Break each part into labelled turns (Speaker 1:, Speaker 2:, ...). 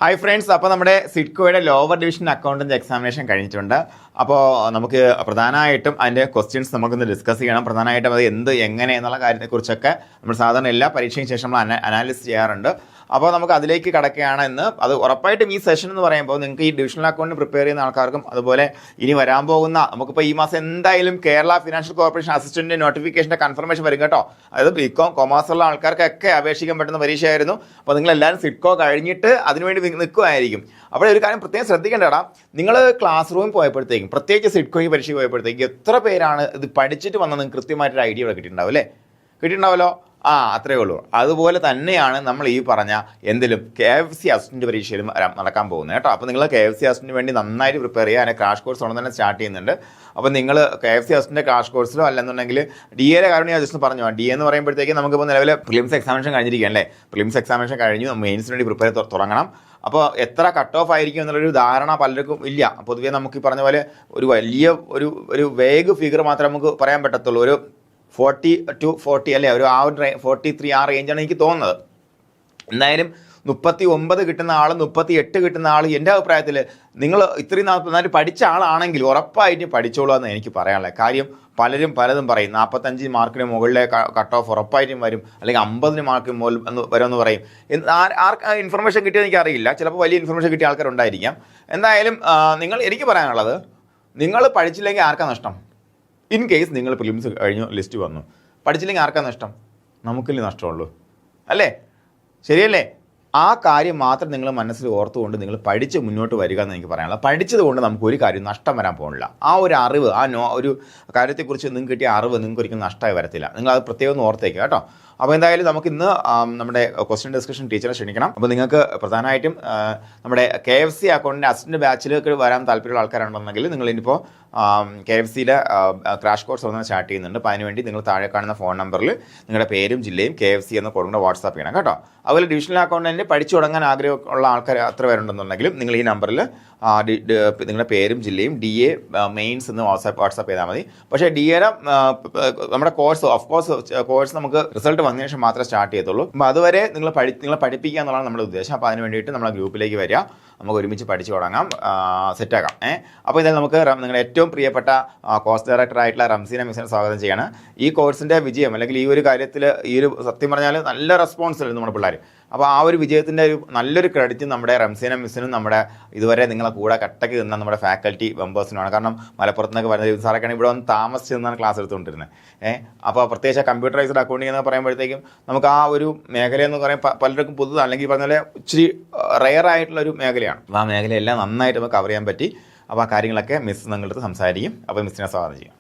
Speaker 1: Hi friends, അപ്പോൾ നമ്മുടെ സിഡ്കോയുടെ lower division accountant examination കഴിഞ്ഞിട്ടുണ്ട്. അപ്പോൾ നമുക്ക് പ്രധാനമായിട്ടും അതിൻ്റെ ക്വസ്റ്റ്യൻസ് നമുക്കൊന്ന് ഡിസ്കസ് ചെയ്യണം. പ്രധാനമായിട്ടും അത് എങ്ങനെ എന്നുള്ള കാര്യത്തെക്കുറിച്ചൊക്കെ നമ്മൾ സാധാരണ എല്ലാ പരീക്ഷയ്ക്ക് ശേഷം നമ്മൾ അനാലിസിസ് ചെയ്യാറുണ്ട്. അപ്പോൾ നമുക്ക് അതിലേക്ക് കടക്കുകയാണ് ഇന്ന്. അത് ഉറപ്പായിട്ടും ഈ സെഷൻ എന്ന് പറയുമ്പോൾ നിങ്ങൾക്ക് ഈ ഡിവിഷണൽ അക്കൗണ്ടിന് പ്രിപ്പയർ ചെയ്യുന്ന ആൾക്കാർക്കും അതുപോലെ ഇനി വരാൻ പോകുന്ന നമുക്കിപ്പോൾ ഈ മാസം എന്തായാലും കേരള ഫിനാൻഷ്യൽ കോർപ്പറേഷൻ അസിസ്റ്റന്റ് നോട്ടിഫിക്കേഷൻ്റെ കൺഫർമേഷൻ വരും കേട്ടോ. അതായത് ബികോം കൊമേഴ്സുള്ള ആൾക്കാർക്കൊക്കെ അപേക്ഷിക്കാൻ പറ്റുന്ന പരീക്ഷയായിരുന്നു. അപ്പോൾ നിങ്ങളെല്ലാവരും സിഡ്കോ കഴിഞ്ഞിട്ട് അതിനുവേണ്ടി നിൽക്കുമായിരിക്കും. അപ്പോൾ ഒരു കാര്യം പ്രത്യേകം ശ്രദ്ധിക്കേണ്ടടാ, നിങ്ങൾ ക്ലാസ് റൂമിൽ പോയപ്പോഴത്തേക്കും പ്രത്യേകിച്ച് സിഡ്കോയ്ക്ക് പരീക്ഷ പോയപ്പോഴത്തേക്കും എത്ര പേരാണ് ഇത് പഠിച്ചിട്ട് വന്നത് നിങ്ങൾക്ക് കൃത്യമായിട്ടൊരു ഐഡിയ ഇവിടെ കിട്ടിയിട്ടുണ്ടാവും അല്ലേ? കിട്ടിയിട്ടുണ്ടാവല്ലോ. അത്രയേ ഉള്ളൂ. അതുപോലെ തന്നെയാണ് നമ്മൾ ഈ പറഞ്ഞ എന്തിലും KFC അസിസ്റ്റന്റ് പരീക്ഷയിലും നടക്കാൻ പോകുന്നത് കേട്ടോ. അപ്പോൾ നിങ്ങൾ KFC അസിസ്റ്റന്റിന് വേണ്ടി നന്നായിട്ട് പ്രിപ്പയർ ചെയ്യുക. അതിൻ്റെ ക്രാഷ് കോഴ്സ് ഉടൻ തന്നെ സ്റ്റാർട്ട് ചെയ്യുന്നുണ്ട്. അപ്പോൾ നിങ്ങൾ KFC അസിസ്റ്റന്റ് ക്രാഷ് കോഴ്സിലോ അല്ലെന്നുണ്ടെങ്കിൽ DA കാര്യം ഞാൻ ജസ്റ്റ് പറഞ്ഞു. DA എന്ന് പറയുമ്പോഴത്തേക്കും നമുക്കിപ്പോൾ നിലവിൽ പ്രിലിംസ് എക്സാമിനേഷൻ കഴിഞ്ഞിരിക്കുകയാണ് അല്ലേ? പ്രിലിംസ് എക്സാമിനേഷൻ കഴിഞ്ഞു, മെയിൻസിന് വേണ്ടി പ്രിപ്പയർ തുടങ്ങണം. അപ്പോൾ എത്ര കട്ട് ഓഫ് ആയിരിക്കും എന്നുള്ളൊരു ധാരണ പലർക്കും ഇല്ല. പൊതുവേ നമുക്ക് ഈ പറഞ്ഞ പോലെ ഒരു വലിയ ഒരു വേഗ് ഫിഗർ മാത്രമേ നമുക്ക് പറയാൻ പറ്റത്തുള്ളൂ. ഒരു 40 to 40 അല്ലേ, ഒരു 43 ആ റേഞ്ചാണ് എനിക്ക് തോന്നുന്നത്. എന്തായാലും 39 കിട്ടുന്ന ആൾ 38 കിട്ടുന്ന ആൾ എൻ്റെ അഭിപ്രായത്തിൽ നിങ്ങൾ ഇത്രയും നന്നായിട്ട് പഠിച്ച ആളാണെങ്കിൽ ഉറപ്പായിട്ടും പഠിച്ചോളൂ എന്ന് എനിക്ക് പറയാനുള്ളത്. കാര്യം പലതും പറയും 45 മാർക്കിന് മുകളിലെ കട്ട് ഓഫ് ഉറപ്പായിട്ടും വരും, അല്ലെങ്കിൽ 50 മാർക്കിന് മുകളിൽ വരുമെന്ന് പറയും. ആർക്ക് ഇൻഫർമേഷൻ കിട്ടിയത് എനിക്കറിയില്ല. ചിലപ്പോൾ വലിയ ഇൻഫർമേഷൻ കിട്ടിയ ആൾക്കാരുണ്ടായിരിക്കാം. എന്തായാലും എനിക്ക് പറയാനുള്ളത്, നിങ്ങൾ പഠിച്ചില്ലെങ്കിൽ ആർക്കാ നഷ്ടം? ഇൻ കേസ് നിങ്ങൾ പ്രിലിംസ് കഴിഞ്ഞു ലിസ്റ്റ് വന്നു, പഠിച്ചില്ലെങ്കിൽ ആർക്കാ നഷ്ടം? നമുക്കല്ലേ നഷ്ടമുള്ളൂ അല്ലേ? ശരിയല്ലേ? ആ കാര്യം മാത്രം നിങ്ങൾ മനസ്സിൽ ഓർത്തുകൊണ്ട് നിങ്ങൾ പഠിച്ച് മുന്നോട്ട് വരിക എന്ന് എനിക്ക് പറയാനുള്ളത്. പഠിച്ചത് കൊണ്ട് നമുക്ക് ഒരു കാര്യം നഷ്ടം വരാൻ പോകുന്നില്ല. ആ ഒരു അറിവ്, ഒരു കാര്യത്തെക്കുറിച്ച് നിങ്ങൾക്ക് കിട്ടിയ അറിവ് നിങ്ങൾക്ക് ഒരിക്കലും നഷ്ടമായി വരത്തില്ല. നിങ്ങൾ അത് പ്രത്യേകം ഒന്ന് ഓർത്തേക്കുക കേട്ടോ. അപ്പോൾ എന്തായാലും നമുക്ക് ഇന്ന് നമ്മുടെ ക്വസ്റ്റ്യൻ ഡിസ്കഷൻ ടീച്ചറെ ക്ഷണിക്കണം. അപ്പോൾ നിങ്ങൾക്ക് പ്രധാനമായിട്ടും നമ്മുടെ KFC അക്കൗണ്ടിൻ്റെ അസിസ്റ്റന്റ് ബാച്ചിലേക്ക് വരാൻ താല്പര്യമുള്ള ആൾക്കാരുണ്ടെന്നെങ്കിൽ നിങ്ങൾ ഇനിയിപ്പോൾ KFCയുടെ ക്രാഷ് കോഴ്സ് ഒന്ന് സ്റ്റാർട്ട് ചെയ്യുന്നുണ്ട്. അപ്പോൾ അതിനുവേണ്ടി നിങ്ങൾ താഴെ കാണുന്ന ഫോൺ നമ്പറിൽ നിങ്ങളുടെ പേരും ജില്ലയും KFC എന്ന് കൊടുക്കുന്ന വാട്സാപ്പ് ചെയ്യണം കേട്ടോ. അതുപോലെ ഡിവിഷണൽ അക്കൗണ്ടൻറ്റ് പഠിച്ചു തുടങ്ങാൻ ആഗ്രഹമുള്ള ആൾക്കാർ അത്ര പേരുണ്ടെന്നുണ്ടെങ്കിലും നിങ്ങൾ ഈ നമ്പറിൽ നിങ്ങളുടെ പേരും ജില്ലയും DA മെയിൻസ് എന്ന് വാട്സാപ്പ് ചെയ്താൽ മതി. പക്ഷേ DAയുടെ നമ്മുടെ കോഴ്സ് നമുക്ക് റിസൾട്ട് വന്നതിന് ശേഷം മാത്രമേ സ്റ്റാർട്ട് ചെയ്യത്തുള്ളൂ. അപ്പോൾ അതുവരെ നിങ്ങളെ പഠിപ്പിക്കുക എന്നുള്ളതാണ് നമ്മുടെ ഉദ്ദേശം. അപ്പോൾ അതിന് വേണ്ടിയിട്ട് നമ്മുടെ ഗ്രൂപ്പിലേക്ക് വരിക, നമുക്ക് ഒരുമിച്ച് പഠിച്ചു തുടങ്ങാം, സെറ്റാക്കാം. അപ്പോൾ ഇതായാലും നമുക്ക് നിങ്ങളുടെ ഏറ്റവും പ്രിയപ്പെട്ട കോഴ്സ് ഡയറക്ടറായിട്ടുള്ള റംസീന മിസ്സിനെ സ്വാഗതം ചെയ്യാണ്. ഈ കോഴ്സിൻ്റെ വിജയം അല്ലെങ്കിൽ ഈ ഒരു കാര്യത്തിൽ സത്യം പറഞ്ഞാൽ നല്ല റെസ്പോൺസ് ആയിരുന്നു നമ്മുടെ പിള്ളേർ. അപ്പോൾ ആ ഒരു വിജയത്തിൻ്റെ നല്ലൊരു ക്രെഡിറ്റ് നമ്മുടെ റംസീന മിസ്സിനും നമ്മുടെ ഇതുവരെ നിങ്ങളെ കൂടെ കട്ടക്ക് നിന്ന നമ്മുടെ ഫാക്കൽറ്റി മെമ്പേഴ്സിനാണ്. കാരണം മലപ്പുറത്ത് നിന്നൊക്കെ വരുന്ന സാറൊക്കെയാണ് ഇവിടെ വന്ന് താമസിച്ച് നിന്നാണ് ക്ലാസ് എടുത്തുകൊണ്ടിരുന്നത്. അപ്പോൾ പ്രത്യേകിച്ച് കമ്പ്യൂട്ടറൈസ്ഡ് അക്കൗണ്ടിങ് എന്ന് പറയുമ്പോഴത്തേക്കും നമുക്ക് ആ ഒരു മേഖലയെന്ന് പറയുമ്പോൾ പലർക്കും പുതുതാണ്, അല്ലെങ്കിൽ പറഞ്ഞ പോലെ ഇച്ചിരി റെയർ ആയിട്ടുള്ളൊരു മേഖലയാണ്. അപ്പോൾ ആ മേഖലയെല്ലാം നന്നായിട്ട് നമുക്ക് കവർ ചെയ്യാൻ പറ്റി. അപ്പോൾ ആ കാര്യങ്ങളൊക്കെ മിസ് നിങ്ങളുടെ അടുത്ത് സംസാരിക്കും. അപ്പോൾ മിസ്സിനെ സ്വാഗതം ചെയ്യും.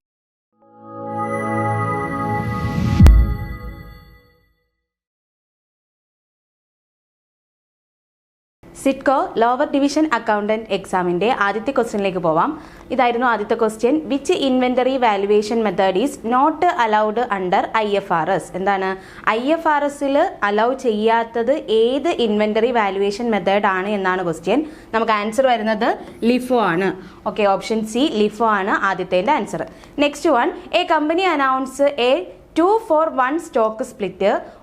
Speaker 2: സിഡ്കോ ലോവർ ഡിവിഷൻ അക്കൗണ്ടന്റ് എക്സാമിൻ്റെ ആദ്യത്തെ ക്വസ്റ്റ്യനിലേക്ക് പോവാം. ഇതായിരുന്നു ആദ്യത്തെ question. Which inventory valuation method is not allowed under IFRS? എന്താണ് IFRSൽ അലൗ ചെയ്യാത്തത്? ഏത് ഇൻവെൻ്ററി വാല്യുവേഷൻ മെത്തേഡ് ആണ് എന്നാണ് ക്വസ്റ്റ്യൻ. നമുക്ക് ആൻസർ വരുന്നത് ലിഫോ ആണ്. ഓക്കെ, ഓപ്ഷൻ C ലിഫോ ആണ് ആദ്യത്തേൻ്റെ answer. Next one, a company announce a 2-for-1 stock split.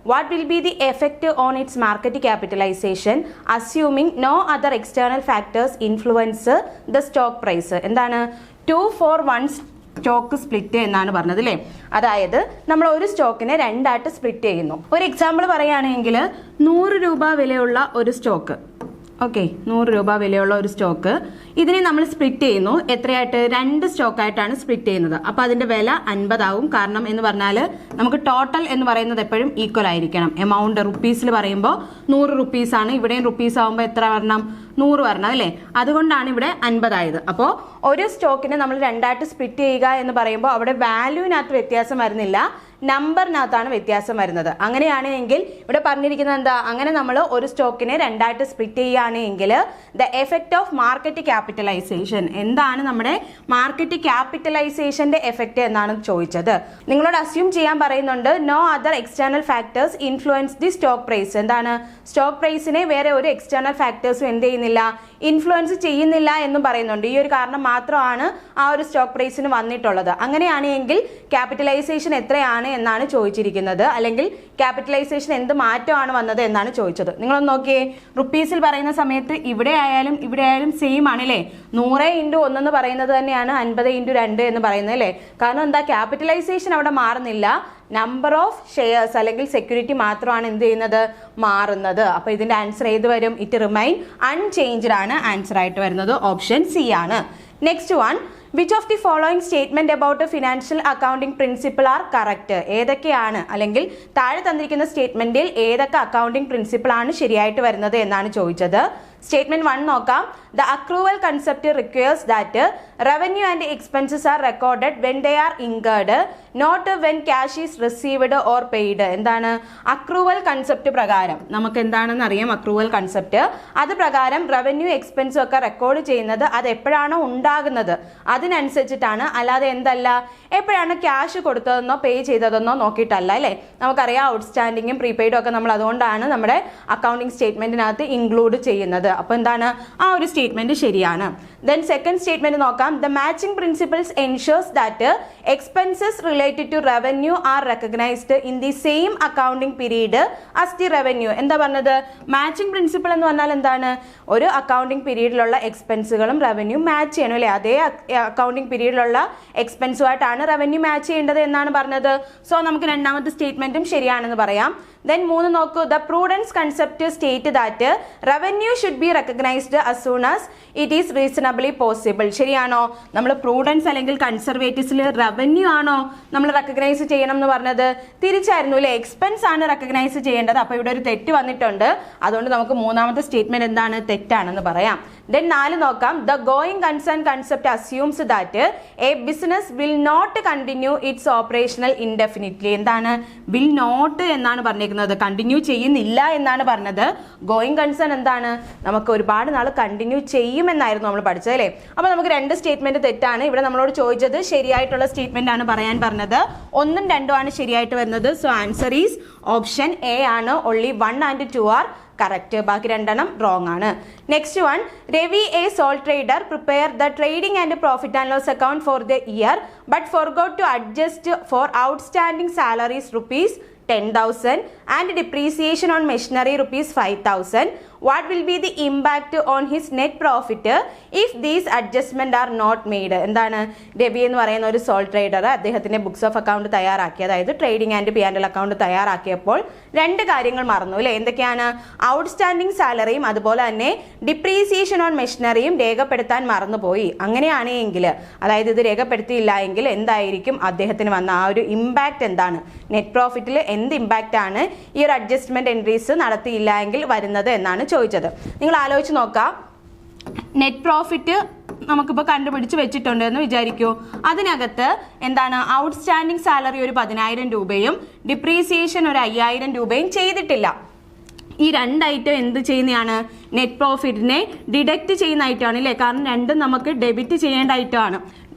Speaker 2: What will be the effect on its market capitalization assuming no other external factors influence the stock price? എന്താണ് 2-for-1 stock split എന്നാണ് പറഞ്ഞത് അല്ലേ? അതായത് നമ്മൾ ഒരു സ്റ്റോക്കിനെ രണ്ടായിട്ട് split ചെയ്യുന്നു. ഒരു എക്സാമ്പിൾ പറയുകയാണെങ്കിൽ 100 രൂപ വിലയുള്ള ഒരു സ്റ്റോക്ക്, ഓക്കെ, 100 രൂപ വിലയുള്ള ഒരു സ്റ്റോക്ക്, ഇതിനെ നമ്മൾ സ്പ്ലിറ്റ് ചെയ്യുന്നു. എത്രയായിട്ട്? 2 സ്റ്റോക്കായിട്ടാണ് സ്പ്ലിറ്റ് ചെയ്യുന്നത്. അപ്പോൾ അതിൻ്റെ വില 50 ആവും. കാരണം എന്ന് പറഞ്ഞാൽ നമുക്ക് ടോട്ടൽ എന്ന് പറയുന്നത് എപ്പോഴും ഈക്വൽ ആയിരിക്കണം. എമൗണ്ട് റുപ്പീസിൽ പറയുമ്പോൾ 100 റുപ്പീസാണ്, ഇവിടെയും റുപ്പീസ് ആകുമ്പോൾ എത്ര വരണം? 100 വരണം അല്ലേ? അതുകൊണ്ടാണ് ഇവിടെ 50 ആയത്. അപ്പോൾ ഒരു സ്റ്റോക്കിനെ നമ്മൾ രണ്ടായിട്ട് സ്പ്ലിറ്റ് ചെയ്യുക എന്ന് പറയുമ്പോൾ അവിടെ വാല്യൂവിനകത്ത് വ്യത്യാസം വരുന്നില്ല, നമ്പറിനകത്താണ് വ്യത്യാസം വരുന്നത്. അങ്ങനെയാണെങ്കിൽ ഇവിടെ പറഞ്ഞിരിക്കുന്നത് എന്താ? അങ്ങനെ നമ്മൾ ഒരു സ്റ്റോക്കിനെ രണ്ടായിട്ട് സ്പ്ലിറ്റ് ചെയ്യുകയാണെങ്കിൽ the effect of market capitalization, എന്താണ് നമ്മുടെ മാർക്കറ്റ് ക്യാപിറ്റലൈസേഷന്റെ എഫക്റ്റ് എന്നാണ് ചോദിച്ചത്. നിങ്ങളോട് അസ്യൂം ചെയ്യാൻ പറയുന്നുണ്ട് no other external factors influence the stock price. എന്താണ്? സ്റ്റോക്ക് പ്രൈസിനെ വേറെ ഒരു എക്സ്റ്റേണൽ ഫാക്ടേഴ്സും എന്ത് ചെയ്യുന്നില്ല, ഇൻഫ്ലുവൻസ് ചെയ്യുന്നില്ല എന്നും പറയുന്നുണ്ട്. ഈ ഒരു കാരണം മാത്രമാണ് ആ ഒരു സ്റ്റോക്ക് പ്രൈസിന് വന്നിട്ടുള്ളത്. അങ്ങനെയാണെങ്കിൽ ക്യാപിറ്റലൈസേഷൻ എത്രയാണ് ആണ് എന്നാണ് ചോദിച്ചിരിക്കുന്നത്, അല്ലെങ്കിൽ ക്യാപിറ്റലൈസേഷൻ എന്ത് മാറ്റമാണ് വന്നത് എന്നാണ് ചോദിച്ചത്. നിങ്ങളൊന്ന് നോക്കിയേ, റുപ്പീസിൽ പറയുന്ന സമയത്ത് ഇവിടെ ആയാലും സെയിം ആണ് അല്ലേ. 100 × 1 എന്ന് പറയുന്നത് തന്നെയാണ് 50 × 2 എന്ന് പറയുന്നത് അല്ലേ. കാരണം എന്താ, ക്യാപിറ്റലൈസേഷൻ അവിടെ മാറുന്നില്ല, നമ്പർ ഓഫ് ഷെയർസ് അല്ലെങ്കിൽ സെക്യൂരിറ്റി മാത്രമാണ് എന്ത് ചെയ്യുന്നത്, മാറുന്നത്. അപ്പോൾ ഇതിന്റെ ആൻസർ ഏത് വരും? ഇറ്റ് റിമൈൻ അൺചേഞ്ച്ഡ് ആണ് ആൻസർ ആയിട്ട് വരുന്നത്. ഓപ്ഷൻ സി ആണ്. Next one, which of the following statement about financial accounting principle are correct? ഏതൊക്കെയാണ്, അല്ലെങ്കിൽ താഴെ തന്നിരിക്കുന്ന സ്റ്റേറ്റ്മെന്റിൽ ഏതൊക്കെ അക്കൗണ്ടിംഗ് പ്രിൻസിപ്പിൾ ആണ് ശരിയായിട്ട് വരുന്നത് എന്നാണ് ചോദിച്ചത്. സ്റ്റേറ്റ്മെന്റ് 1 നോക്കാം. The accrual concept requires that revenue and expenses are recorded when they are incurred, not when cash is received or paid. എന്താണ് അക്രൂവൽ കൺസെപ്റ്റ് പ്രകാരം? നമുക്ക് എന്താണെന്ന് അറിയാം അക്രൂവൽ കൺസെപ്റ്റ്. അത് പ്രകാരം റവന്യൂ എക്സ്പെൻസും ഒക്കെ റെക്കോർഡ് ചെയ്യുന്നത് അത് എപ്പോഴാണോ ഉണ്ടാകുന്നത് അതിനനുസരിച്ചിട്ടാണ്, അല്ലാതെ എന്തല്ല എപ്പോഴാണ് ക്യാഷ് കൊടുത്തതെന്നോ പേ ചെയ്തതെന്നോ നോക്കിയിട്ടല്ല അല്ലേ. നമുക്കറിയാം ഔട്ട്സ്റ്റാൻഡിങ്ങും പ്രീപെയ്ഡും ഒക്കെ നമ്മൾ അതുകൊണ്ടാണ് നമ്മുടെ അക്കൗണ്ടിങ് സ്റ്റേറ്റ്മെന്റിനകത്ത് ഇൻക്ലൂഡ് ചെയ്യുന്നത്. അപ്പോൾ എന്താണ്, ആ ഒരു സ്റ്റേറ്റ്മെന്റ് ശരിയാണ്. ദെൻ സെക്കൻഡ് സ്റ്റേറ്റ്മെന്റ് നോക്കാം. The matching principles ensures that expenses related to revenue are recognised in the same accounting period as the revenue. എന്താ പറഞ്ഞത്? മാച്ചിങ് പ്രിൻസിപ്പിൾ എന്ന് പറഞ്ഞാൽ എന്താണ്, ഒരു അക്കൗണ്ടിംഗ് പീരീഡിലുള്ള എക്സ്പെൻസുകളും റവന്യൂ മാച്ച് ചെയ്യണം അല്ലേ. അതേ അക്കൗണ്ടിംഗ് പീരീഡിലുള്ള എക്സ്പെൻസുമായിട്ടാണ് റവന്യൂ മാച്ച് ചെയ്യേണ്ടത് എന്നാണ് പറഞ്ഞത്. സോ നമുക്ക് രണ്ടാമത്തെ സ്റ്റേറ്റ്മെന്റും ശരിയാണെന്ന് പറയാം. ദെൻ 3 നോക്കൂ. The prudence concept state that revenue should be recognised as soon as it is reasonably possible. ശരിയാണോ? നമ്മൾ പ്രൂഡൻസ് അല്ലെങ്കിൽ കൺസർവേറ്റീവ്സിൽ റവന്യൂ ആണോ നമ്മൾ റെക്കഗ്നൈസ് ചെയ്യണം എന്ന് പറഞ്ഞത്? തിരിച്ചായിരുന്നു അല്ലേ, എക്സ്പെൻസ് ആണ് റെക്കഗ്നൈസ് ചെയ്യേണ്ടത്. അപ്പോൾ ഇവിടെ ഒരു തെറ്റ് വന്നിട്ടുണ്ട്, അതുകൊണ്ട് നമുക്ക് മൂന്നാമത്തെ സ്റ്റേറ്റ്മെന്റ് എന്താണ്, തെറ്റാണെന്ന് പറയാം. ദെൻ 4 നോക്കാം. The going concern concept assumes that a business will not continue its operational indefinitely. എന്താണ് വിൽ നോട്ട് എന്നാണ് പറഞ്ഞിരിക്കുന്നത്, കണ്ടിന്യൂ ചെയ്യുന്നില്ല എന്നാണ് പറഞ്ഞത്. ഗോയിങ് കൺസേൺ എന്താണ്, നമുക്ക് ഒരുപാട് നാൾ കണ്ടിന്യൂ ചെയ്യുമെന്നായിരുന്നു നമ്മൾ പഠിച്ചത് അല്ലേ. അപ്പോൾ നമുക്ക് 2 സ്റ്റേറ്റ്മെന്റ് തെറ്റാണ്. ഇവിടെ നമ്മളോട് ചോദിച്ചത് ശരിയായിട്ടുള്ള സ്റ്റേറ്റ്മെന്റ് ആണ് പറയാൻ പറഞ്ഞത്. 1 ഉം 2 ആണ് ശരിയായിട്ട് വരുന്നത്. So answer is option A ആണ്. ഓൺലി 1 and 2 ആർ കറക്റ്റ്, ബാക്കി 2 റോങ് ആണ്. Next one, Ravi a sole trader prepare the trading and profit and loss account for the year but forgot to adjust for outstanding salaries ₹10,000 and depreciation on machinery ₹5,000. What will be the impact on his net profit if these adjustments are not made? എന്താണ്, രവി എന്ന് പറയുന്ന ഒരു sole trader അദ്ദേഹത്തിന്റെ books of account തയ്യാറാക്കി, അതായത് trading and P&L account തയ്യാറാക്കിയപ്പോൾ 2 കാര്യങ്ങൾ മറന്നു അല്ലേ. എന്തൊക്കെയാണ്? ഔട്ട്സ്റ്റാൻഡിംഗ് സാലറിയും അതുപോലെ തന്നെ ഡിപ്രീസിയേഷൻ ഓൺ മെഷീനറിയും രേഖപ്പെടുത്താൻ മറന്നുപോയി. അങ്ങനെയാണെങ്കിൽ, അതായത് ഇത് രേഖപ്പെടുത്തിയില്ല എങ്കിൽ എന്തായിരിക്കും അദ്ദേഹത്തിന് വന്ന ആ ഒരു ഇമ്പാക്ട് എന്താണ്, നെറ്റ് പ്രോഫിറ്റിൽ എന്ത് ഇമ്പാക്റ്റ് ആണ് ഈ ഒരു അഡ്ജസ്റ്റ്മെന്റ് എൻട്രീസ് നടത്തിയില്ല എങ്കിൽ വരുന്നത് എന്നാണ് ചോദിച്ചത്. നിങ്ങൾ ആലോചിച്ച് നോക്കാം. നെറ്റ് പ്രോഫിറ്റ് നമുക്കിപ്പോൾ കണ്ടുപിടിച്ച് വെച്ചിട്ടുണ്ട് എന്ന് വിചാരിക്കൂ. അതിനകത്ത് എന്താണ്, ഔട്ട്സ്റ്റാൻഡിംഗ് സാലറി ഒരു 10,000 രൂപയും ഡിപ്രീസിയേഷൻ ഒരു 5,000 രൂപയും ചെയ്തിട്ടില്ല. ഈ 2 ഐറ്റം എന്ത് ചെയ്യുന്നതാണ്, നെറ്റ് പ്രോഫിറ്റിനെ ഡിഡക്റ്റ് ചെയ്യുന്ന ഐറ്റമാണ് അല്ലേ. കാരണം 2 നമുക്ക് ഡെബിറ്റ് ചെയ്യേണ്ട ഐറ്റമാണ്.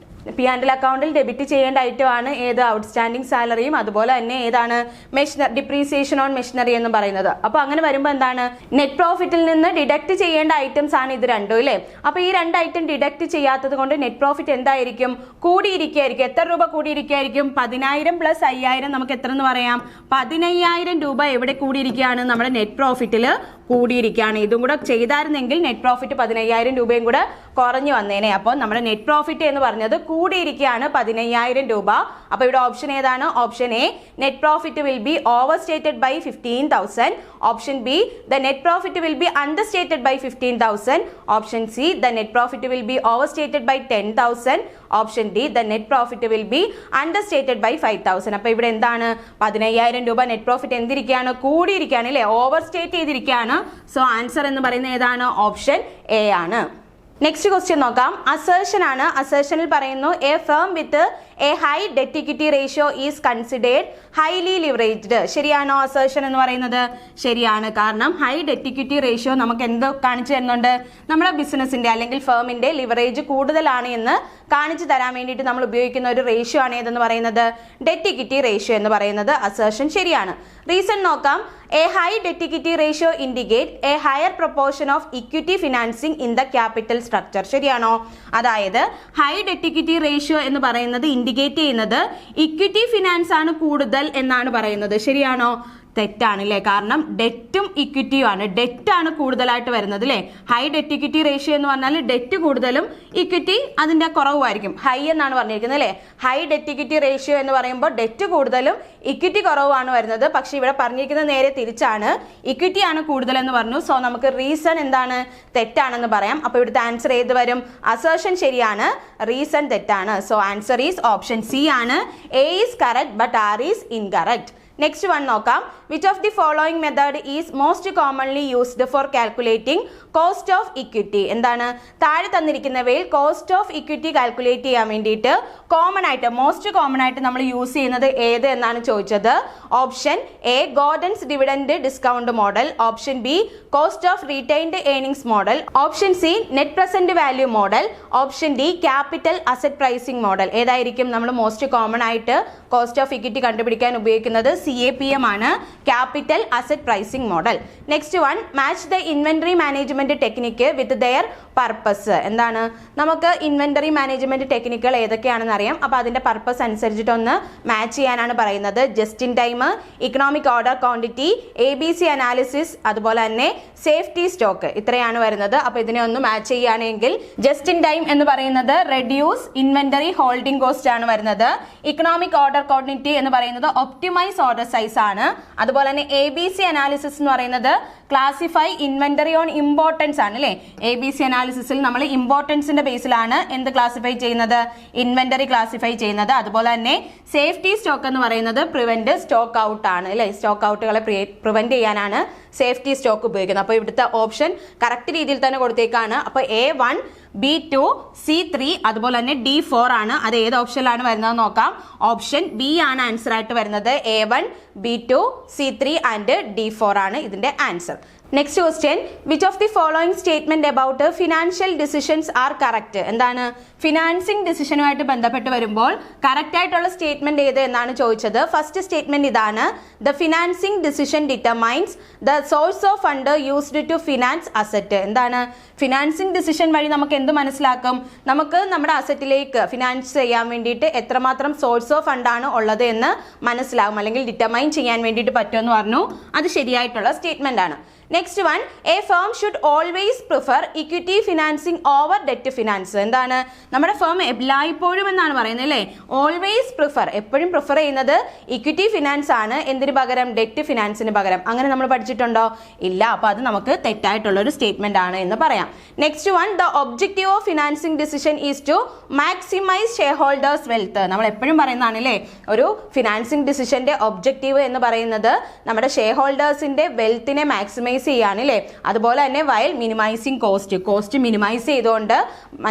Speaker 2: P&L അക്കൗണ്ടിൽ ഡെബിറ്റ് ചെയ്യേണ്ട ഐറ്റമാണ് ഏത്, ഔട്ട്സ്റ്റാൻഡിംഗ് സാലറിയും അതുപോലെ തന്നെ ഏതാണ്, ഡിപ്രീസിയേഷൻ ഓൺ മെഷീനറി എന്ന് പറയുന്നത്. അപ്പോൾ അങ്ങനെ വരുമ്പോൾ എന്താണ്, നെറ്റ് പ്രോഫിറ്റിൽ നിന്ന് ഡിഡക്റ്റ് ചെയ്യേണ്ട ഐറ്റംസ് ആണ് ഇത് 2 അല്ലേ. അപ്പോൾ ഈ 2 ഐറ്റം ഡിഡക്റ്റ് ചെയ്യാത്തത് കൊണ്ട് നെറ്റ് പ്രോഫിറ്റ് എന്തായിരിക്കും, കൂടിയിരിക്കുകയായിരിക്കും. എത്ര രൂപ കൂടിയിരിക്കുകയായിരിക്കും? 10,000 + 5,000 നമുക്ക് എത്ര എന്ന് പറയാം, 15,000 രൂപ എവിടെ കൂടിയിരിക്കുകയാണ്, നമ്മുടെ നെറ്റ് പ്രോഫിറ്റിൽ കൂടിയിരിക്കുകയാണ്. ഇതും കൂടെ ചെയ്തായിരുന്നെങ്കിൽ നെറ്റ് പ്രോഫിറ്റ് 15,000 രൂപയും കൂടെ കുറഞ്ഞു വന്നേനെ. അപ്പോൾ നമ്മുടെ നെറ്റ് പ്രോഫിറ്റ് എന്ന് പറഞ്ഞത് കൂടിയിരിക്കുകയാണ് 15,000 രൂപ. അപ്പോൾ ഇവിടെ ഓപ്ഷൻ ഏതാണ്? Option A, net profit will be overstated by 15,000. Option B, the net profit will be understated by 15,000. Option C, the net profit will be overstated by 10,000. Option D, the net profit will be understated by 5,000. അപ്പോൾ ഇവിടെ എന്താണ്, 15,000 രൂപ net profit എന്തിരിക്കുകയാണ്, കൂടിയിരിക്കുകയാണ് അല്ലേ, over state ചെയ്തിരിക്കുകയാണ്. So answer എന്ന് പറയുന്നത് ഏതാണ്? Option A ആണ്. നെക്സ്റ്റ് ക്വസ്റ്റ്യൻ നോക്കാം. അസേർഷൻ ആണ്. അസേർഷനിൽ പറയുന്നു A firm with a high debt equity ratio is considered highly leveraged. ശരിയാണോ അസേർഷൻ എന്ന് പറയുന്നത്? ശരിയാണ്. കാരണം ഹൈ ഡെറ്റ് ഇക്വിറ്റി റേഷ്യോ നമുക്ക് എന്ത് കാണിച്ചു തരുന്നുണ്ട്, നമ്മുടെ ബിസിനസിന്റെ അല്ലെങ്കിൽ ഫേമിന്റെ ലിവറേജ് കൂടുതലാണ് എന്ന് കാണിച്ചു തരാൻ വേണ്ടിയിട്ട് നമ്മൾ ഉപയോഗിക്കുന്ന ഒരു റേഷ്യോ ആണ് ഏതെന്ന് പറയുന്നത്, ഡെറ്റ് ഇക്വിറ്റി റേഷ്യോ എന്ന് പറയുന്നത്. അസേർഷൻ ശരിയാണ്. റീസൺ നോക്കാം. A high debt equity ratio indicate A higher proportion of equity financing in the capital structure. ശരിയാണോ? അതായത് ഹൈ ഡെറ്റ് ഇക്വിറ്റി റേഷ്യോ എന്ന് പറയുന്നത് ഇൻഡിക്കേറ്റ് ചെയ്യുന്നത് ഇക്വിറ്റി ഫിനാൻസ് ആണ് കൂടുതൽ എന്നാണ് പറയുന്നത്. ശരിയാണോ? തെറ്റാണ് അല്ലേ? കാരണം ഡെറ്റും ഇക്വിറ്റിയും ആണ്. ഡെറ്റ് ആണ് കൂടുതലായിട്ട് വരുന്നത് അല്ലേ? ഹൈ ഡെറ്റ് ഇക്വിറ്റി റേഷ്യോ എന്ന് പറഞ്ഞാൽ ഡെറ്റ് കൂടുതലും ഇക്വിറ്റി അതിന്റെ കുറവുമായിരിക്കും. ഹൈ എന്നാണ് പറഞ്ഞിരിക്കുന്നത് അല്ലേ? ഹൈ ഡെറ്റ് ഇക്വിറ്റി റേഷ്യോ എന്ന് പറയുമ്പോൾ ഡെറ്റ് കൂടുതലും ഇക്വിറ്റി കുറവാണ് വരുന്നത്. പക്ഷെ ഇവിടെ പറഞ്ഞിരിക്കുന്നത് നേരെ തിരിച്ചാണ്, ഇക്വിറ്റി ആണ് കൂടുതൽ എന്ന് പറഞ്ഞു. സോ നമുക്ക് റീസൺ എന്താണ്? തെറ്റാണെന്ന് പറയാം. അപ്പൊ ഇവിടുത്തെ ആൻസർ ഏത് വരും? അസേർഷൻ ശരിയാണ്, റീസൺ തെറ്റാണ്. So answer is option C ആണ്. A is correct but R is incorrect. Next one നോക്കാം. Which of the following method is most commonly used for calculating cost of equity? എന്താണ്? താഴെ തന്നിരിക്കുന്നവയിൽ cost of equity calculate ചെയ്യാൻ വേണ്ടിയിട്ട് common ആയിട്ട് most common ആയിട്ട് നമ്മൾ യൂസ് ചെയ്യുന്നത് ഏത് എന്നാണ് ചോദിച്ചത്. Option A Gordon's dividend discount model, option B cost of retained earnings model, option C net present value model, option D capital asset pricing model. ഏതായിരിക്കും നമ്മൾ മോസ്റ്റ് കോമൺ ആയിട്ട് കോസ്റ്റ് ഓഫ് ഇക്വിറ്റി കണ്ടുപിടിക്കാൻ ഉപയോഗിക്കുന്നത്? CAPM ആണ്, capital asset pricing model. Next one, match the inventory management technique with their purpose. എന്താണ്? നമുക്ക് inventory management ടെക്നിക്കുകൾ ഏതൊക്കെയാണെന്ന് അറിയാം. അപ്പൊ അതിന്റെ പർപ്പസ് അനുസരിച്ചിട്ടൊന്ന് മാച്ച് ചെയ്യാനാണ് പറയുന്നത്. Just in time, economic order quantity, ABC analysis, അതുപോലെ തന്നെ സേഫ്റ്റി സ്റ്റോക്ക്, ഇത്രയാണ് വരുന്നത്. അപ്പൊ ഇതിനെ ഒന്ന് മാച്ച് ചെയ്യുകയാണെങ്കിൽ ജസ്റ്റ് ഇൻ ടൈം എന്ന് പറയുന്നത് റെഡ്യൂസ് ഇൻവെന്ററി ഹോൾഡിംഗ് കോസ്റ്റ് ആണ് വരുന്നത്. ഇക്കണോമിക് ഓർഡർ ക്വാണ്ടിറ്റി എന്ന് പറയുന്നത് ഒപ്റ്റിമൈസ് ഓർഡർ സൈസ് ആണ്. അതുപോലെ തന്നെ ABC അനാലിസിസ് എന്ന് പറയുന്നത് ക്ലാസിഫൈ ഇൻവെന്ററി ഓൺ ഇമ്പോർട്ടൻസ് ആണ് അല്ലേ? ABC അനാലിസിസിൽ നമ്മൾ ഇമ്പോർട്ടൻസിന്റെ ബേസിലാണ് എന്ത് ക്ലാസിഫൈ ചെയ്യുന്നത്? ഇൻവെന്ററി ക്ലാസിഫൈ ചെയ്യുന്നത്. അതുപോലെ തന്നെ സേഫ്റ്റി സ്റ്റോക്ക് എന്ന് പറയുന്നത് പ്രിവെന്റ് സ്റ്റോക്ക് ഔട്ട് ആണ് അല്ലേ? സ്റ്റോക്ക് ഔട്ടുകളെ പ്രിവെന്റ് ചെയ്യാനാണ് സേഫ്റ്റി സ്റ്റോക്ക് ഉപയോഗിക്കുന്നത്. അപ്പോൾ ഇവിടുത്തെ ഓപ്ഷൻ കറക്റ്റ് രീതിയിൽ തന്നെ കൊടുത്തേക്കാണ്. അപ്പോൾ A1, B2, C3 അതുപോലെ തന്നെ D4 ആണ്. അത് ഏത് ഓപ്ഷനിലാണ് വരുന്നത് നോക്കാം. ഓപ്ഷൻ ബി ആണ് ആൻസർ ആയിട്ട് വരുന്നത്. A1, B2, C3 and D4 ആണ് ഇതിന്റെ answer. Next question, which of the following statement about financial decisions are correct? എന്താണ്? ഫിനാൻസിങ് ഡിസിഷനുമായിട്ട് ബന്ധപ്പെട്ട് വരുമ്പോൾ കറക്റ്റ് ആയിട്ടുള്ള സ്റ്റേറ്റ്മെന്റ് ഏത് എന്നാണ് ചോദിച്ചത്. ഫസ്റ്റ് സ്റ്റേറ്റ്മെന്റ് ഇതാണ്, the financing decision determines the source of fund used to finance asset. എന്താണ്? ഫിനാൻസിങ് ഡിസിഷൻ വഴി നമുക്ക് എന്ത് മനസ്സിലാക്കും? നമുക്ക് നമ്മുടെ അസറ്റിലേക്ക് ഫിനാൻസ് ചെയ്യാൻ വേണ്ടിയിട്ട് എത്രമാത്രം സോഴ്സ് ഓഫ് ഫണ്ടാണ് ഉള്ളത് എന്ന് മനസ്സിലാകും, അല്ലെങ്കിൽ ഡിറ്റർമൈൻ ചെയ്യാൻ വേണ്ടിയിട്ട് പറ്റുമെന്ന് പറഞ്ഞു. അത് ശരിയായിട്ടുള്ള സ്റ്റേറ്റ്മെന്റ് ആണ്. Next one, A firm should always prefer equity financing over debt finance. എന്താണ്? നമ്മുടെ ഫേം എല്ലായ്പ്പോഴും എന്നാണ് പറയുന്നത് അല്ലേ? ഓൾവേസ് പ്രിഫർ, എപ്പോഴും പ്രിഫർ ചെയ്യുന്നത് ഇക്വിറ്റി ഫിനാൻസ് ആണ്. എന്തിനു പകരം? ഡെറ്റ് ഫിനാൻസിന് പകരം. അങ്ങനെ നമ്മൾ പഠിച്ചിട്ടുണ്ടോ? ഇല്ല. അപ്പൊ അത് നമുക്ക് തെറ്റായിട്ടുള്ള ഒരു സ്റ്റേറ്റ്മെന്റ് ആണ് എന്ന് പറയാം. Next one, the objective of financing decision is to maximise shareholders wealth. നമ്മൾ എപ്പോഴും പറയുന്നതാണ് അല്ലേ? ഒരു ഫിനാൻസിങ് ഡിസിഷന്റെ ഒബ്ജക്റ്റീവ് എന്ന് പറയുന്നത് നമ്മുടെ ഷെയർ ഹോൾഡേഴ്സിന്റെ വെൽത്തിനെ മാക്സിമൈസ് ചെയ്യാണ് അല്ലേ? അതുപോലെ തന്നെ വൈൽ മിനിമൈസിങ് കോസ്റ്റ് മിനിമൈസ് ചെയ്തുകൊണ്ട്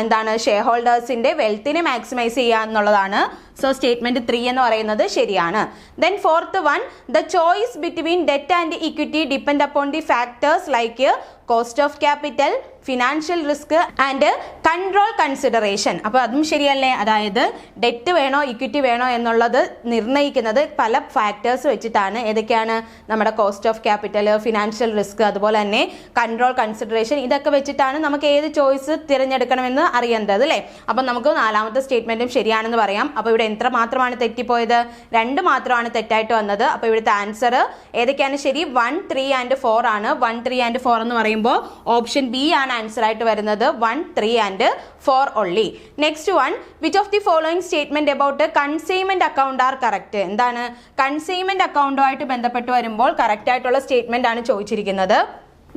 Speaker 2: എന്താണ്? ഷെയർ ഹോൾഡേഴ്സിന്റെ വെൽത്തിനെ മാക്സിമൈസ് ചെയ്യുക എന്നുള്ളതാണ്. സോ സ്റ്റേറ്റ്മെന്റ് 3 എന്ന് പറയുന്നത് ശരിയാണ്. Then fourth one, the choice between debt and equity depend upon the factors like cost of capital, financial risk and control consideration. അപ്പോൾ അതും ശരിയല്ലേ? അതായത് ഡെറ്റ് വേണോ ഇക്വിറ്റി വേണോ എന്നുള്ളത് നിർണ്ണയിക്കുന്നത് പല ഫാക്ടേഴ്സ് വെച്ചിട്ടാണ്. ഏതൊക്കെയാണ്? നമ്മുടെ cost of capital, financial risk, അതുപോലെ തന്നെ കൺട്രോൾ കൺസിഡറേഷൻ. ഇതൊക്കെ വെച്ചിട്ടാണ് നമുക്ക് ഏത് ചോയ്സ് തിരഞ്ഞെടുക്കണമെന്ന് അറിയേണ്ടത് അല്ലേ? അപ്പം നമുക്ക് നാലാമത്തെ സ്റ്റേറ്റ്മെന്റും ശരിയാണെന്ന് പറയാം. അപ്പോൾ ഇവിടെ എത്ര മാത്രമാണ് തെറ്റിപ്പോയത്? 2 മാത്രമാണ് തെറ്റായിട്ട് വന്നത്. അപ്പോൾ ഇവിടുത്തെ ആൻസർ ഏതൊക്കെയാണ് ശരി? 1, 3 ആൻഡ് 4 ആണ്. 1, 3 ആൻഡ് 4 എന്ന് പറയുമ്പോൾ ഓപ്ഷൻ ബി ആണ് ആൻസർ ആയിട്ട് വരുന്നത്. 1, 3 and 4 only. Next one, which of the following statement about consignment account R correct? എന്താണ്? കൺസൈൻമെന്റ് അക്കൗണ്ടുമായിട്ട് ബന്ധപ്പെട്ട് വരുമ്പോൾ കറക്റ്റ് ആയിട്ടുള്ള സ്റ്റേറ്റ്മെന്റ് ആണ് ചോദിച്ചിരിക്കുന്നത്.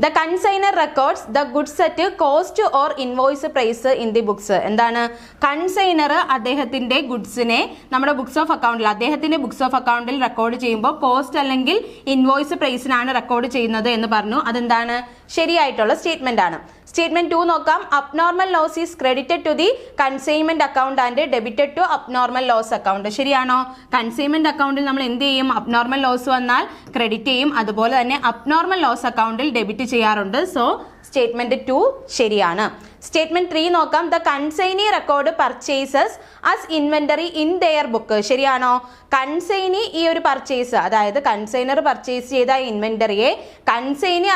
Speaker 2: The consignor records the goods at cost or invoice price in the books. എന്താണ്? Consignor അദ്ദേഹത്തിന്റെ ഗുഡ്സിനെ നമ്മുടെ books of അക്കൗണ്ടിൽ, അദ്ദേഹത്തിന്റെ ബുക്സ് ഓഫ് അക്കൗണ്ടിൽ റെക്കോർഡ് ചെയ്യുമ്പോൾ കോസ്റ്റ് അല്ലെങ്കിൽ ഇൻവോയ്സ് പ്രൈസിനാണ് റെക്കോർഡ് ചെയ്യുന്നത് എന്ന് പറഞ്ഞു. അതെന്താണ്? ശരിയായിട്ടുള്ള സ്റ്റേറ്റ്മെന്റ് ആണ്. സ്റ്റേറ്റ്മെന്റ് 2 നോക്കാം. Abnormal loss is credited to the consignment account and debited to abnormal loss account. ശരിയാണോ? കൺസൈൻമെന്റ് അക്കൗണ്ടിൽ നമ്മൾ എന്ത് ചെയ്യും? അബ്നോർമൽ ലോസ് വന്നാൽ ക്രെഡിറ്റ് ചെയ്യും. അതുപോലെ തന്നെ അബ്നോർമൽ ലോസ് അക്കൗണ്ടിൽ ഡെബിറ്റ് ചെയ്യാറുണ്ട്. സോ സ്റ്റേറ്റ്മെന്റ് 2 ശരിയാണ്. സ്റ്റേറ്റ്മെന്റ് 3 നോക്കാം. The consignee record purchases as inventory in their book. ശരിയാണോ? കൺസൈനി ഈ ഒരു പർച്ചേസ്, അതായത് കൺസൈനർ പർച്ചേസ് ചെയ്ത ഇൻവെന്ററിയെ കൺസൈനി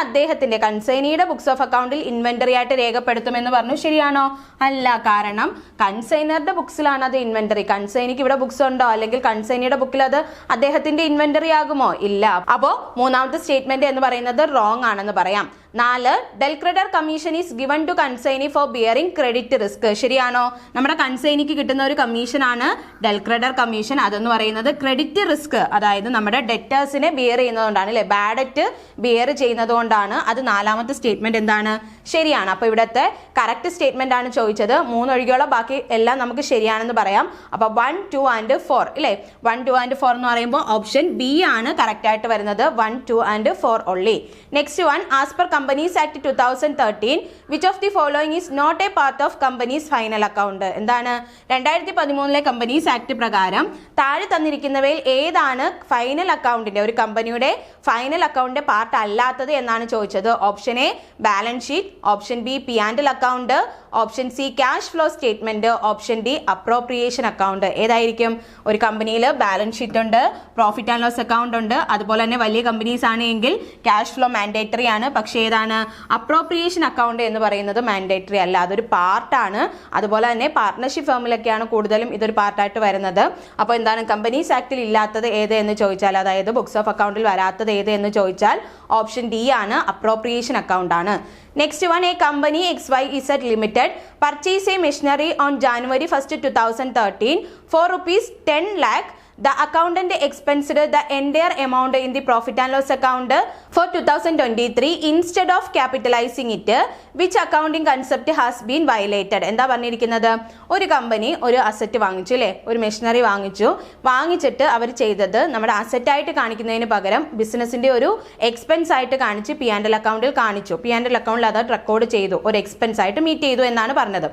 Speaker 2: കൺസൈനിയുടെ ബുക്സ് ഓഫ് അക്കൗണ്ടിൽ ഇൻവെന്ററി ആയിട്ട് രേഖപ്പെടുത്തുമെന്ന് പറഞ്ഞു. ശരിയാണോ? അല്ല. കാരണം കൺസൈനറുടെ ബുക്സിലാണ് അത് ഇൻവെന്ററി. കൺസൈനിക്ക് ഇവിടെ ബുക്സ് ഉണ്ടോ? അല്ലെങ്കിൽ കൺസൈനിയുടെ ബുക്കിൽ അത് അദ്ദേഹത്തിന്റെ ഇൻവെന്ററി ആകുമോ? ഇല്ല. അപ്പോ മൂന്നാമത്തെ സ്റ്റേറ്റ്മെന്റ് എന്ന് പറയുന്നത് റോങ് ആണെന്ന് പറയാം. 4 del credere commission is given to consignee for bearing credit risk. ശരിയാണോ? നമ്മുടെ കൺസൈനിക്ക് കിട്ടുന്ന ഒരു കമ്മീഷനാണ് ഡെൽ ക്രെഡിറ്റർ കമ്മീഷൻ. അതെന്ന് പറയുന്നത് ക്രെഡിറ്റ് റിസ്ക്, അതായത് നമ്മുടെ ഡെറ്റേഴ്സിനെ ബിയർ ചെയ്യുന്നതുകൊണ്ടാണ് അല്ലെ, ബാഡ് ഡെറ്റ് ബിയർ ചെയ്യുന്നത് കൊണ്ടാണ്. അത് നാലാമത്തെ സ്റ്റേറ്റ്മെന്റ് എന്താണ്? ശരിയാണ്. അപ്പൊ ഇവിടുത്തെ കറക്റ്റ് സ്റ്റേറ്റ്മെന്റ് ആണ് ചോദിച്ചത്. 3 ഒഴികെയുള്ള ബാക്കി എല്ലാം നമുക്ക് ശരിയാണെന്ന് പറയാം. അപ്പൊ 1, 2 and 4 ഇല്ലേ? 1, 2 and 4 എന്ന് പറയുമ്പോൾ ഓപ്ഷൻ ബി ആണ് കറക്റ്റ് ആയിട്ട് വരുന്നത്. 1, 2 and 4 only. Next one, as per Companies Act 2013, which of the following is not a part of company's final account? എന്താണ്? 2013 കമ്പനീസ് ആക്ട് പ്രകാരം താഴെ തന്നിരിക്കുന്നവയിൽ ഏതാണ് ഫൈനൽ അക്കൗണ്ടിന്റെ, ഒരു കമ്പനിയുടെ ഫൈനൽ അക്കൗണ്ടിന്റെ പാർട്ട് അല്ലാത്തത് എന്നാണ് ചോദിച്ചത്. Option A balance sheet, option B P and L account, option C cash flow statement, option D appropriation account. ഏതായിരിക്കും? ഒരു കമ്പനിയിൽ ബാലൻസ് ഷീറ്റ് ഉണ്ട്, പ്രോഫിറ്റ് ആൻഡ് ലോസ് അക്കൗണ്ട് ഉണ്ട്, അതുപോലെ തന്നെ വലിയ കമ്പനീസ് ആണെങ്കിൽ ക്യാഷ് ഫ്ലോ മാൻഡേറ്ററി ആണ്. പക്ഷേ ഏതാണ്? അപ്രോപ്രിയേഷൻ അക്കൗണ്ട് എന്ന് പറയുന്നത് മാൻഡേറ്ററി അല്ല, അതൊരു പാർട്ടാണ്. അതുപോലെ തന്നെ പാർട്ട്ണർഷിപ്പ് ഫേമിലൊക്കെയാണ് കൂടുതലും ഇതൊരു പാർട്ടായിട്ട് വരുന്നത്. അപ്പോൾ എന്താണ് കമ്പനീസ് ആക്ടിൽ ഇല്ലാത്തത് ഏത് എന്ന് ചോദിച്ചാൽ, അതായത് ബുക്സ് ഓഫ് അക്കൗണ്ടിൽ വരാത്തത് ഏത് എന്ന് ചോദിച്ചാൽ ഓപ്ഷൻ ഡി ആണ്, അപ്രോപ്രിയേഷൻ അക്കൗണ്ട് ആണ്. Next one, a company XYZ Limited purchased a machinery on January 1st, 2013 for ₹10 lakh. The accountant expensed the entire amount in the profit and loss account for 2023 instead of capitalizing it. Which accounting concept has been violated? എന്താ പറഞ്ഞിരിക്കുന്നത്? ഒരു company ഒരു asset വാങ്ങിച്ചു അല്ലേ, ഒരു machinery വാങ്ങിച്ചിട്ട് അവർ ചെയ്തത് നമ്മുടെ അസറ്റ് ആയിട്ട് കാണിക്കുന്നതിന് പകരം ബിസിനസിന്റെ ഒരു എക്സ്പെൻസ് ആയിട്ട് കാണിച്ച് പി ആൻഡ് എൽ അക്കൗണ്ടിൽ കാണിച്ചു. പി ആൻഡ് എൽ അക്കൗണ്ടിൽ അത് റെക്കോർഡ് ചെയ്തു, ഒരു എക്സ്പെൻസ് ആയിട്ട് മീറ്റ് ചെയ്തു എന്നാണ് പറഞ്ഞത്.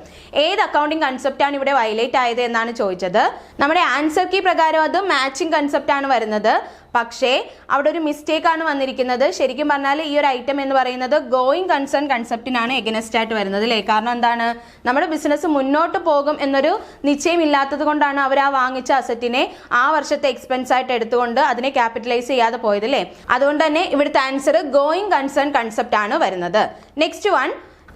Speaker 2: ഏത് അക്കൗണ്ടിങ് കൺസെപ്റ്റ് ആണ് ഇവിടെ വയലേറ്റ് ആയത് എന്നാണ് ചോദിച്ചത്. നമ്മുടെ ആൻസർ കീ പ്രകാരം അത് മാച്ചിങ് കൺസെപ്റ്റ് ആണ് വരുന്നത്. പക്ഷേ അവിടെ ഒരു മിസ്റ്റേക്ക് ആണ് വന്നിരിക്കുന്നത്. ശരിക്കും പറഞ്ഞാൽ ഈ ഒരു ഐറ്റം എന്ന് പറയുന്നത് ഗോയിങ് കൺസേൺ കൺസെപ്റ്റിനാണ് എഗനസ്റ്റ് ആയിട്ട് വരുന്നത് അല്ലേ. കാരണം എന്താണ്? നമ്മുടെ ബിസിനസ് മുന്നോട്ട് പോകും എന്നൊരു നിശ്ചയമില്ലാത്തത് കൊണ്ടാണ് അവർ ആ വാങ്ങിച്ച അസറ്റിനെ ആ വർഷത്തെ എക്സ്പെൻസ് ആയിട്ട് എടുത്തുകൊണ്ട് അതിനെ ക്യാപിറ്റലൈസ് ചെയ്യാതെ പോയത് അല്ലേ. അതുകൊണ്ട് തന്നെ ഇവിടുത്തെ ആൻസർ ഗോയിങ് കൺസേൺ കൺസെപ്റ്റ് ആണ് വരുന്നത്. Next one,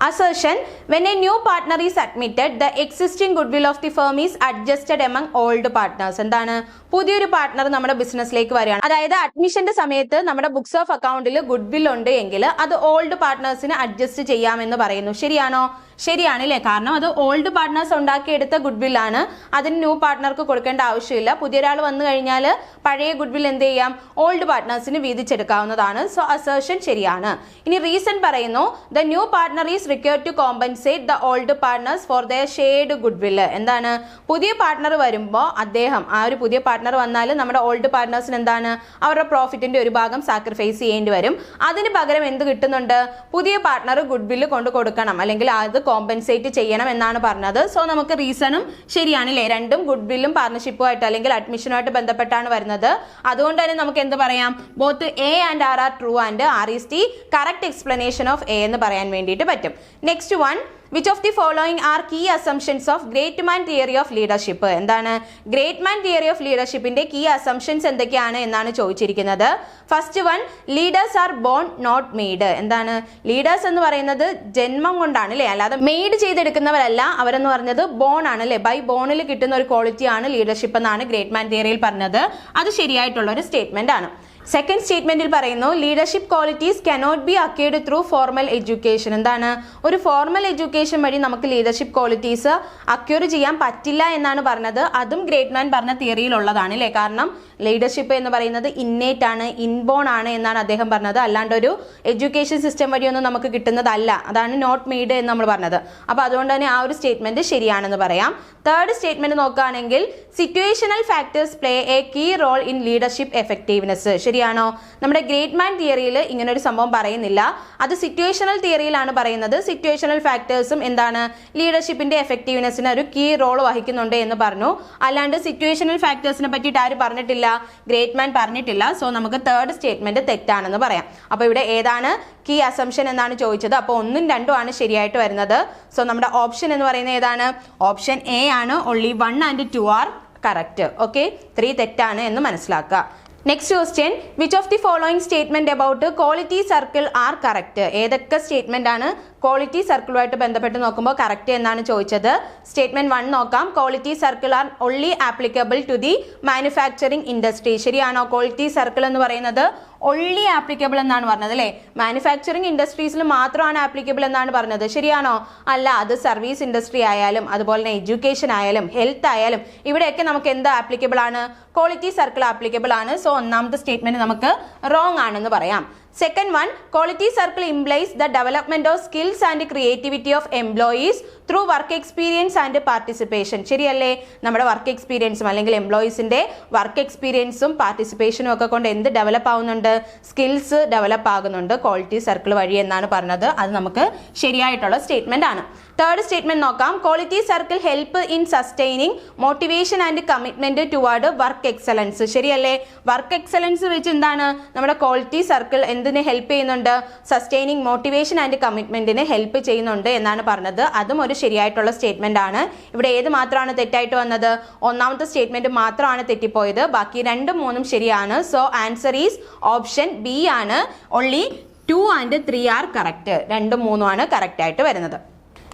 Speaker 2: assertion, when a new partner is admitted, the existing goodwill of the firm is adjusted among old partners. എന്താണ്? പുതിയൊരു പാർട്ട്ണർ നമ്മുടെ ബിസിനസ്സിലേക്ക് വരികയാണ്, അതായത് അഡ്മിഷന്റെ സമയത്ത് നമ്മുടെ ബുക്സ് ഓഫ് അക്കൗണ്ടിൽ ഗുഡ്വിൽ ഉണ്ട് എങ്കിൽ അത് ഓൾഡ് പാർട്ട്നേഴ്സിന് അഡ്ജസ്റ്റ് ചെയ്യാമെന്ന് പറയുന്നു. ശരിയാണോ? ശരിയാണല്ലേ. കാരണം അത് ഓൾഡ് പാർട്ട്നേഴ്സ് ഉണ്ടാക്കിയെടുത്ത ഗുഡ്വിൽ ആണ്, അതിന് ന്യൂ പാർട്ട്ണർക്ക് കൊടുക്കേണ്ട ആവശ്യമില്ല. പുതിയ ഒരാൾ വന്നു കഴിഞ്ഞാൽ പഴയ ഗുഡ്വിൽ എന്ത് ചെയ്യാം? ഓൾഡ് പാർട്ട്നേഴ്സിന് വീതിച്ചെടുക്കാവുന്നതാണ്. സോ അസേർഷൻ ശരിയാണ്. ഇനി റീസൺ പറയുന്നു, the new partner is required to compensate the old partners for their shared goodwill. എന്താണ്? പുതിയ പാർട്ട്ണർ വരുമ്പോൾ അദ്ദേഹം, ആ ഒരു പുതിയ പാർട്ട്ണർ വന്നാൽ നമ്മുടെ ഓൾഡ് പാർട്ട്നേഴ്സിന് എന്താണ്? അവരുടെ പ്രോഫിറ്റിന്റെ ഒരു ഭാഗം സാക്രിഫൈസ് ചെയ്യേണ്ടി വരും. അതിന് പകരം എന്ത് കിട്ടുന്നുണ്ട്? പുതിയ പാർട്ട്ണർ ഗുഡ്വിൽ കൊണ്ട് കൊടുക്കണം, അല്ലെങ്കിൽ അത് കോമ്പൻസേറ്റ് ചെയ്യണം എന്നാണ് പറഞ്ഞത്. സോ നമുക്ക് റീസണും ശരിയാണല്ലേ. രണ്ടും ഗുഡ്വില്ലും പാർട്ണർഷിപ്പുമായിട്ട് അല്ലെങ്കിൽ അഡ്മിഷനുമായിട്ട് ബന്ധപ്പെട്ടാണ് വരുന്നത്. അതുകൊണ്ട് തന്നെ നമുക്ക് എന്ത് പറയാം? Both A and R are true and R is the correct explanation of A എന്ന് പറയാൻ വേണ്ടിയിട്ട് പറ്റും. Next one, which of the following are key assumptions of great man theory of leadership? എന്താണ് great man theory of leadershipന്റെ key assumptions എന്തൊക്കെയാണ് എന്നാണ് ചോദിച്ചിരിക്കുന്നത്. First one, leaders are born not made. എന്താണ്? ലീഡേഴ്സ് എന്ന് പറയുന്നത് ജന്മം കൊണ്ടാണ് അല്ലേ, അല്ലാതെ മെയ്ഡ് ചെയ്തെടുക്കുന്നവരല്ല. അവരെന്ന് പറഞ്ഞത് ബോൺ ആണ് അല്ലേ, ബൈ ബോണിൽ കിട്ടുന്ന ഒരു ക്വാളിറ്റി ആണ് ലീഡർഷിപ്പ് എന്നാണ് ഗ്രേറ്റ് മാൻ തിയറിയിൽ പറഞ്ഞത്. അത് ശരിയായിട്ടുള്ള ഒരു സ്റ്റേറ്റ്മെന്റ് ആണ്. സെക്കൻഡ് സ്റ്റേറ്റ്മെന്റിൽ പറയുന്നു, leadership qualities cannot be acquired through formal education. എന്താണ്? ഒരു ഫോർമൽ എഡ്യൂക്കേഷൻ വഴി നമുക്ക് ലീഡർഷിപ്പ് ക്വാളിറ്റീസ് അക്വയർ ചെയ്യാൻ പറ്റില്ല എന്നാണ് പറഞ്ഞത്. അതും ഗ്രേറ്റ് മാൻ പറഞ്ഞ തിയറിയിലുള്ളതാണ് അല്ലേ. കാരണം ലീഡർഷിപ്പ് എന്ന് പറയുന്നത് ഇന്നേറ്റ് ആണ്, ഇൻബോൺ ആണ് എന്നാണ് അദ്ദേഹം പറഞ്ഞത്. അല്ലാണ്ട് ഒരു എഡ്യൂക്കേഷൻ സിസ്റ്റം വഴിയൊന്നും നമുക്ക് കിട്ടുന്നതല്ല. അതാണ് നോട്ട് മെയ്ഡ് എന്ന് നമ്മൾ പറഞ്ഞത്. അപ്പോൾ അതുകൊണ്ട് തന്നെ ആ ഒരു സ്റ്റേറ്റ്മെന്റ് ശരിയാണെന്ന് പറയാം. തേർഡ് സ്റ്റേറ്റ്മെന്റ് നോക്കുകയാണെങ്കിൽ, situational factors play a key role in leadership effectiveness. ശരിയാണ്. ശരിയാണോ? നമ്മുടെ ഗ്രേറ്റ്മാൻ തിയറിയിൽ ഇങ്ങനെ ഒരു സംഭവം പറയുന്നില്ല. അത് സിറ്റുവേഷണൽ തിയറിയിലാണ് പറയുന്നത്. സിറ്റുവേഷണൽ ഫാക്ടേഴ്സും എന്താണ് ലീഡർഷിപ്പിന്റെ എഫക്റ്റീവ്നെസ്സിന് ഒരു കീ റോൾ വഹിക്കുന്നുണ്ട് എന്ന് പറഞ്ഞു. അല്ലാണ്ട് സിറ്റുവേഷണൽ ഫാക്ടേഴ്സിനെ പറ്റിയിട്ട് ആര് പറഞ്ഞിട്ടില്ല? ഗ്രേറ്റ്മാൻ പറഞ്ഞിട്ടില്ല. സോ നമുക്ക് തേർഡ് സ്റ്റേറ്റ്മെന്റ് തെറ്റാണെന്ന് പറയാം. അപ്പോൾ ഇവിടെ ഏതാണ് കീ അസംഷൻ എന്നാണ് ചോദിച്ചത്. അപ്പോൾ 1ഉം 2ഉം ആണ് ശരിയായിട്ട് വരുന്നത്. സോ നമ്മുടെ ഓപ്ഷൻ എന്ന് പറയുന്നത് ഏതാണ്? ഓപ്ഷൻ എ ആണ്. only 1 and 2 are correct. Okay, 3 തെറ്റാണ് എന്ന് മനസ്സിലാക്കുക. Next question, which of the following statement about quality circle are correct? ഏതൊക്കെ സ്റ്റേറ്റ്മെന്റ് ആണ് ക്വാളിറ്റി സർക്കിളുമായിട്ട് ബന്ധപ്പെട്ട് നോക്കുമ്പോൾ കറക്റ്റ് എന്നാണ് ചോദിച്ചത്. സ്റ്റേറ്റ്മെന്റ് 1 നോക്കാം. Quality circle are only applicable to the manufacturing industry. ശരിയാണോ? ക്വാളിറ്റി സർക്കിൾ എന്ന് പറയുന്നത് ഓൺലി ആപ്ലിക്കബിൾ എന്നാണ് പറഞ്ഞത് അല്ലേ? മാനുഫാക്ചറിംഗ് ഇൻഡസ്ട്രീസിൽ മാത്രമാണ് ആപ്ലിക്കബിൾ എന്നാണ് പറഞ്ഞത്. ശരിയാണോ? അല്ല, അത് സർവീസ് ഇൻഡസ്ട്രി ആയാലും അതുപോലെ തന്നെ എഡ്യൂക്കേഷൻ ആയാലും ഹെൽത്ത് ആയാലും ഇവിടെയൊക്കെ നമുക്ക് എന്താ ആപ്ലിക്കബിൾ ആണ്? ക്വാളിറ്റി സർക്കിൾ ആപ്ലിക്കബിൾ ആണ്. സോ ഒന്നാമത്തെ സ്റ്റേറ്റ്മെന്റ് നമുക്ക് റോങ് ആണെന്ന് പറയാം. Second one, quality circle implies the development of skills and creativity of employees through work experience and participation. ശരിയല്ലേ? നമ്മുടെ വർക്ക് എക്സ്പീരിയൻസും അല്ലെങ്കിൽ എംപ്ലോയീസിന്റെ വർക്ക് എക്സ്പീരിയൻസും പാർട്ടിസിപ്പേഷനും ഒക്കെ കൊണ്ട് എന്ത് ഡെവലപ്പ് ആവുന്നുണ്ട്? സ്കിൽസ് ഡെവലപ്പ് ആകുന്നുണ്ട് ക്വാളിറ്റി സർക്കിൾ വഴി എന്നാണ് പറഞ്ഞത്. അത് നമുക്ക് ശരിയായിട്ടുള്ള സ്റ്റേറ്റ്മെന്റ് ആണ്. തേർഡ് സ്റ്റേറ്റ്മെന്റ് നോക്കാം. Quality circle help in sustaining motivation and commitment toward work excellence. ശരിയല്ലേ? വർക്ക് എക്സലൻസ് വെച്ച് എന്താണ് നമ്മുടെ ക്വാളിറ്റി സർക്കിൾ എന്തിനെ ഹെൽപ്പ് ചെയ്യുന്നുണ്ട്? സസ്റ്റൈനിങ് മോട്ടിവേഷൻ ആൻഡ് കമ്മിറ്റ്മെന്റിനെ ഹെൽപ്പ് ചെയ്യുന്നുണ്ട് എന്നാണ് പറഞ്ഞത്. അതും ഒരു ശരിയായിട്ടുള്ള സ്റ്റേറ്റ്മെന്റ് ആണ്. ഇവിടെ ഏത് മാത്രമാണ് തെറ്റായിട്ട് വന്നത്? ഒന്നാമത്തെ സ്റ്റേറ്റ്മെന്റ് മാത്രമാണ് തെറ്റിപ്പോയത്. ബാക്കി 2ഉം 3ഉം ശരിയാണ്. So answer is option B ആണ്. Only 2 and 3 are correct. 2ഉം 3ഉം ആണ് കറക്റ്റ് ആയിട്ട് വരുന്നത്.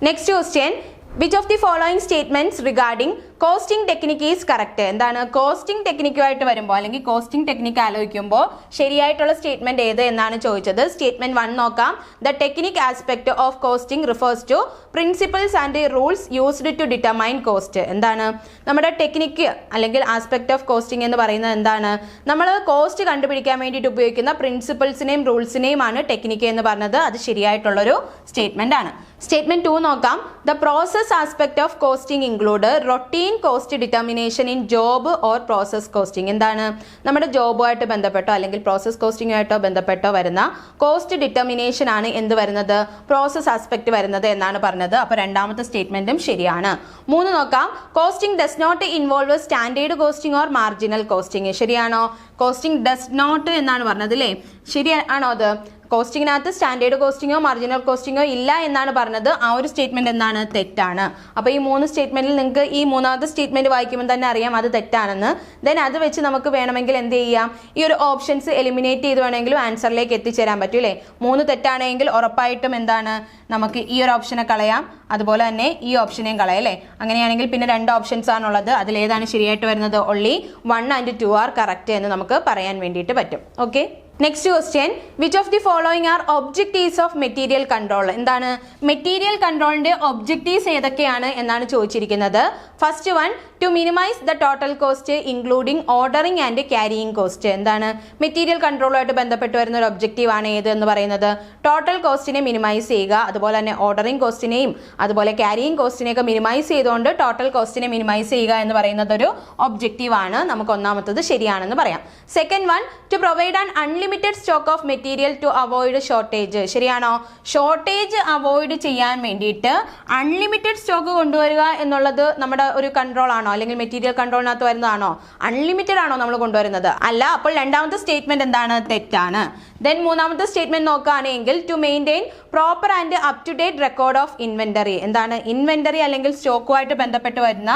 Speaker 2: Next question, which of the following statements regarding costing technique is correct? എന്താണ് കോസ്റ്റിംഗ് ടെക്നിക്കുമായിട്ട് വരുമ്പോൾ അല്ലെങ്കിൽ കോസ്റ്റിംഗ് ടെക്നിക്ക് ആലോചിക്കുമ്പോൾ ശരിയായിട്ടുള്ള സ്റ്റേറ്റ്മെന്റ് ഏത് എന്നാണ് ചോദിച്ചത്. സ്റ്റേറ്റ്മെന്റ് 1 നോക്കാം. The technique aspect of costing refers to principles and rules used to determine cost. എന്താണ് നമ്മുടെ ടെക്നിക്ക് അല്ലെങ്കിൽ ആസ്പെക്ട് ഓഫ് കോസ്റ്റിംഗ് എന്ന് പറയുന്നത്? എന്താണ് നമ്മൾ കോസ്റ്റ് കണ്ടുപിടിക്കാൻ വേണ്ടിയിട്ട് ഉപയോഗിക്കുന്ന പ്രിൻസിപ്പിൾസിനെയും റൂൾസിനെയും ആണ് ടെക്നിക്ക് എന്ന് പറഞ്ഞത്. അത് ശരിയായിട്ടുള്ളൊരു സ്റ്റേറ്റ്മെന്റ് ആണ്. സ്റ്റേറ്റ്മെന്റ് 2 നോക്കാം. The process aspect of costing include routine cost determination in job or process costing. എന്താണ് നമ്മുടെ ജോബുമായിട്ട് ബന്ധപ്പെട്ടോ അല്ലെങ്കിൽ പ്രോസസ് കോസ്റ്റിംഗുമായിട്ടോ ബന്ധപ്പെട്ടോ വരുന്ന കോസ്റ്റ് ഡിറ്റർമിനേഷൻ ആണ് എന്ത് വരുന്നത്? പ്രോസസ് ആസ്പെക്ട് വരുന്നത് എന്നാണ് പറഞ്ഞത്. അപ്പോൾ രണ്ടാമത്തെ സ്റ്റേറ്റ്മെന്റും ശരിയാണ്. 3 നോക്കാം. Costing does not involve standard costing or marginal costing. ശരിയാണോ? കോസ്റ്റിംഗ് ഡസ് നോട്ട് എന്നാണ് പറഞ്ഞത് അല്ലേ? ശരിയാണോ? അത് കോസ്റ്റിങ്ങിനകത്ത് സ്റ്റാൻഡേർഡ് കോസ്റ്റിങ്ങോ മാർജിനൽ കോസ്റ്റിങ്ങോ ഇല്ല എന്നാണ് പറഞ്ഞത്. ആ ഒരു സ്റ്റേറ്റ്മെന്റ് എന്താണ്? തെറ്റാണ്. അപ്പോൾ ഈ 3 സ്റ്റേറ്റ്മെന്റിൽ നിങ്ങൾക്ക് ഈ മൂന്നാമത്തെ സ്റ്റേറ്റ്മെന്റ് വായിക്കുമ്പോൾ തന്നെ അറിയാം അത് തെറ്റാണെന്ന്. ദെൻ അത് വെച്ച് നമുക്ക് വേണമെങ്കിൽ എന്ത് ചെയ്യാം? ഈ ഒരു ഓപ്ഷൻസ് എലിമിനേറ്റ് ചെയ്ത് വേണമെങ്കിലും ആൻസറിലേക്ക് എത്തിച്ചേരാൻ പറ്റും അല്ലേ? 3 തെറ്റാണെങ്കിൽ ഉറപ്പായിട്ടും എന്താണ് നമുക്ക് ഈ ഒരു ഓപ്ഷനെ കളയാം, അതുപോലെ തന്നെ ഈ ഓപ്ഷനെയും കളയാം അല്ലേ? അങ്ങനെയാണെങ്കിൽ പിന്നെ 2 ഓപ്ഷൻസ് ആണുള്ളത്. അതിലേതാണ് ശരിയായിട്ട് വരുന്നത്? ഓൺലി 1 and 2 ആർ കറക്റ്റ് എന്ന് നമുക്ക് പറയാൻ വേണ്ടിയിട്ട് പറ്റും. Okay, next question, which of the following are objectives of material control? എന്താണ് മെറ്റീരിയൽ കൺട്രോളിന്റെ ഒബ്ജക്റ്റീവ്സ് ഏതൊക്കെയാണ് എന്നാണ് ചോദിച്ചിരിക്കുന്നത്. First one, to minimise the total cost including ordering and carrying cost. എന്താണ് മെറ്റീരിയൽ കൺട്രോളുമായിട്ട് ബന്ധപ്പെട്ട് വരുന്ന ഒരു ഒബ്ജക്റ്റീവ് ആണ് ഏത് എന്ന് പറയുന്നത്? ടോട്ടൽ കോസ്റ്റിനെ മിനിമൈസ് ചെയ്യുക, അതുപോലെ തന്നെ ഓർഡറിംഗ് കോസ്റ്റിനെയും അതുപോലെ ക്യാരിയിങ് കോസ്റ്റിനെയൊക്കെ മിനിമൈസ് ചെയ്തുകൊണ്ട് ടോട്ടൽ കോസ്റ്റിനെ മിനിമൈസ് ചെയ്യുക എന്ന് പറയുന്നത് ഒരു ഒബ്ജക്റ്റീവ് ആണ്. നമുക്ക് ഒന്നാമത്തത് ശരിയാണെന്ന് പറയാം. Second one, to provide an unlimited stock of material to avoid shortage. ശരിയാണോ? ഷോർട്ടേജ് അവോയ്ഡ് ചെയ്യാൻ വേണ്ടിയിട്ട് അൺലിമിറ്റഡ് സ്റ്റോക്ക് കൊണ്ടുവരിക എന്നുള്ളത് നമ്മുടെ ഒരു കൺട്രോൾ ആണോ അല്ലെങ്കിൽ മെറ്റീരിയൽ കൺട്രോളിനകത്ത് വരുന്നതാണോ? അൺലിമിറ്റഡ് ആണോ നമ്മൾ കൊണ്ടുവരുന്നത്? അല്ല. അപ്പോൾ രണ്ടാമത്തെ സ്റ്റേറ്റ്മെന്റ് എന്താണ്? തെറ്റാണ്. ദെൻ മൂന്നാമത്തെ സ്റ്റേറ്റ്മെന്റ് നോക്കുകയാണെങ്കിൽ to maintain proper and up to date record of inventory. എന്താണ് ഇൻവെന്ററി അല്ലെങ്കിൽ സ്റ്റോക്കുമായിട്ട് ബന്ധപ്പെട്ട് വരുന്ന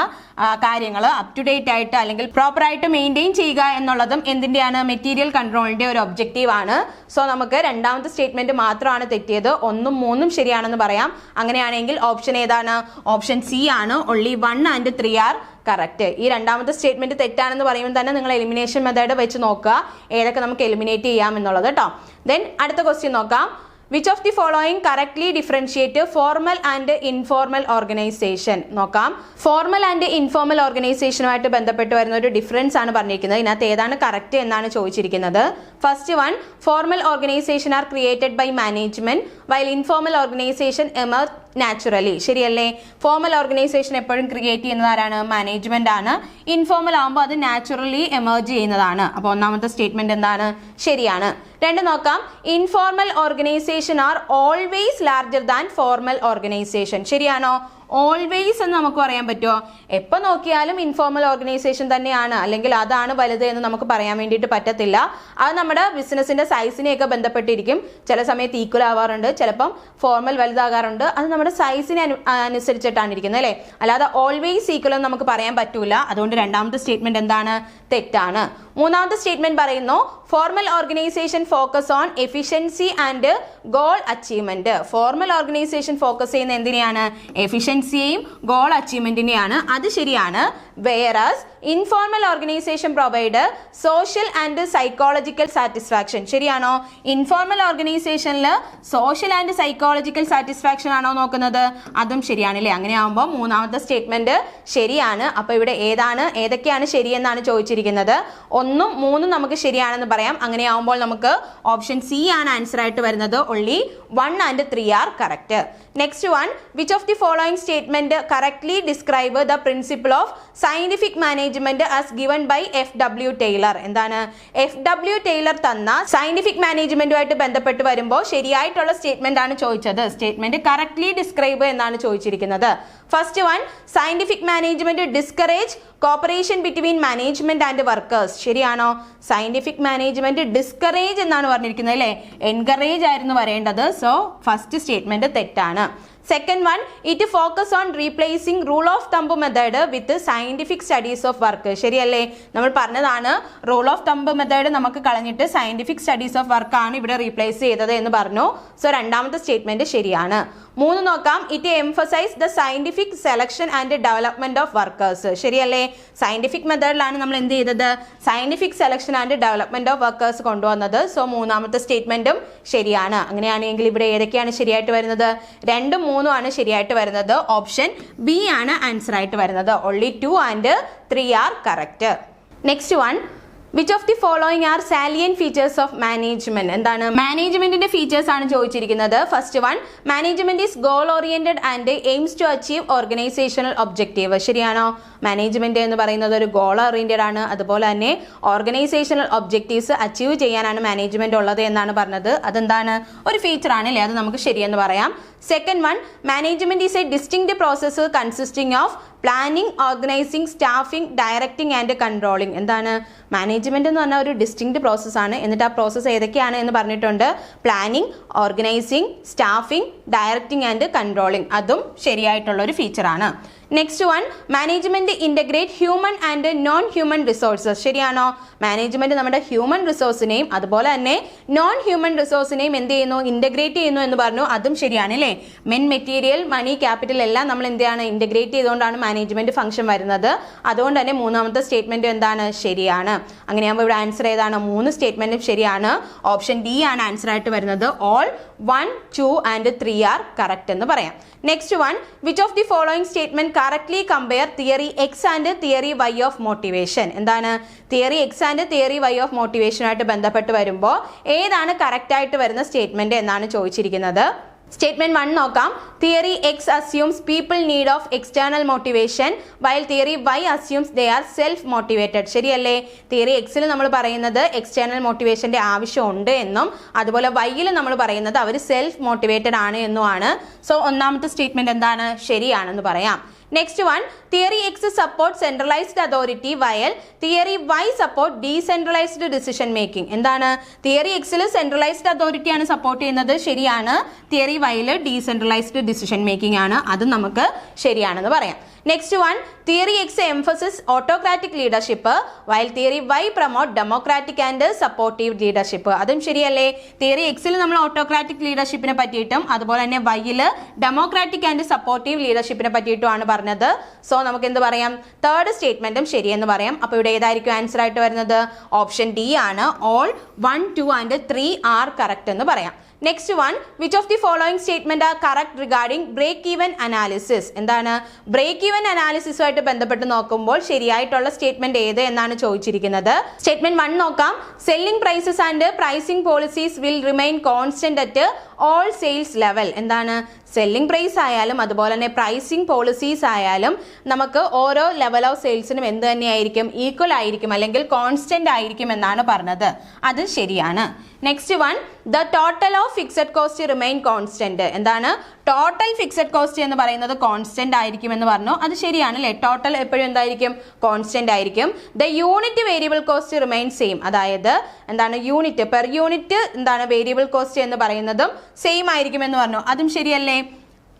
Speaker 2: കാര്യങ്ങൾ അപ് ടു ഡേറ്റ് ആയിട്ട് അല്ലെങ്കിൽ പ്രോപ്പർ ആയിട്ട് മെയിൻറ്റെയിൻ ചെയ്യുക എന്നുള്ളതും എന്തിന്റെയാണ്? മെറ്റീരിയൽ കൺട്രോളിന്റെ ഒരു ഒബ്ജക്റ്റീവ് ആണ്. സോ നമുക്ക് രണ്ടാമത്തെ സ്റ്റേറ്റ്മെന്റ് മാത്രമാണ് തെറ്റിയത്. 1ഉം 3ഉം ശരിയാണെന്ന് പറയാം. അങ്ങനെയാണെങ്കിൽ ഓപ്ഷൻ ഏതാണ്? ഓപ്ഷൻ സി ആണ്. Only 1 and 3 are correct. ഈ രണ്ടാമത്തെ സ്റ്റേറ്റ്മെന്റ് തെറ്റാണെന്ന് പറയുമ്പോൾ തന്നെ നിങ്ങൾ എലിമിനേഷൻ മെത്തേഡ് വെച്ച് നോക്കുക ഏതൊക്കെ നമുക്ക് എലിമിനേറ്റ് ചെയ്യാം എന്നുള്ളത് കേട്ടോ. ദെൻ അടുത്ത ക്വസ്റ്റ്യൻ നോക്കാം. Which of the following correctly differentiate formal and informal organisation? നോക്കാം. ഫോർമൽ ആൻഡ് ഇൻഫോർമൽ ഓർഗനൈസേഷനുമായിട്ട് ബന്ധപ്പെട്ട് വരുന്ന ഒരു ഡിഫറൻസ് ആണ് പറഞ്ഞിരിക്കുന്നത്. ഇതിനകത്ത് ഏതാണ് കറക്റ്റ് എന്നാണ് ചോദിച്ചിരിക്കുന്നത്. First one, formal organisation are created by management while informal organisation naturally, ശരിയല്ലേ? ഫോർമൽ ഓർഗനൈസേഷൻ എപ്പോഴും ക്രിയേറ്റ് ചെയ്യുന്നത് ആരാണ്? മാനേജ്മെന്റ് ആണ്. ഇൻഫോർമൽ ആകുമ്പോൾ അത് നാച്ചുറലി എമേർജ് ചെയ്യുന്നതാണ്. അപ്പോൾ ഒന്നാമത്തെ സ്റ്റേറ്റ്മെന്റ് എന്താണ്? ശരിയാണ്. രണ്ട് നോക്കാം. Informal organisation are always larger than formal organisation. ശരിയാണോ? ഓൾവേസ് എന്ന് നമുക്ക് പറയാൻ പറ്റുമോ? എപ്പോൾ നോക്കിയാലും ഇൻഫോർമൽ ഓർഗനൈസേഷൻ തന്നെയാണ്, അല്ലെങ്കിൽ അതാണ് വലുത് എന്ന് നമുക്ക് പറയാൻ വേണ്ടിയിട്ട് പറ്റത്തില്ല. അത് നമ്മുടെ ബിസിനസിന്റെ സൈസിനെയൊക്കെ ബന്ധപ്പെട്ടിരിക്കും. ചില സമയത്ത് ഈക്വൽ ആവാറുണ്ട്, ചിലപ്പം ഫോർമൽ വലുതാകാറുണ്ട്. അത് നമ്മുടെ സൈസിനെ അനുസരിച്ചിട്ടാണ് ഇരിക്കുന്നത്, അല്ലേ? അല്ലാതെ ഓൾവേസ് ഈക്വൽ എന്ന് നമുക്ക് പറയാൻ പറ്റൂല. അതുകൊണ്ട് രണ്ടാമത്തെ സ്റ്റേറ്റ്മെന്റ് എന്താണ്? തെറ്റാണ്. മൂന്നാമത്തെ സ്റ്റേറ്റ്മെന്റ് പറയുന്നു formal organisation focus on efficiency and goal achievement. Formal organisation focus ചെയ്യുന്ന എന്തിനെയാണ്? എഫിഷ്യൻസിയെയും ഗോൾ അച്ചീവ്മെന്റിനെയാണ്. അത് ശരിയാണ്. Whereas informal organisation provide social and psychological satisfaction. ശരിയാണോ? ഇൻഫോർമൽ ഓർഗനൈസേഷനിൽ സോഷ്യൽ ആൻഡ് സൈക്കോളജിക്കൽ സാറ്റിസ്ഫാക്ഷൻ ആണോ നോക്കുന്നത്? അതും ശരിയാണ്, അല്ലേ? അങ്ങനെ ആകുമ്പോൾ മൂന്നാമത്തെ സ്റ്റേറ്റ്മെന്റ് ശരിയാണ്. അപ്പോൾ ഇവിടെ ഏതൊക്കെയാണ് ശരിയെന്നാണ് ചോദിച്ചിരിക്കുന്നത്. 1ഉം 3ഉം നമുക്ക് ശരിയാണെന്ന് പറയാം. അങ്ങനെ ആകുമ്പോൾ നമുക്ക് ഓപ്ഷൻ സി ആണ് ആൻസർ ആയിട്ട് വരുന്നത്. only 1 and 3 are correct. Next one, which of the following statement correctly describe the principle of scientific management as given by F.W. Taylor? എന്താണ്? F.W. Taylor തന്ന സയന്റിഫിക് മാനേജ്മെന്റുമായിട്ട് ബന്ധപ്പെട്ട് വരുമ്പോൾ ശരിയായിട്ടുള്ള സ്റ്റേറ്റ്മെന്റ് ആണ് ചോദിച്ചത്. സ്റ്റേറ്റ്മെന്റ് കറക്റ്റ്ലി ഡിസ്ക്രൈബ് എന്നാണ് ചോദിച്ചിരിക്കുന്നത്. First one, scientific management discourage corporation between management and workers. ശരിയാണോ? സയന്റിഫിക് മാനേജ്മെന്റ് ഡിസ്കറേജ് എന്നാണ് പറഞ്ഞിരിക്കുന്നത്, അല്ലേ? എൻകറേജ് ആയിരുന്നു വരേണ്ടത്. സോ ഫസ്റ്റ് സ്റ്റേറ്റ്മെന്റ് തെറ്റാണ്. Second one, it focus on replacing rule of thumb method with scientific studies of work. ശരിയല്ലേ? നമ്മൾ പറഞ്ഞതാണ് റൂൾ ഓഫ് തമ്പ് മെത്തേഡ് നമുക്ക് കളഞ്ഞിട്ട് സയന്റിഫിക് സ്റ്റഡീസ് ഓഫ് വർക്ക് ആണ് ഇവിടെ റീപ്ലേസ് ചെയ്തത് എന്ന് പറഞ്ഞു. സോ രണ്ടാമത്തെ സ്റ്റേറ്റ്മെന്റ് ശരിയാണ്. 3 നോക്കാം. It emphasise the scientific selection and development of workers. ശരിയല്ലേ? സയന്റിഫിക് മെത്തേഡിലാണ് നമ്മൾ എന്ത് ചെയ്തത്? Scientific selection and development of workers കൊണ്ടുവന്നത്. സോ മൂന്നാമത്തെ സ്റ്റേറ്റ്മെന്റും ശരിയാണ്. അങ്ങനെയാണെങ്കിൽ ഇവിടെ ഏതൊക്കെയാണ് ശരിയായിട്ട് വരുന്നത്? 2ഉം 3ഉം ആണ് ശരിയായിട്ട് വരുന്നത്. ഓപ്ഷൻ ബി ആണ് ആൻസർ ആയിട്ട് വരുന്നത്. only 2 and 3 are correct. Next one, which of the following are salient features of management? എന്താണ്? മാനേജ്മെന്റിന്റെ ഫീച്ചേഴ്സ് ആണ് ചോദിച്ചിരിക്കുന്നത്. First one, management is goal oriented and aims to achieve organisational objective. ശരിയാണോ? Management എന്ന് പറയുന്നത് ഒരു ഗോൾ ഓറിയന്റഡ് ആണ്. അതുപോലെ തന്നെ ഓർഗനൈസേഷണൽ ഒബ്ജക്റ്റീവ്സ് അച്ചീവ് ചെയ്യാനാണ് മാനേജ്മെന്റ് ഉള്ളത് എന്നാണ് പറഞ്ഞത്. അതെന്താണ്? ഒരു ഫീച്ചർ ആണ്, അല്ലേ? അത് നമുക്ക് ശരിയെന്ന് പറയാം. Second one, management is A distinct process consisting of planning, organising, staffing, directing and controlling. എന്താണ്? മാനേജ്മെന്റ് എന്ന് പറഞ്ഞാൽ ഒരു ഡിസ്റ്റിങ്ക്ട് പ്രോസസ്സാണ്. എന്നിട്ട് ആ പ്രോസസ്സ് ഏതൊക്കെയാണ് എന്ന് പറഞ്ഞിട്ടുണ്ട്. Planning, organising, staffing, directing and controlling. അതും ശരിയായിട്ടുള്ള ഒരു ഫീച്ചറാണ്. Next one, management integrate human and non human resources. ശരിയാണോ? മാനേജ്മെന്റ് നമ്മുടെ ഹ്യൂമൻ റിസോഴ്സിനെയും അതുപോലെ തന്നെ നോൺ ഹ്യൂമൻ റിസോഴ്സിനെയും എന്ത് ചെയ്യുന്നു? ഇന്റഗ്രേറ്റ് ചെയ്യുന്നു എന്ന് പറഞ്ഞു. അതും ശരിയാണ്, അല്ലേ? മെൻ, മെറ്റീരിയൽ, മണി, ക്യാപിറ്റൽ എല്ലാം നമ്മൾ എന്താണ്? ഇന്റഗ്രേറ്റ് ചെയ്തുകൊണ്ടാണ് മാനേജ്മെന്റ് ഫംഗ്ഷൻ വരുന്നത്. അതുകൊണ്ട് തന്നെ മൂന്നാമത്തെ സ്റ്റേറ്റ്മെന്റ് എന്താണ്? ശരിയാണ്. അങ്ങനെയാകുമ്പോൾ ഇവിടെ ആൻസർ ഏതാണ്? 3 സ്റ്റേറ്റ്മെന്റും ശരിയാണ്. ഓപ്ഷൻ ഡി ആണ് ആൻസർ ആയിട്ട് വരുന്നത്. ഓൾ 1, 2 and 3 are കറക്റ്റ് എന്ന് പറയാം. Next one, which of the following statement correctly compare theory X and theory Y of motivation? എന്താണ്? Theory X and theory Y of മോട്ടിവേഷനുമായിട്ട് ബന്ധപ്പെട്ട് വരുമ്പോൾ ഏതാണ് കറക്റ്റ് ആയിട്ട് വരുന്ന സ്റ്റേറ്റ്മെന്റ് എന്നാണ് ചോദിച്ചിരിക്കുന്നത്. സ്റ്റേറ്റ്മെന്റ് 1 നോക്കാം. Theory X assumes people need of external motivation while theory Y assumes they are self motivated. ശരിയല്ലേ? തിയറി എക്സിൽ നമ്മൾ പറയുന്നത് എക്സ്റ്റേണൽ മോട്ടിവേഷന്റെ ആവശ്യമുണ്ട് എന്നും അതുപോലെ വൈയിൽ നമ്മൾ പറയുന്നത് അവർ സെൽഫ് മോട്ടിവേറ്റഡ് ആണ് എന്നുമാണ്. സോ ഒന്നാമത്തെ സ്റ്റേറ്റ്മെന്റ് എന്താണ്? ശരിയാണെന്ന് പറയാം. Next one, theory X support centralised authority while theory Y support decentralised decision making. എന്താണ്? തിയറി എക്സിൽ സെൻട്രലൈസ്ഡ് അതോറിറ്റി ആണ് സപ്പോർട്ട് ചെയ്യുന്നത്. ശരിയാണ്. തിയറി വൈയിൽ ഡീസെൻട്രലൈസ്ഡ് ഡിസിഷൻ മേക്കിംഗ് ആണ്. അത് നമുക്ക് ശരിയാണെന്ന് പറയാം. Next one, theory X emphasis autocratic leadership while theory Y promote democratic and supportive leadership. അതും ശരിയല്ലേ? തിയറി എക്സിൽ നമ്മൾ ഓട്ടോക്രാറ്റിക് ലീഡർഷിപ്പിനെ പറ്റിയിട്ടും അതുപോലെ തന്നെ വൈയിൽ ഡെമോക്രാറ്റിക് ആൻഡ് സപ്പോർട്ടീവ് ലീഡർഷിപ്പിനെ പറ്റിയിട്ടുമാണ് പറഞ്ഞത്. സോ നമുക്ക് എന്ത് പറയാം? തേർഡ് സ്റ്റേറ്റ്മെന്റും ശരിയെന്ന് പറയാം. അപ്പോൾ ഇവിടെ ഏതായിരിക്കും ആൻസർ ആയിട്ട് വരുന്നത്? ഓപ്ഷൻ ഡി ആണ്. ഓൾ 1, 2 and 3 are കറക്റ്റ് എന്ന് പറയാം. Next one, which of the following statement are correct regarding break even analysis? എന്താണ് ബ്രേക്ക് ഈവൻ അനാലിസിസുമായിട്ട് ബന്ധപ്പെട്ട് നോക്കുമ്പോൾ ശരിയായിട്ടുള്ള സ്റ്റേറ്റ്മെന്റ് ഏത് എന്നാണ് ചോദിച്ചിരിക്കുന്നത്. സ്റ്റേറ്റ്മെന്റ് 1 നോക്കാം. Selling prices and pricing policies will remain constant at all sales level. എന്താണ് സെല്ലിംഗ് പ്രൈസ് ആയാലും അതുപോലെ തന്നെ പ്രൈസിംഗ് പോളിസീസ് ആയാലും നമുക്ക് ഓരോ ലെവൽ ഓഫ് സെയിൽസിനും എന്ത് തന്നെയായിരിക്കും, ഈക്വൽ ആയിരിക്കും അല്ലെങ്കിൽ കോൺസ്റ്റന്റ് ആയിരിക്കും എന്നാണ് പറഞ്ഞത്. അത് ശരിയാണ്. Next one, the total of fixed cost remain constant. എന്താണ് ടോട്ടൽ ഫിക്സഡ് കോസ്റ്റ് എന്ന് പറയുന്നത് കോൺസ്റ്റന്റ് ആയിരിക്കും എന്ന് പറഞ്ഞു. അത് ശരിയാണ് അല്ലേ, ടോട്ടൽ എപ്പോഴും എന്തായിരിക്കും, കോൺസ്റ്റന്റ് ആയിരിക്കും. The unit variable cost remain same. അതായത് എന്താണ് യൂണിറ്റ് പെർ യൂണിറ്റ് എന്താണ് വേരിയബിൾ കോസ്റ്റ് എന്ന് പറയുന്നതും സെയിം ആയിരിക്കും എന്ന് പറഞ്ഞു. അതും ശരിയല്ലേ.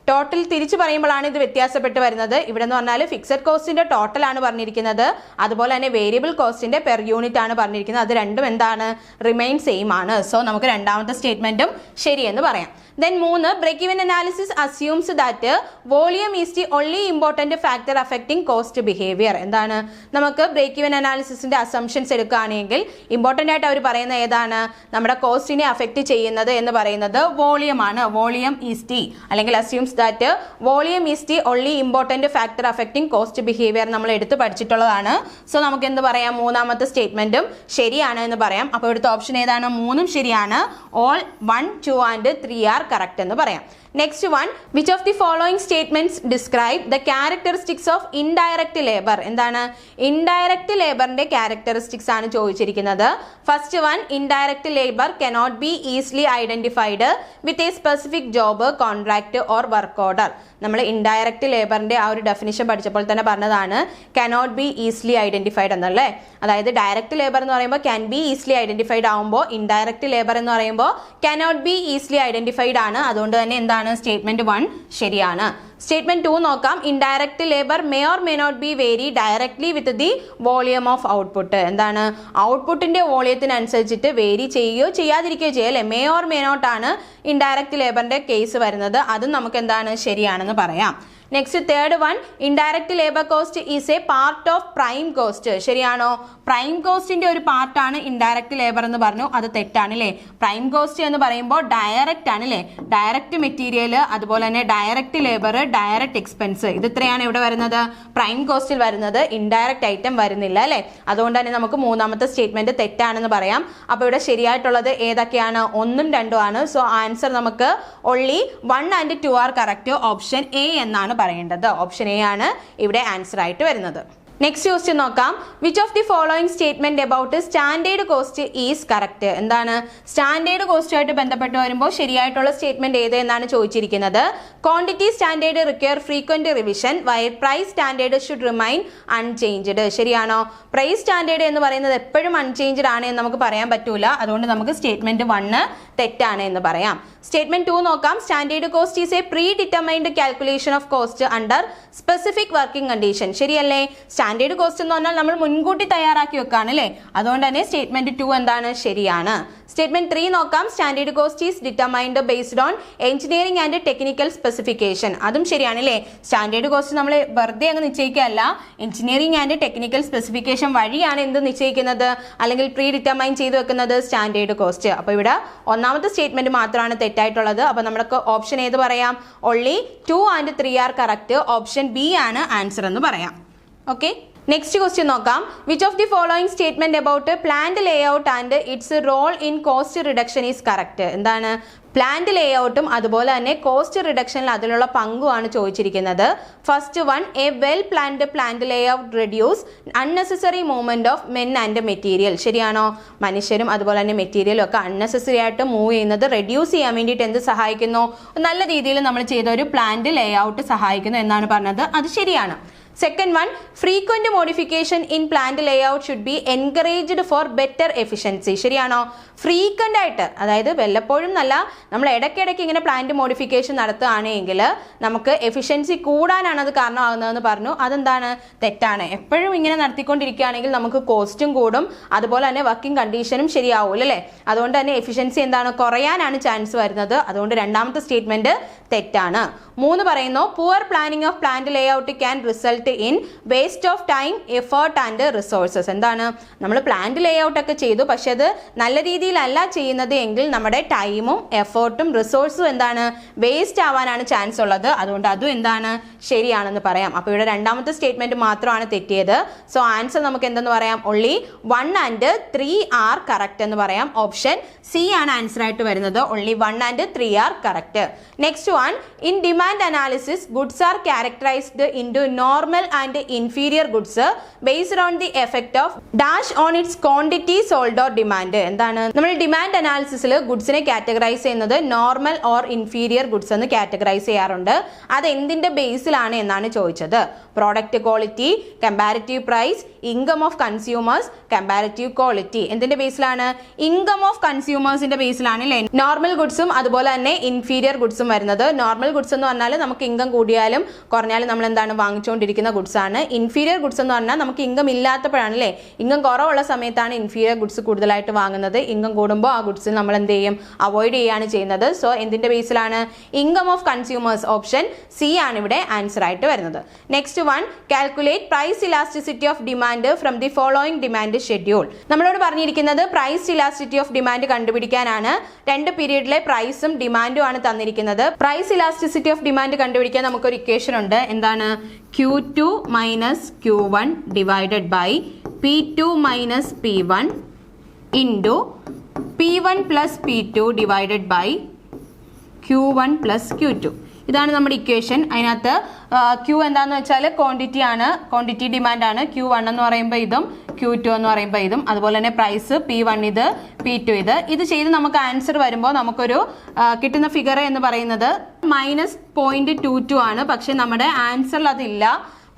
Speaker 2: ടോട്ടൽ തിരിച്ചു പറയുമ്പോഴാണ് ഇത് വ്യത്യാസപ്പെട്ട് വരുന്നത്. ഇവിടെ എന്ന് പറഞ്ഞാൽ ഫിക്സഡ് കോസ്റ്റിന്റെ ടോട്ടൽ ആണ് പറഞ്ഞിരിക്കുന്നത്, അതുപോലെ തന്നെ വേരിയബിൾ കോസ്റ്റിന്റെ പെർ യൂണിറ്റ് ആണ് പറഞ്ഞിരിക്കുന്നത്. അത് രണ്ടും എന്താണ്, റിമെയിൻ സെയിം ആണ്. സോ നമുക്ക് രണ്ടാമത്തെ സ്റ്റേറ്റ്മെന്റും ശരിയെന്ന് പറയാം. Then 3, break even analysis assumes that volume is the only important factor affecting cost behavior. എന്താണ് നമുക്ക് ബ്രേക്ക് ഈവൻ അനാലിസിസിന്റെ അസംഷൻസ് എടുക്കുകയാണെങ്കിൽ ഇമ്പോർട്ടൻ്റ് ആയിട്ട് അവർ പറയുന്ന ഏതാണ്, നമ്മുടെ കോസ്റ്റിനെ അഫക്റ്റ് ചെയ്യുന്നത് എന്ന് പറയുന്നത് വോളിയം ആണ്. വോളിയം ഈസ് ടി അല്ലെങ്കിൽ assumes that volume is T only important factor affecting cost behaviour നമ്മൾ എടുത്ത് പഠിച്ചിട്ടുള്ളതാണ്. സോ നമുക്ക് എന്ത് പറയാം, മൂന്നാമത്തെ സ്റ്റേറ്റ്മെന്റും ശരിയാണ് എന്ന് പറയാം. അപ്പോൾ ഇവിടുത്തെ ഓപ്ഷൻ ഏതാണ്, 3ഉം ശരിയാണ്. ഓൾ 1, 2 ആൻഡ് 3 ആർ കറക്റ്റ് എന്ന് പറയാം. Next one, which of the following statements describe the characteristics of indirect labour? എന്താണ് ഇൻഡയറക്റ്റ് ലേബറിന്റെ ക്യാരക്ടറിസ്റ്റിക്സ് ആണ് ചോദിച്ചിരിക്കുന്നത്. First one, indirect labour cannot be easily identified with a specific job, contract or work order. നമ്മൾ indirect ലേബറിന്റെ ആ ഒരു definition പഠിച്ചപ്പോൾ തന്നെ പറഞ്ഞതാണ് cannot be easily identified എന്നല്ലേ. അതായത് ഡയറക്റ്റ് ലേബർ എന്ന് പറയുമ്പോൾ ക്യാൻ ബി ഈസിലി ഐഡന്റിഫൈഡ് ആവുമ്പോൾ ഇൻഡയറക്റ്റ് ലേബർ എന്ന് പറയുമ്പോൾ കനോട്ട് ബി ഈസിലി ഐഡന്റിഫൈഡ് ആണ്. അതുകൊണ്ട് തന്നെ എന്താണ് സ്റ്റേറ്റ്മെന്റ് 1 ശരിയാണ്. സ്റ്റേറ്റ്മെന്റ് 2 നോക്കാം. Indirect labour may or may not be vary directly with the volume of output. എന്താണ് ഔട്ട്പുട്ടിന്റെ വോളിയത്തിനനുസരിച്ചിട്ട് വേരി ചെയ്യുകയോ ചെയ്യാതിരിക്കുകയോ ചെയ്യുക അല്ലെ. മേ ഓർ മേ നോട്ട് ആണ് ഇൻഡയറക്റ്റ് ലേബറിന്റെ കേസ് വരുന്നത്. അതും നമുക്ക് എന്താണ് ശരിയാണെന്ന് പറയാം. Next third one, indirect labour cost is a part of prime cost. ശരിയാണോ? പ്രൈം കോസ്റ്റിന്റെ ഒരു പാർട്ടാണ് ഇൻഡയറക്റ്റ് ലേബർ എന്ന് പറഞ്ഞു. അത് തെറ്റാണ് അല്ലേ. പ്രൈം കോസ്റ്റ് എന്ന് പറയുമ്പോൾ ഡയറക്റ്റ് ആണ് അല്ലേ. ഡയറക്റ്റ് മെറ്റീരിയൽ, അതുപോലെ തന്നെ ഡയറക്റ്റ് ലേബർ, ഡയറക്റ്റ് എക്സ്പെൻസ്, ഇത് ഇത്രയാണ് ഇവിടെ വരുന്നത് പ്രൈം കോസ്റ്റിൽ വരുന്നത്. ഇൻഡയറക്റ്റ് ഐറ്റം വരുന്നില്ല അല്ലേ. അതുകൊണ്ട് തന്നെ നമുക്ക് മൂന്നാമത്തെ സ്റ്റേറ്റ്മെന്റ് തെറ്റാണെന്ന് പറയാം. അപ്പോൾ ഇവിടെ ശരിയായിട്ടുള്ളത് ഏതൊക്കെയാണ്, 1ഉം 2ഉം ആണ്. സോ ആൻസർ നമുക്ക് only 1 and 2 are correct. Option A എന്നാണ് പറയേണ്ടത്. ഓപ്ഷൻ എ ആണ് ഇവിടെ ആൻസർ ആയിട്ട് വരുന്നത്. നെക്സ്റ്റ് ക്വസ്റ്റ്യൻ നോക്കാം. Which of the following statement about standard cost is correct? എന്താണ് സ്റ്റാൻഡേർഡ് കോസ്റ്റുമായിട്ട് ബന്ധപ്പെട്ട് വരുമ്പോൾ ശരിയായിട്ടുള്ള സ്റ്റേറ്റ്മെന്റ് ഏത് എന്നാണ് ചോദിച്ചിരിക്കുന്നത്. Quantity standard require frequent revision while price standard should remain unchanged. ശരിയാണോ? പ്രൈസ് സ്റ്റാൻഡേർഡ് എന്ന് പറയുന്നത് എപ്പോഴും അൺചേഞ്ച്ഡ് ആണ് എന്ന് നമുക്ക് പറയാൻ പറ്റൂല. അതുകൊണ്ട് നമുക്ക് സ്റ്റേറ്റ്മെന്റ് 1 തെറ്റാണ് എന്ന് പറയാം. സ്റ്റേറ്റ്മെന്റ് 2 നോക്കാം. Standard cost is A pre determined calculation of cost under specific working condition. ശരിയല്ലേ? സ്റ്റാൻഡേർഡ് കോസ്റ്റ് എന്ന് പറഞ്ഞാൽ നമ്മൾ മുൻകൂട്ടി തയ്യാറാക്കി വെക്കാണ് അല്ലേ. അതുകൊണ്ട് തന്നെ സ്റ്റേറ്റ്മെന്റ് 2 എന്താണ് ശരിയാണ്. സ്റ്റേറ്റ്മെന്റ് 3 നോക്കാം. Standard cost is determined based on engineering and technical specification. അതും ശരിയാണ് അല്ലേ. സ്റ്റാൻഡേർഡ് കോസ്റ്റ് നമ്മൾ വെറുതെ അങ്ങ് നിശ്ചയിക്കുകയല്ല, എഞ്ചിനീയറിംഗ് ആൻഡ് ടെക്നിക്കൽ സ്പെസിഫിക്കേഷൻ വഴിയാണ് എന്ത് നിശ്ചയിക്കുന്നത്, അല്ലെങ്കിൽ പ്രീ ഡിറ്റർമൈൻ ചെയ്ത് വെക്കുന്നത് സ്റ്റാൻഡേർഡ് കോസ്റ്റ്. അപ്പോൾ ഇവിടെ ഒന്നാമത്തെ സ്റ്റേറ്റ്മെന്റ് മാത്രമാണ് തെറ്റായിട്ടുള്ളത്. അപ്പോൾ നമുക്ക് ഓപ്ഷൻ ഏത് പറയാം, only 2 and 3 are correct. Option B ആണ് ആൻസർ എന്ന് പറയാം. ഓക്കെ, നെക്സ്റ്റ് ക്വസ്റ്റ്യൻ നോക്കാം. Which of the following statement about plant layout and its role in cost reduction is correct? എന്താണ് പ്ലാന്റ് ലേഔട്ടും അതുപോലെ തന്നെ കോസ്റ്റ് റിഡക്ഷനിൽ അതിലുള്ള പങ്കുമാണ് ചോദിച്ചിരിക്കുന്നത്. First one, a well planned plant layout reduce unnecessary movement of men and material. ശരിയാണോ? മനുഷ്യരും അതുപോലെ തന്നെ മെറ്റീരിയലും ഒക്കെ അൺനെസസറി ആയിട്ട് മൂവ് ചെയ്യുന്നത് റെഡ്യൂസ് ചെയ്യാൻ വേണ്ടിയിട്ട് എന്ത് സഹായിക്കുന്നു, നല്ല രീതിയിൽ നമ്മൾ ചെയ്ത ഒരു പ്ലാന്റ് ലേഔട്ട് സഹായിക്കുന്നു എന്നാണ് പറഞ്ഞത്. അത് ശരിയാണ്. Second one, frequent modification in plant layout should be encouraged four better efficiency. ശരിയാണോ? ഫ്രീക്വന്റ് ആയിട്ട്, അതായത് വല്ലപ്പോഴും നല്ല നമ്മൾ ഇടയ്ക്കിടയ്ക്ക് ഇങ്ങനെ പ്ലാന്റ് മോഡിഫിക്കേഷൻ നടത്തുകയാണെങ്കിൽ നമുക്ക് എഫിഷ്യൻസി കൂടാനാണ് അത് കാരണമാകുന്നതെന്ന് പറഞ്ഞു. അതെന്താണ് തെറ്റാണ്. എപ്പോഴും ഇങ്ങനെ നടത്തിക്കൊണ്ടിരിക്കുകയാണെങ്കിൽ നമുക്ക് കോസ്റ്റും കൂടും, അതുപോലെ തന്നെ വർക്കിംഗ് കണ്ടീഷനും ശരിയാവൂല അല്ലേ. അതുകൊണ്ട് തന്നെ എഫിഷ്യൻസി എന്താണ് കുറയാനാണ് ചാൻസ് വരുന്നത്. അതുകൊണ്ട് രണ്ടാമത്തെ സ്റ്റേറ്റ്മെന്റ് തെറ്റാണ്. 3 പറയുന്നു, poor planning of plant layout can result result in waste of time, effort and resources. എന്താണ്, നമ്മൾ പ്ലാന്റ് ലേ ഔട്ട് ഒക്കെ ചെയ്തു, പക്ഷെ അത് നല്ല രീതിയിലല്ല ചെയ്യുന്നത് എങ്കിൽ നമ്മുടെ ടൈമും എഫേർട്ടും റിസോഴ്സും എന്താണ്, വേസ്റ്റ് ആവാനാണ് ചാൻസ് ഉള്ളത്. അതുകൊണ്ട് അതും എന്താണ്, ശരിയാണെന്ന് പറയാം. അപ്പോൾ ഇവിടെ രണ്ടാമത്തെ സ്റ്റേറ്റ്മെന്റ് മാത്രമാണ് തെറ്റിയത്. സോ ആൻസർ നമുക്ക് എന്തെന്ന് പറയാം, only 1 and 3 are correct എന്ന് പറയാം. ഓപ്ഷൻ സി ആണ് ആൻസർ ആയിട്ട് വരുന്നത്. only 1 and 3 are correct. Next one, in demand analysis goods are characterised into normal and inferior goods based on the effect of dash on its quantity sold or demand. എന്താണ്, നമ്മൾ demand അനാലിസിസിൽ ഗുഡ്സിനെ categorise ചെയ്യുന്നത് normal or inferior goods എന്ന് categorise ചെയ്യാറുണ്ട്. അത് എന്തിന്റെ ബേസിലാണ് എന്നാണ് ചോദിച്ചത്. Product quality, comparative price, income of consumers, comparative quality. എന്തിന്റെ ബേസിലാണ്, ഇൻകം ഓഫ് കൺസ്യൂമേഴ്സിന്റെ ബേസിലാണ് അല്ലേ നോർമൽ ഗുഡ്സും അതുപോലെ തന്നെ ഇൻഫീരിയർ ഗുഡ്സും വരുന്നത്. നോർമൽ ഗുഡ്സ് എന്ന് പറഞ്ഞാൽ നമുക്ക് ഇൻകം കൂടിയാലും കുറഞ്ഞാലും നമ്മൾ എന്താണ് വാങ്ങിച്ചുകൊണ്ടിരിക്കുന്ന ഗുഡ്സ് ആണ്. ഇൻഫീരിയർ ഗുഡ്സ് എന്ന് പറഞ്ഞാൽ നമുക്ക് ഇൻകം ഇല്ലാത്തപ്പോഴാണ് അല്ലേ, ഇൻകം കുറവുള്ള സമയത്താണ് ഇൻഫീരിയർ ഗുഡ്സ് കൂടുതലായിട്ട് വാങ്ങുന്നത്. ഇൻകം കൂടുമ്പോൾ ആ ഗുഡ്സ് നമ്മൾ എന്ത് ചെയ്യും, അവോയ്ഡ് ചെയ്യുകയാണ് ചെയ്യുന്നത്. സോ എന്തിന്റെ ബേസിലാണ്, income of consumers. Option C ആണ് ഇവിടെ ആൻസർ ആയിട്ട് വരുന്നത്. Next one, calculate price elasticity of demand from the following demand schedule. നമ്മളോട് പറഞ്ഞിരിക്കുന്നത് പ്രൈസ് ഇലാസ്റ്റിസിറ്റി ഓഫ് ഡിമാൻഡ് കണ്ടുപിടിക്കാനാണ്. രണ്ട് പീരീഡിലെ പ്രൈസും ഡിമാൻഡും ആണ് തന്നിരിക്കുന്നത്. പ്രൈസ് ഇലാസ്റ്റിസിറ്റി ഓഫ് ഡിമാൻഡ് കണ്ടുപിടിക്കാൻ നമുക്കൊരു ഇക്വേഷൻ ഉണ്ട്. എന്താണ്, Q2 minus Q1 divided by P2 minus P1 into P1 plus P2 divided by Q1 plus Q2. ഇതാണ് നമ്മുടെ ഇക്വേഷൻ. അതിനകത്ത് ക്യൂ എന്താണെന്ന് വെച്ചാൽ ക്വാണ്ടിറ്റി ആണ്, ക്വാണ്ടിറ്റി ഡിമാൻഡ് ആണ്. Q1 എന്ന് പറയുമ്പോൾ ഇതും Q2 എന്ന് പറയുമ്പോൾ ഇതും, അതുപോലെ തന്നെ പ്രൈസ് P1 ഇത്, P2 ഇത് ചെയ്ത് നമുക്ക് ആൻസർ വരുമ്പോൾ നമുക്കൊരു കിട്ടുന്ന ഫിഗർ എന്ന് പറയുന്നത് -0.22 ആണ്. പക്ഷെ നമ്മുടെ ആൻസറിൽ അതില്ല.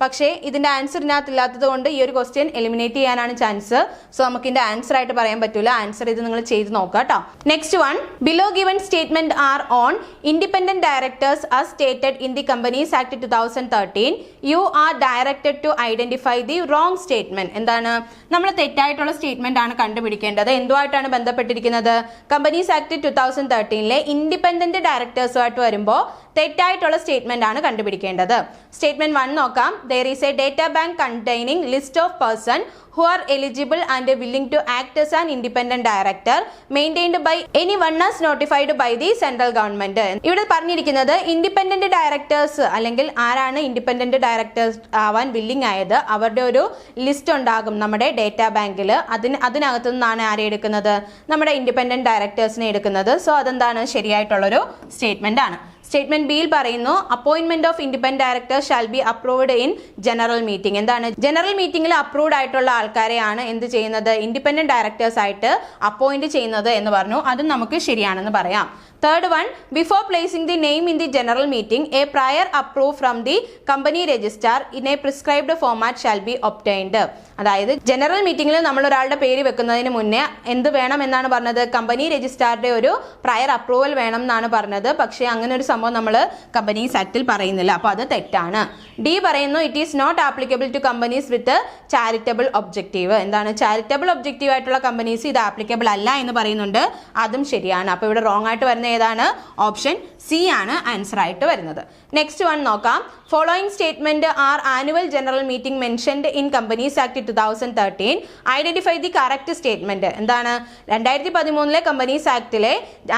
Speaker 2: പക്ഷേ ഇതിന്റെ ആൻസർ ഇതിനകത്ത് ഇല്ലാത്തത് കൊണ്ട് ഈ ഒരു ക്വസ്റ്റ്യൻ എലിമിനേറ്റ് ചെയ്യാനാണ് ചാൻസ്. സോ നമുക്ക് ഇതിന്റെ ആൻസർ ആയിട്ട് പറയാൻ പറ്റില്ല. ആൻസർ ഇത് നിങ്ങൾ ചെയ്ത് നോക്കുക കേട്ടോ. Next one, below given statement are on independent directors as stated in the companies act 2013. You are directed to identify the wrong statement. എന്താണ്, നമ്മൾ തെറ്റായിട്ടുള്ള സ്റ്റേറ്റ്മെന്റ് ആണ് കണ്ടുപിടിക്കേണ്ടത്. എന്തുമായിട്ടാണ് ബന്ധപ്പെട്ടിരിക്കുന്നത്, കമ്പനീസ് ആക്ട് 2013 ഇൻഡിപെൻഡന്റ് ഡയറക്ടേഴ്സുമായിട്ട് വരുമ്പോൾ തെറ്റായിട്ടുള്ള സ്റ്റേറ്റ്മെന്റ് ആണ് കണ്ടുപിടിക്കേണ്ടത്. സ്റ്റേറ്റ്മെന്റ് 1 നോക്കാം. There is a data bank containing list of person who are eligible and willing to act as an independent director maintained by anyone as notified by the central government. ഇവിടെ പറഞ്ഞിരിക്കുന്നത് independent directors അല്ലെങ്കിൽ ആരാണ് independent directors ആവാൻ willing ആയത് അവരുടെ ഒരു list ഉണ്ടാകും നമ്മുടെ ഡേറ്റാ ബാങ്കിൽ. അതിനകത്തു നിന്നാണ് ആരെ എടുക്കുന്നത്, നമ്മുടെ ഇൻഡിപെൻഡന്റ് ഡയറക്ടേഴ്സിനെ എടുക്കുന്നത്. സോ അതെന്താണ്, ശരിയായിട്ടുള്ളൊരു സ്റ്റേറ്റ്മെന്റ് ആണ്. സ്റ്റേറ്റ്മെന്റ് ബിയിൽ പറയുന്നു, appointment of independent director shall be approved in general meeting. എന്താണ്, ജനറൽ മീറ്റിംഗിൽ അപ്രൂവ്ഡ് ആയിട്ടുള്ള ആൾക്കാരെയാണ് എന്ത് ചെയ്യുന്നത്, ഇൻഡിപെൻഡന്റ് ഡയറക്ടേഴ്സ് ആയിട്ട് അപ്പോയിന്റ് ചെയ്യുന്നത് എന്ന് പറഞ്ഞു. അതും നമുക്ക് ശരിയാണെന്ന് പറയാം. Third one, before placing the name in the general meeting, a prior approve from the company registrar in a prescribed format shall be obtained. അതായത് ജനറൽ മീറ്റിംഗിൽ നമ്മൾ ഒരാളുടെ പേര് വെക്കുന്നതിന് മുന്നേ എന്ത് വേണം എന്നാണ് പറഞ്ഞത്, കമ്പനി രജിസ്ട്രാറുടെ ഒരു പ്രയർ അപ്രൂവൽ വേണം എന്നാണ് പറഞ്ഞത്. പക്ഷേ അങ്ങനെ ഒരു സംഭവം നമ്മൾ കമ്പനീസ് ആക്ടിൽ പറയുന്നില്ല. അപ്പോൾ അത് തെറ്റാണ്. ഡി പറയുന്നു, it is not applicable to companies with charitable objective. എന്താണ്, ചാരിറ്റബിൾ ഒബ്ജക്റ്റീവ് ആയിട്ടുള്ള കമ്പനീസ് ഇത് ആപ്ലിക്കബിൾ അല്ല എന്ന് പറയുന്നുണ്ട്. അതും ശരിയാണ്. അപ്പോൾ ഇവിടെ റോങ് ആയിട്ട് വരുന്ന ഏതാണ്, ഓപ്ഷൻ സി ആണ് ആൻസർ ആയിട്ട് വരുന്നത്. നെക്സ്റ്റ് വൺ നോക്കാം. Following statement R annual general meeting mentioned in companies act 2013. Identify the correct statement. എന്താണ്, 2013 കമ്പനീസ് ആക്ടിലെ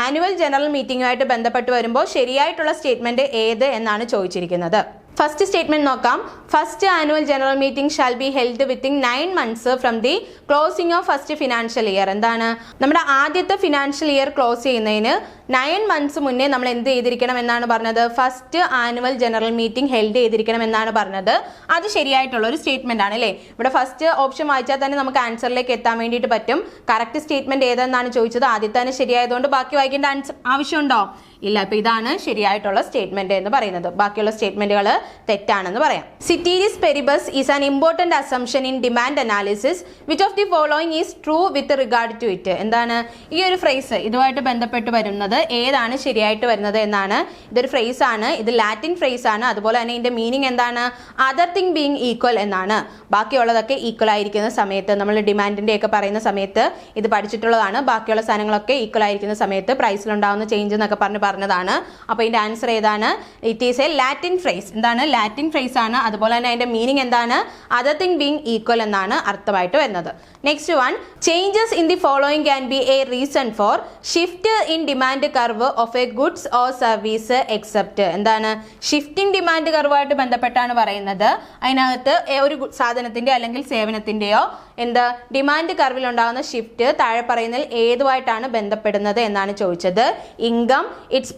Speaker 2: ആനുവൽ ജനറൽ മീറ്റിംഗുമായിട്ട് ബന്ധപ്പെട്ട് വരുമ്പോൾ ശരിയായിട്ടുള്ള സ്റ്റേറ്റ്മെന്റ് ഏത് എന്നാണ് ചോദിച്ചിരിക്കുന്നത്. ഫസ്റ്റ് സ്റ്റേറ്റ്മെന്റ് നോക്കാം. First annual general meeting shall be held within 9 months from the closing of first financial year. എന്താണ്, നമ്മുടെ ആദ്യത്തെ ഫിനാൻഷ്യൽ ഇയർ ക്ലോസ് ചെയ്യുന്നതിന് 9 months മുന്നേ നമ്മൾ എന്ത് ചെയ്തിരിക്കണം എന്നാണ് പറഞ്ഞത്, first annual general meeting held ചെയ്തിരിക്കണം എന്നാണ് പറഞ്ഞത്. അത് ശരിയായിട്ടുള്ള ഒരു സ്റ്റേറ്റ്മെന്റ് ആണ് അല്ലേ. ഇവിടെ ഫസ്റ്റ് ഓപ്ഷൻ വായിച്ചാൽ തന്നെ നമുക്ക് ആൻസറിലേക്ക് എത്താൻ വേണ്ടിയിട്ട് പറ്റും. കറക്റ്റ് സ്റ്റേറ്റ്മെന്റ് ഏതെന്നാണ് ചോദിച്ചത്. ആദ്യത്തെ തന്നെ ശരിയായതുകൊണ്ട് ബാക്കി വായിക്കേണ്ട ആവശ്യമുണ്ടോ, ഇല്ല. അപ്പൊ ഇതാണ് ശരിയായിട്ടുള്ള സ്റ്റേറ്റ്മെന്റ് എന്ന് പറയുന്നത്. ബാക്കിയുള്ള സ്റ്റേറ്റ്മെന്റുകൾ തെറ്റാണെന്ന് പറയാം. Ceteris paribus is an important assumption in demand analysis. Which of the following is true with regard to it. എന്താണ്, ഈ ഒരു ഫ്രേസ് ഇതുമായിട്ട് ബന്ധപ്പെട്ട് വരുന്നത് ഏതാണ് ശരിയായിട്ട് വരുന്നത് എന്നാണ്. ഇതൊരു ഫ്രേസ് ആണ്, ഇത് ലാറ്റിൻ ഫ്രേസ് ആണ്. അതുപോലെ തന്നെ ഇതിന്റെ മീനിങ് എന്താണ്, അതർ തിങ് ബീങ് ഈക്വൽ എന്നാണ്. ബാക്കിയുള്ളതൊക്കെ ഈക്വൽ ആയിരിക്കുന്ന സമയത്ത്, നമ്മൾ ഡിമാൻഡിന്റെ ഒക്കെ പറയുന്ന സമയത്ത് ഇത് പഠിച്ചിട്ടുള്ളതാണ്. ബാക്കിയുള്ള സാധനങ്ങളൊക്കെ ഈക്വൽ ആയിരിക്കുന്ന സമയത്ത് പ്രൈസിലുണ്ടാകുന്ന ചേഞ്ച് എന്നൊക്കെ പറഞ്ഞ് പറഞ്ഞതാണ്. അപ്പോൾ ഇതിൻ്റെ ആൻസർ ഏതാണ്? It is A Latin phrase. എന്താണ്? ലാറ്റിൻ ഫ്രേസ് ആണ്. അതുപോലെ തന്നെ അതിൻ്റെ മീനിങ് എന്താണ്? അതർ തിങ് ബീങ് ഈക്വൽ എന്നാണ് അർത്ഥമായിട്ട് വരുന്നത്. Next one, changes in the following can be A reason for shift in demand curve of A goods or service except. എന്താണ്? Shifting demand കർവായിട്ട് ബന്ധപ്പെട്ടാണ് പറയുന്നത്. അതിനകത്ത് ഒരു സാധനത്തിൻ്റെ അല്ലെങ്കിൽ സേവനത്തിൻ്റെയോ ഡിമാൻഡ് കർവിൽ ഉണ്ടാകുന്ന ഷിഫ്റ്റ് താഴെ പറയുന്നതിൽ ഏതുമായിട്ടാണ് ബന്ധപ്പെടുന്നത് എന്നാണ് ചോദിച്ചത്. Income, its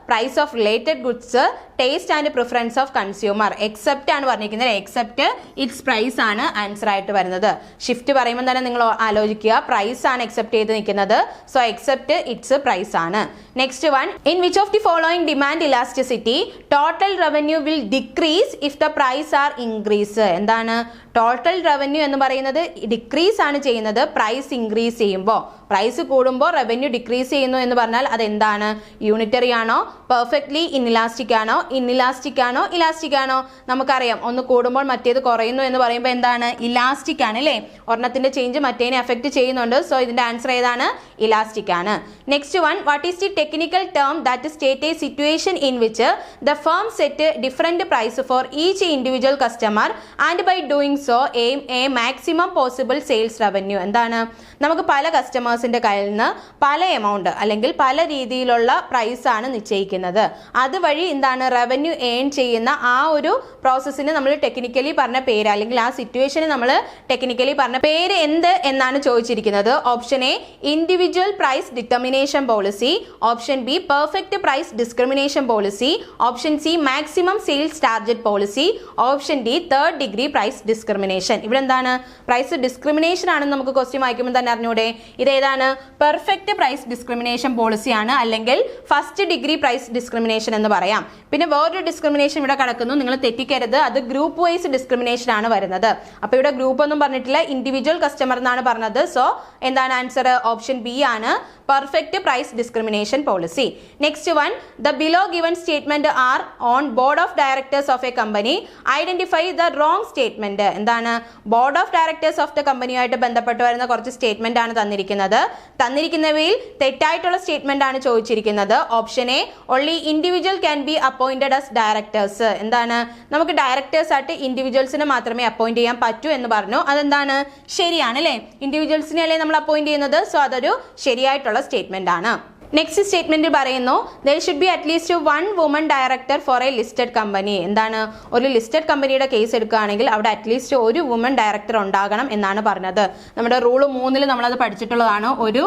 Speaker 2: price of related goods, taste and preference of consumer. Except ആണ് പറഞ്ഞിരിക്കുന്നത്. എക്സെപ്റ്റ് ഇറ്റ്സ് പ്രൈസ് ആണ് ആൻസർ ആയിട്ട് വരുന്നത്. ഷിഫ്റ്റ് പറയുമ്പോൾ തന്നെ നിങ്ങൾ ആലോചിക്കുക, പ്രൈസ് ആണ് എക്സെപ്റ്റ് ചെയ്ത് നിൽക്കുന്നത്. സോ എക്സെപ്റ്റ് ഇറ്റ്സ് പ്രൈസ് ആണ്. Next one, in which of the following demand elasticity total revenue will decrease if the price are increase. എന്താണ്? ടോട്ടൽ റവന്യൂ എന്ന് പറയുന്നത് ഡിക്രീസ് ആണ് ചെയ്യുന്നത് പ്രൈസ് ഇൻക്രീസ് ചെയ്യുമ്പോൾ. പ്രൈസ് കൂടുമ്പോൾ റവന്യൂ ഡിക്രീസ് ചെയ്യുന്നു എന്ന് പറഞ്ഞാൽ അതെന്താണ്? യൂണിറ്ററി ആണോ, പെർഫെക്റ്റ്ലി ഇൻഇലാസ്റ്റിക് ആണോ, ഇൻഇലാസ്റ്റിക് ആണോ, ഇലാസ്റ്റിക് ആണോ? നമുക്കറിയാം, ഒന്ന് കൂടുമ്പോൾ മറ്റേത് കുറയുന്നു എന്ന് പറയുമ്പോൾ എന്താണ്? ഇലാസ്റ്റിക് ആണ് അല്ലേ? ഒരെണ്ണത്തിന്റെ ചേഞ്ച് മറ്റേനെ അഫക്റ്റ് ചെയ്യുന്നുണ്ട്. സോ ഇതിന്റെ ആൻസർ ഏതാണ്? ഇലാസ്റ്റിക് ആണ്. Next one, what is the technical term that state a situation in which the firm set different price for each individual customer and by doing so aim a maximum possible sales revenue. എന്താണ്? നമുക്ക് പല കസ്റ്റമേഴ്സിന്റെ കയ്യിൽ നിന്ന് പല amount അല്ലെങ്കിൽ പല രീതിയിലുള്ള price ആണ് നിശ്ചയിക്കുന്നത്. അതുവഴി എന്താണ്? റവന്യൂ ഏൺ ചെയ്യുന്ന ആ ഒരു പ്രോസസ്സിന് നമ്മൾ ടെക്നിക്കലി പറഞ്ഞ പേര് അല്ലെങ്കിൽ ആ സിറ്റുവേഷന് നമ്മൾ ടെക്നിക്കലി പറഞ്ഞ പേര് എന്ത് എന്നാണ് ചോദിച്ചിരിക്കുന്നത്. Option A individual price determination policy, option B perfect price discrimination policy, option C maximum sales target policy, option D third degree price discrimination. ഇവിടെ എന്താണ്? പ്രൈസ് ഡിസ്ക്രിമിനേഷൻ ആണെന്ന് നമുക്ക് ക്വസ്റ്റ്യൻ വായിക്കുമ്പോൾ തന്നെ അറിഞ്ഞൂടെ? ഇതേതാണ്? പെർഫെക്റ്റ് പ്രൈസ് ഡിസ്ക്രിമിനേഷൻ പോളിസിയാണ്, അല്ലെങ്കിൽ ഫസ്റ്റ് ഡിഗ്രി പ്രൈസ് ഡിസ്ക്രിമിനേഷൻ എന്ന് പറയാം. പിന്നെ വേറൊരു ഡിസ്ക്രിമിനേഷൻ ഇവിടെ കിടക്കുന്നു, നിങ്ങൾ തെറ്റിക്കരുത്. അത് ഗ്രൂപ്പ് വൈസ് ഡിസ്ക്രിമിനേഷൻ ആണ് വരുന്നത്. അപ്പോൾ ഇവിടെ ഗ്രൂപ്പ് ഒന്നും പറഞ്ഞിട്ടില്ല, ഇൻഡിവിജ്വൽ കസ്റ്റമർ എന്നാണ് പറഞ്ഞത്. സോ എന്താണ് ആൻസർ? ഓപ്ഷൻ ബി ആണ്, perfect price discrimination policy. Next one, the below given statement are on board of directors of a company, identify the wrong statement. എന്താണ്? Board of directors of the കമ്പനിയുമായിട്ട് ബന്ധപ്പെട്ട് വരുന്ന കുറച്ച് statement ആണ് തന്നിരിക്കുന്നത്. തന്നിരിക്കുന്നവയിൽ തെറ്റായിട്ടുള്ള സ്റ്റേറ്റ്മെന്റ് ആണ് ചോദിച്ചിരിക്കുന്നത്. Option A, only individual can be appointed as directors. എന്താണ്? നമുക്ക് ഡയറക്ടേഴ്സ് ആയിട്ട് ഇൻഡിവിജ്വൽസിനെ മാത്രമേ അപ്പോയിന്റ് ചെയ്യാൻ പറ്റൂ എന്ന് പറഞ്ഞു. അതെന്താണ്? ശരിയാണ് അല്ലേ? ഇൻഡിവിജ്വൽസിനെ അല്ലേ നമ്മൾ അപ്പോയിന്റ് ചെയ്യുന്നത്. സോ അതൊരു ശരിയായിട്ടുള്ള സ്റ്റേറ്റ്മെന്റ് ആണ്. നെക്സ്റ്റ് സ്റ്റേറ്റ്മെന്റിൽ പറയുന്നു, there should be at least one woman director for a listed company. എന്താണ്? ഒരു ലിസ്റ്റഡ് കമ്പനിയുടെ കേസ് എടുക്കുകയാണെങ്കിൽ അവിടെ അറ്റ്ലീസ്റ്റ് ഒരു വുമൺ ഡയറക്ടർ ഉണ്ടാകണം എന്നാണ് പറഞ്ഞത്. നമ്മുടെ റൂൾ 3 നമ്മളത് പഠിച്ചിട്ടുള്ളതാണ്, ഒരു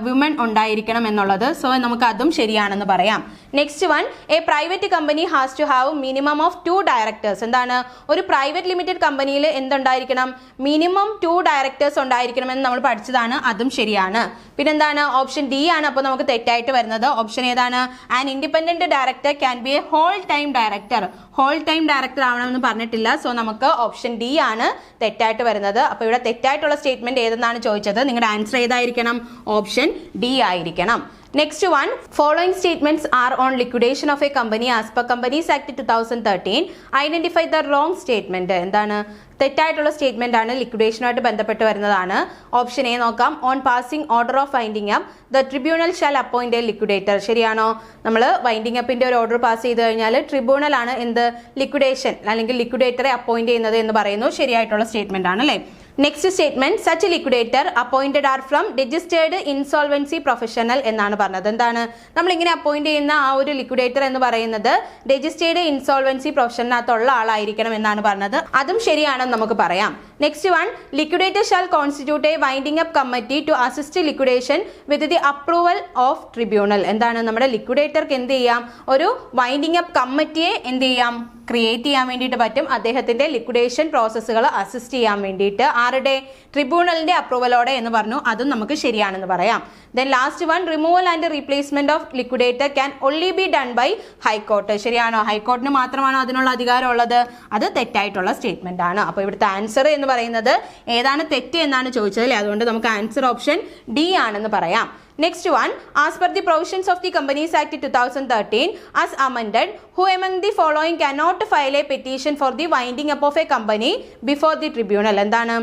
Speaker 2: വിമൺ ഉണ്ടായിരിക്കണം എന്നുള്ളത്. സോ നമുക്ക് അതും ശരിയാണെന്ന് പറയാം. Next one, a private company has to have minimum of 2 directors. എന്താണ്? ഒരു പ്രൈവറ്റ് ലിമിറ്റഡ് കമ്പനിയിൽ എന്തുണ്ടായിരിക്കണം? മിനിമം 2 ഡയറക്ടേഴ്സ് ഉണ്ടായിരിക്കണം എന്ന് നമ്മൾ പഠിച്ചതാണ്. അതും ശരിയാണ്. പിന്നെന്താണ്? ഓപ്ഷൻ ഡി ആണ് അപ്പോൾ നമുക്ക് തെറ്റായിട്ട് വരുന്നത്. ഓപ്ഷൻ ഏതാണ്? An independent director can be a whole time director. Whole time director ആവണമെന്ന് പറഞ്ഞിട്ടില്ല. സോ നമുക്ക് ഓപ്ഷൻ ഡി ആണ് തെറ്റായിട്ട് വരുന്നത്. അപ്പോൾ ഇവിടെ തെറ്റായിട്ടുള്ള സ്റ്റേറ്റ്മെന്റ് ഏതെന്നാണ് ചോദിച്ചത്. നിങ്ങളുടെ ആൻസർ ഏതായിരിക്കണം? ഓപ്ഷൻ ഡി ആയിരിക്കണം. Next one, following statements are on liquidation of a company as per Companies Act 2013. Identify the wrong statement. എന്താണ്? തെറ്റായിട്ടുള്ള സ്റ്റേറ്റ്മെന്റ് ആണ്, ലിക്വിഡേഷനുമായിട്ട് ബന്ധപ്പെട്ട് വരുന്നതാണ്. ഓപ്ഷൻ എ നോക്കാം. On passing order of winding up the tribunal shall appoint A liquidator. ശരിയാണോ? നമ്മൾ winding അപ്പിന്റെ ഒരു order pass ചെയ്ത് കഴിഞ്ഞാൽ ട്രിബ്യൂണൽ ആണ് ലിക്വിഡേഷൻ അല്ലെങ്കിൽ ലിക്വിഡേറ്ററെ അപ്പോയിന്റ് ചെയ്യുന്നത് എന്ന് പറയുന്നു. ശരിയായിട്ടുള്ള സ്റ്റേറ്റ്മെന്റ് ആണ് അല്ലേ? Next statement, such liquidator appointed are from registered insolvency professional എന്നാണ് പറഞ്ഞത്. എന്താണ്? നമ്മളിങ്ങനെ അപ്പോയിന്റ് ചെയ്യുന്ന ആ ഒരു ലിക്വിഡേറ്റർ എന്ന് പറയുന്നത് രജിസ്റ്റേർഡ് ഇൻസോൾവൻസി പ്രൊഫഷനകത്തുള്ള ആളായിരിക്കണം എന്നാണ് പറഞ്ഞത്. അതും ശരിയാണെന്ന് നമുക്ക് പറയാം. Next one, liquidator shall constitute a winding up committee to assist liquidation with the approval of tribunal. എന്താണ്? നമ്മുടെ ലിക്വിഡേറ്റർക്ക് എന്ത് ചെയ്യാം? ഒരു വൈൻഡിംഗ് അപ്പ് കമ്മിറ്റിയെ എന്ത് ചെയ്യാം? ക്രിയേറ്റ് ചെയ്യാൻ വേണ്ടിയിട്ട് പറ്റും. അദ്ദേഹത്തിന്റെ ലിക്വിഡേഷൻ പ്രോസസ്സുകൾ അസിസ്റ്റ് ചെയ്യാൻ വേണ്ടിയിട്ട്. ആരുടെ? ട്രിബ്യൂണലിന്റെ അപ്രൂവലോടെ എന്ന് പറഞ്ഞു. അതും നമുക്ക് ശരിയാണെന്ന് പറയാം. Then last one, removal and replacement of liquidator can only be done by high court. ശരിയാണോ? ഹൈക്കോർട്ടിന് മാത്രമാണോ അതിനുള്ള അധികാരം ഉള്ളത്? അത് തെറ്റായിട്ടുള്ള സ്റ്റേറ്റ്മെന്റ് ആണ്. അപ്പോൾ ഇവിടുത്തെ ആൻസർ എന്ന് പറയുന്നത് ഏതാണ് തെറ്റ് എന്നാണ് ചോദിച്ചത് അല്ലേ? അതുകൊണ്ട് നമുക്ക് ആൻസർ ഓപ്ഷൻ ഡി ആണെന്ന് പറയാം. Next one, as per the provisions of the Companies Act 2013 as amended, who among the following cannot file a petition for the winding up of a company before the tribunal? എന്താണ്?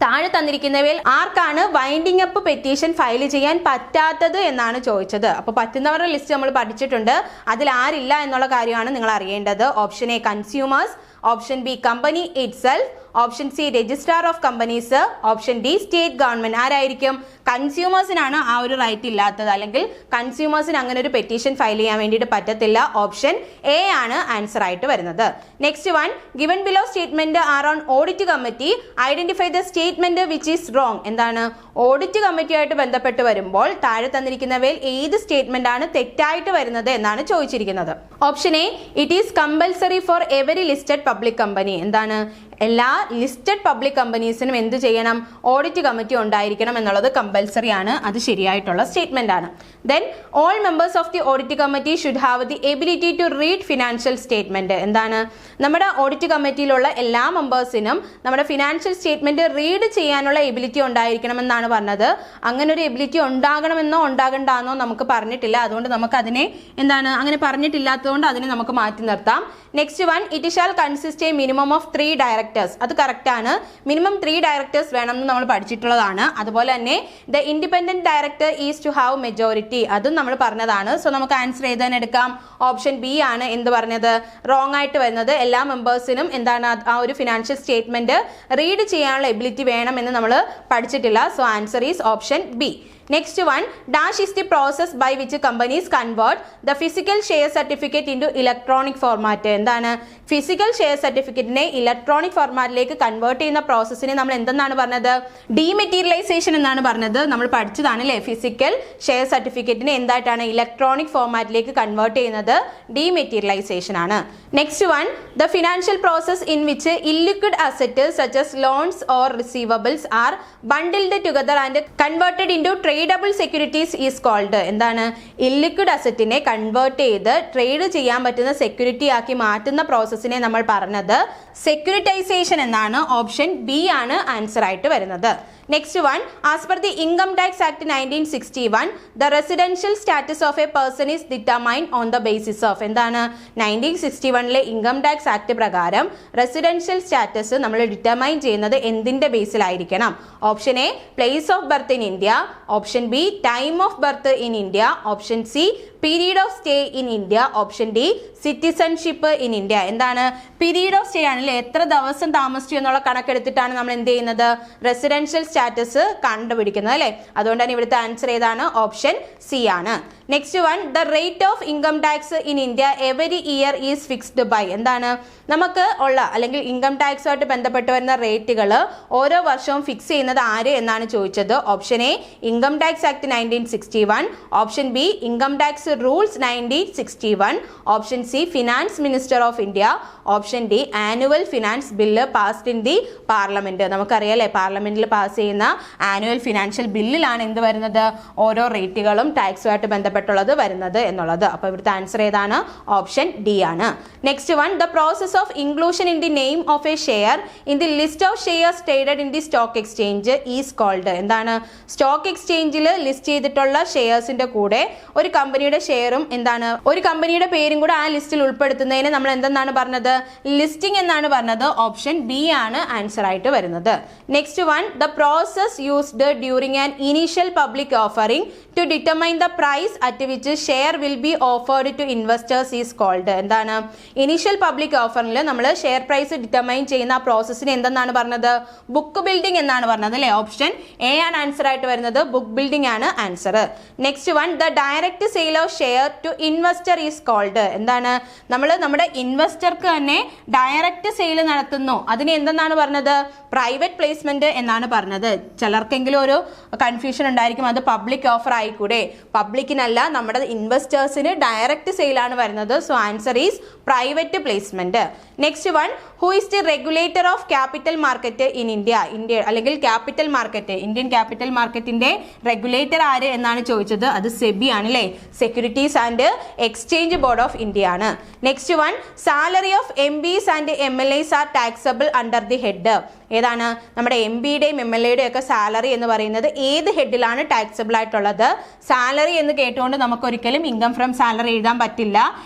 Speaker 2: താഴെ തന്നിരിക്കുന്നവയിൽ ആർക്കാണ് winding up petition file ചെയ്യാൻ പറ്റാത്തത് എന്നാണ് ചോദിച്ചത്. അപ്പോൾ പറ്റുന്നവരുടെ list നമ്മൾ പഠിച്ചിട്ടുണ്ട്. അതിൽ ആരില്ല എന്നുള്ള കാര്യമാണ് നിങ്ങൾ അറിയേണ്ടത്. Option A consumers, option B company itself, option C registrar of companies, option D state government. ആരായിരിക്കും? കൺസ്യൂമേഴ്സിനാണ് ആ ഒരു റൈറ്റ് ഇല്ലാത്തത്, അല്ലെങ്കിൽ കൺസ്യൂമേഴ്സിന് അങ്ങനെ ഒരു പെറ്റീഷൻ ഫയൽ ചെയ്യാൻ വേണ്ടിയിട്ട് പറ്റത്തില്ല. ഓപ്ഷൻ എ ആണ് ആൻസർ ആയിട്ട് വരുന്നത്. Next one, given below statement are on audit committee, identify the statement which is wrong. എന്താണ്? ഓഡിറ്റ് കമ്മിറ്റിയായിട്ട് ബന്ധപ്പെട്ട് വരുമ്പോൾ താഴെ തന്നിരിക്കുന്നവയിൽ ഏത് സ്റ്റേറ്റ്മെന്റ് ആണ് തെറ്റായിട്ട് വരുന്നത് എന്നാണ് ചോദിച്ചിരിക്കുന്നത്. Option A, it is compulsory for every listed public company. എന്താണ്? എല്ലാ ലിസ്റ്റഡ് പബ്ലിക് കമ്പനീസിനും എന്ത് ചെയ്യണം? ഓഡിറ്റ് കമ്മിറ്റി ഉണ്ടായിരിക്കണം എന്നുള്ളത് കമ്പൽസറി ആണ്. അത് ശരിയായിട്ടുള്ള സ്റ്റേറ്റ്മെന്റ് ആണ്. Then all members of the audit committee should have the ability to read financial statement. എന്താണ്? നമ്മുടെ ഓഡിറ്റ് കമ്മിറ്റിയിലുള്ള എല്ലാ മെമ്പേഴ്സിനും നമ്മുടെ ഫിനാൻഷ്യൽ സ്റ്റേറ്റ്മെന്റ് റീഡ് ചെയ്യാനുള്ള എബിലിറ്റി ഉണ്ടായിരിക്കണം എന്നാണ് പറഞ്ഞത്. അങ്ങനെ ഒരു എബിലിറ്റി ഉണ്ടാകണമെന്നോ ഉണ്ടാകണ്ടെന്നോ നമുക്ക് പറഞ്ഞിട്ടില്ല. അതുകൊണ്ട് നമുക്ക് അതിനെ എന്താണ് അങ്ങനെ പറഞ്ഞിട്ടില്ലാത്തതുകൊണ്ട് അതിനെ നമുക്ക് മാറ്റി നിർത്താം. Next one, it shall consist a minimum of 3 directors. അത് കറക്റ്റ് ആണ്. മിനിമം 3 ഡയറക്ടേഴ്സ് വേണമെന്ന് നമ്മൾ പഠിച്ചിട്ടുള്ളതാണ്. അതുപോലെ തന്നെ the independent director is to have majority. അതും നമ്മൾ പറഞ്ഞതാണ്. സോ നമുക്ക് ആൻസർ എഴുതാൻ എടുക്കാം. ഓപ്ഷൻ ബി ആണ് എന്ത് പറഞ്ഞത്? റോങ് ആയിട്ട് വരുന്നത്. എല്ലാ മെമ്പേഴ്സിനും എന്താണ് ആ ഒരു ഫിനാൻഷ്യൽ സ്റ്റേറ്റ്മെന്റ് റീഡ് ചെയ്യാനുള്ള എബിലിറ്റി വേണമെന്ന് നമ്മൾ പഠിച്ചിട്ടില്ല. So answer is option B. Next one, dash is the process by which companies convert the physical share certificate into electronic format. എന്താണ്? ഫിസിക്കൽ ഷെയർ സർട്ടിഫിക്കറ്റിനെ ഇലക്ട്രോണിക് ഫോർമാറ്റിലേക്ക് കൺവേർട്ട് ചെയ്യുന്ന പ്രോസസ്സിനെ നമ്മൾ എന്തെന്നാണ് പറഞ്ഞത്? ഡീമെറ്റീരിയലൈസേഷൻ എന്നാണ് പറഞ്ഞത്. നമ്മൾ പഠിച്ചതാണ് അല്ലേ? ഫിസിക്കൽ ഷെയർ സർട്ടിഫിക്കറ്റിനെ എന്തായിട്ടാണ് ഇലക്ട്രോണിക് ഫോർമാറ്റിലേക്ക് കൺവേർട്ട് ചെയ്യുന്നത്? ഡീമെറ്റീരിയലൈസേഷൻ ആണ്. Next one, the financial process in which illiquid asset such as loans or receivables are bundled together and converted into tradable securities is called. എന്താണ്? ഇല്ലിക്വിഡ് അസറ്റിനെ കൺവേർട്ട് ചെയ്ത് trade ചെയ്യാൻ പറ്റുന്ന സെക്യൂരിറ്റി ആക്കി മാറ്റുന്ന പ്രോസസ്സിനെ നമ്മൾ പറഞ്ഞത് സെക്യൂരിറ്റൈസേഷൻ എന്നാണ്. ഓപ്ഷൻ ബി ആണ് ആൻസർ ആയിട്ട് വരുന്നത്. Next one, as per the income tax act 1961 the residential status of a person is determined on the basis of. എന്താണ്? 1961 ഇൻകം ടാക്സ് ആക്ട് പ്രകാരം റെസിഡൻഷ്യൽ സ്റ്റാറ്റസ് നമ്മൾ ഡിറ്റർമൈൻ ചെയ്യുന്നത് എന്തിന്റെ ബേസിലായിരിക്കണം? Option A, place of birth in India, option B, time of birth in India, option C, period of stay in India, option D, citizenship in India. എന്താണ്? Period of stay ആണല്ലേ? എത്ര ദിവസം താമസിച്ചു എന്നുള്ള കണക്കെടുത്തിട്ടാണ് നമ്മൾ എന്ത് ചെയ്യുന്നത്? റെസിഡൻഷ്യൽ സ്റ്റാറ്റസ് കണ്ടുപിടിക്കുന്നത് അല്ലേ? അതുകൊണ്ട് തന്നെ ഇവിടുത്തെ ആൻസർ ഏതാണ്? ഓപ്ഷൻ സി ആണ്. Next one, the rate of income tax in India every year is fixed by. എന്താണ്? നമുക്ക് ഉള്ള അല്ലെങ്കിൽ ഇൻകം ടാക്സുമായിട്ട് ബന്ധപ്പെട്ട് വരുന്ന റേറ്റുകൾ ഓരോ വർഷവും ഫിക്സ് ചെയ്യുന്നത് ആര് എന്നാണ് ചോദിച്ചത്. Option A, income tax act 1961, option B, income tax rules 1961, option C, finance minister of India, option D, annual finance bill passed in the parliament. നമുക്കറിയാലേ പാർലമെന്റിൽ പാസ് ചെയ്യുന്ന ആനുവൽ ഫിനാൻഷ്യൽ ബില്ലിലാണ് എന്ത് വരുന്നത്? ഓരോ റേറ്റുകളും ടാക്സുമായിട്ട് ബന്ധപ്പെട്ടുള്ളത് വരുന്നത് എന്നുള്ളത്. അപ്പോൾ ഇവിടുത്തെ ആൻസർ ഏതാണ്? ഓപ്ഷൻ ഡി ആണ്. Next one, the process of inclusion in the name of a share in the list of shares traded in the stock exchange is called. എന്താണ്? സ്റ്റോക്ക് എക്സ്ചേഞ്ചിൽ ലിസ്റ്റ് ചെയ്തിട്ടുള്ള ഷെയർസിന്റെ കൂടെ ഒരു കമ്പനിയുടെ ഷെയറും എന്താണ് ഒരു കമ്പനിയുടെ പേരും കൂടെ ആ ലിസ്റ്റിൽ ഉൾപ്പെടുത്തുന്നതിന് നമ്മൾ എന്തെന്നാണ് പറഞ്ഞത്? ലിസ്റ്റിംഗ് എന്നാണ് പറഞ്ഞത്. ഓപ്ഷൻ ബി ആണ് ആൻസർ ആയിട്ട് വരുന്നത്. Next one, the process used during an initial public offering to determine the price at which share will be offered to investors is called. എന്താണ്? ഇനീഷ്യൽ പബ്ലിക് ഓഫറിൽ നമ്മൾ ഷെയർ പ്രൈസ് ഡിറ്റർമൈൻ ചെയ്യുന്ന ആ പ്രോസസ്സിന് എന്തെന്നാണ് പറഞ്ഞത്? Book building എന്നാണ് പറഞ്ഞത് അല്ലേ? Option A ആണ് ആൻസർ ആയിട്ട് വരുന്നത്. ബുക്ക് ബിൽഡിംഗ് ആണ് answer. Next one, the direct sale of share to investor is called. എന്താണ്? നമ്മൾ നമ്മുടെ ഇൻവെസ്റ്റർക്ക് തന്നെ ഡയറക്റ്റ് സെയിൽ നടത്തുന്നു. അതിന് എന്തെന്നാണ് പറഞ്ഞത്? പ്രൈവറ്റ് പ്ലേസ്മെന്റ് എന്നാണ് പറഞ്ഞത്. ചിലർക്കെങ്കിലും ഒരു കൺഫ്യൂഷൻ ഉണ്ടായിരിക്കും, അത് പബ്ലിക് ഓഫർ ആയിക്കൂടെ? പബ്ലിക്കിനല്ല, നമ്മുടെ ഇൻവെസ്റ്റേഴ്സിന് ഡയറക്റ്റ് സെയിലാണ് വരുന്നത്. So answer is private placement. Next one, who is the regulator of capital market in India? India അല്ലെങ്കിൽ ക്യാപിറ്റൽ മാർക്കറ്റ്, ഇന്ത്യൻ ക്യാപിറ്റൽ മാർക്കറ്റിന്റെ റെഗുലേറ്റർ ആര് എന്നാണ് ചോദിച്ചത്. അത് സെബി ആണ് അല്ലേ? Securities and exchange board of India ആണ്. Next one, salary of MPs and MLAs are taxable under the head. ഏതാണ് നമ്മുടെ MPയുടെയും MLAയുടെയും ഒക്കെ സാലറി എന്ന് പറയുന്നത് ഏത് ഹെഡിലാണ് ടാക്സബിൾ ആയിട്ടുള്ളത്? സാലറി എന്ന് കേട്ടുകൊണ്ട് നമുക്ക് ഒരിക്കലും ഇൻകം ഫ്രം സാലറി എഴുതാൻ പറ്റില്ല.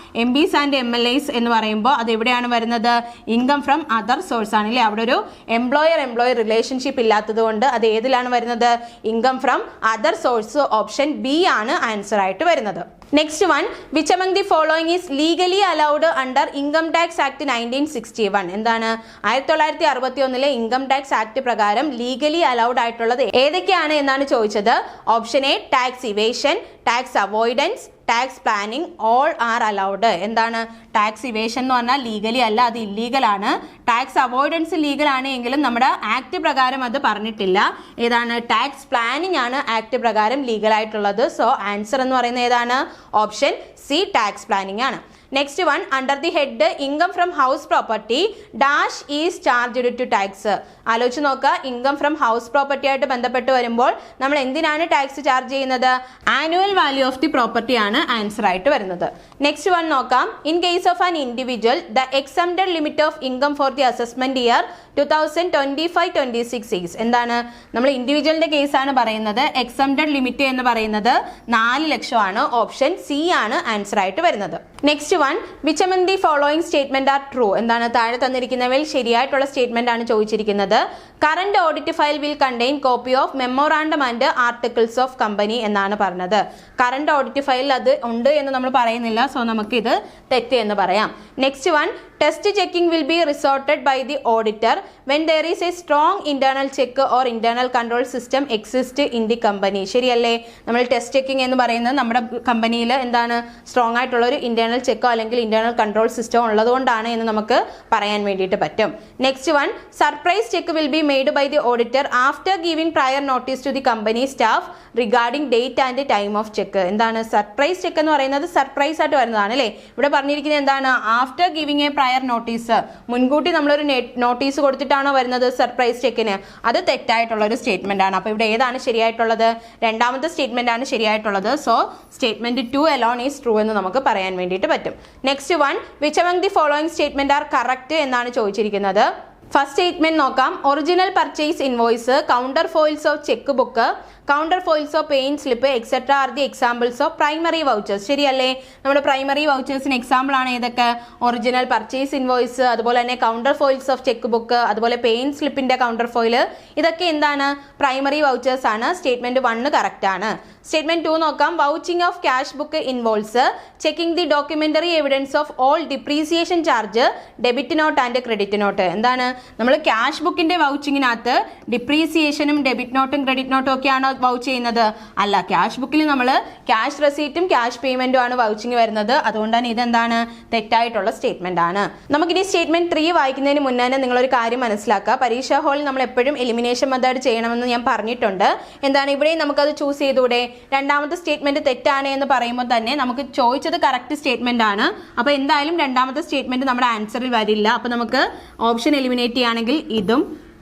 Speaker 2: MPs ആൻഡ് MLAs എന്ന് പറയുമ്പോൾ അത് എവിടെയാണ് വരുന്നത്? ഇൻകം ഫ്രം അതർ സോഴ്സ് ആണ് അല്ലേ? അവിടെ ഒരു എംപ്ലോയർ റിലേഷൻഷിപ്പ് ഇല്ലാത്തത് കൊണ്ട് അത് ഏതിലാണ് വരുന്നത്? Income from other source. Option B ആണ് ആൻസർ ആയിട്ട് വരുന്നത്. Next one, which among the following is legally allowed under income tax act 1961? എന്താണ് 1961 ഇൻകം ടാക്സ് ആക്ട് പ്രകാരം ലീഗലി അലൗഡ് ആയിട്ടുള്ളത് ഏതൊക്കെയാണ് എന്നാണ് ചോദിച്ചത്. Option A tax evasion, tax avoidance, tax planning, all are allowed. എന്താണ് ടാക്സ് ഇവേഷൻ എന്ന് പറഞ്ഞാൽ legally അല്ല, അത് ഇല്ലീഗൽ ആണ്. ടാക്സ് അവോയ്ഡൻസ് ലീഗൽ ആണ് എങ്കിലും നമ്മുടെ ആക്ട് പ്രകാരം അത് പറഞ്ഞിട്ടില്ല. ഏതാണ്? ടാക്സ് പ്ലാനിങ് ആണ് ആക്ട് പ്രകാരം ലീഗൽ ആയിട്ടുള്ളത്. സോ ആൻസർ എന്ന് പറയുന്നത് ഏതാണ്? ഓപ്ഷൻ സി ടാക്സ് പ്ലാനിങ് ആണ്. Next one, under the head income from house property dash is charged to tax. ആലോചിച്ച് നോക്കുക, ഇൻകം ഫ്രം ഹൗസ് പ്രോപ്പർട്ടി ആയിട്ട് ബന്ധപ്പെട്ട് വരുമ്പോൾ നമ്മൾ എന്തിനാണ് ടാക്സ് ചാർജ് ചെയ്യുന്നത്? Annual value of the property ആണ് ആൻസർ ആയിട്ട് വരുന്നത്. നെക്സ്റ്റ് വൺ നോക്കാം. In case of an individual the exempted limit of income for the assessment year 2025-26 is. എന്താണ്? നമ്മൾ ഇൻഡിവിജ്വലിന്റെ കേസാണ് പറയുന്നത്. എക്സംപ്റ്റഡ് ലിമിറ്റ് എന്ന് പറയുന്നത് 4 ലക്ഷമാണ്. ഓപ്ഷൻ സി ആണ് ആൻസർ ആയിട്ട് വരുന്നത്. Next one, which among the following statement are true? എന്താണ്? താഴെ തന്നിരിക്കുന്നവയിൽ ശരിയായിട്ടുള്ള സ്റ്റേറ്റ്മെന്റ് ആണ് ചോദിച്ചിരിക്കുന്നത്. Current audit file will contain copy of memorandum and articles of company എന്നാണ് പറഞ്ഞത്. കറന്റ് ഓഡിറ്റ് ഫയലിൽ അത് ഉണ്ട് എന്ന് നമ്മൾ പറയുന്നില്ല. സോ നമുക്ക് ഇത് തെറ്റ് എന്ന് പറയാം. Next one, test checking will be resorted by the auditor when there is a strong internal check or internal control system exist in the company. ശരിയല്ലേ? നമ്മൾ ടെസ്റ്റ് ചെക്കിംഗ് എന്ന് പറയുന്നത് നമ്മുടെ കമ്പനിയിൽ എന്താണ് സ്ട്രോങ് ആയിട്ടുള്ള ഒരു ഇന്റേണൽ ചെക്കോ അല്ലെങ്കിൽ ഇന്റേണൽ കൺട്രോൾ സിസ്റ്റം ഉള്ളതുകൊണ്ടാണ് എന്ന് നമുക്ക് പറയാൻ വേണ്ടിയിട്ട് പറ്റും. Next one, surprise check will be made by the auditor after giving prior notice to the company staff regarding date and time of check. എന്താണ് സർപ്രൈസ് ചെക്ക് എന്ന് പറയുന്നത്? സർപ്രൈസ് ആയിട്ട് വരുന്നതാണ് അല്ലേ? ഇവിടെ പറഞ്ഞിരിക്കുന്നത് എന്താണ്? After giving a prior notice, മുൻകൂട്ടി നമ്മളൊരു നോട്ടീസ് കൊടുത്തിട്ടാണോ വരുന്നത് സർപ്രൈസ് ചെക്കിന്? അത് തെറ്റായിട്ടുള്ള ഒരു സ്റ്റേറ്റ്മെന്റ് ആണ്. അപ്പോൾ ഇവിടെ ഏതാണ് ശരിയായിട്ടുള്ളത്? രണ്ടാമത്തെ സ്റ്റേറ്റ്മെന്റ് ആണ് ശരിയായിട്ടുള്ളത്. So statement 2 alone is true എന്ന് നമുക്ക് പറയാൻ വേണ്ടിയിട്ട് പറ്റും. Next one, which among the following statement are correct എന്നാണ് ചോദിച്ചിരിക്കുന്നത്. ഫസ്റ്റ് സ്റ്റേറ്റ്മെന്റ് നോക്കാം. Original purchase invoice, counterfoils of cheque book, counterfoils of pay in slip etcetera are the examples of primary vouchers. ശരിയല്ലേ? നമ്മുടെ primary വൗച്ചേഴ്സിന് example ആണ് ഏതൊക്കെ? Original purchase invoice, അതുപോലെ തന്നെ counter foils of cheque book, അതുപോലെ pain സ്ലിപ്പിന്റെ counter foil. ഇതൊക്കെ എന്താണ്? Primary vouchers ആണ്. സ്റ്റേറ്റ്മെന്റ് 1 കറക്റ്റ് ആണ്. സ്റ്റേറ്റ്മെന്റ് 2 നോക്കാം. Vouching of cash book involves checking the documentary evidence of all depreciation charge, debit not and credit note. എന്താണ്? നമ്മൾ cash ബുക്കിന്റെ വൗച്ചിങ്ങിനകത്ത് ഡിപ്രീസിയേഷനും debit നോട്ടും credit നോട്ടും ഒക്കെയാണ് വൗച്ച് ചെയ്യുന്നത്? അല്ല, ക്യാഷ് ബുക്കിൽ നമ്മൾ ക്യാഷ് റെസീറ്റും ക്യാഷ് പേയ്മെന്റും ആണ് വൗച്ചിങ് വരുന്നത്. അതുകൊണ്ട് തന്നെ ഇതെന്താണ്? തെറ്റായിട്ടുള്ള സ്റ്റേറ്റ്മെന്റ് ആണ്. നമുക്കിനി സ്റ്റേറ്റ്മെന്റ് 3 വായിക്കുന്നതിന് മുന്നേ നിങ്ങളൊരു കാര്യം മനസ്സിലാക്കുക. പരീക്ഷാ ഹാളിൽ നമ്മൾ എപ്പോഴും എലിമിനേഷൻ മെത്തേഡ് ചെയ്യണമെന്ന് ഞാൻ പറഞ്ഞിട്ടുണ്ട്. എന്താണ്? ഇവിടെയും നമുക്കത് ചൂസ് ചെയ്തുകൂടെ? രണ്ടാമത്തെ സ്റ്റേറ്റ്മെന്റ് തെറ്റാണ് എന്ന് പറയുമ്പോൾ തന്നെ നമുക്ക് ചോദിച്ചത് കറക്റ്റ് സ്റ്റേറ്റ്മെന്റ് ആണ്. അപ്പോൾ എന്തായാലും രണ്ടാമത്തെ സ്റ്റേറ്റ്മെന്റ് നമ്മുടെ ആൻസറിൽ വരില്ല. അപ്പോൾ നമുക്ക് ഓപ്ഷൻ എലിമിനേറ്റ് ചെയ്യുകയാണെങ്കിൽ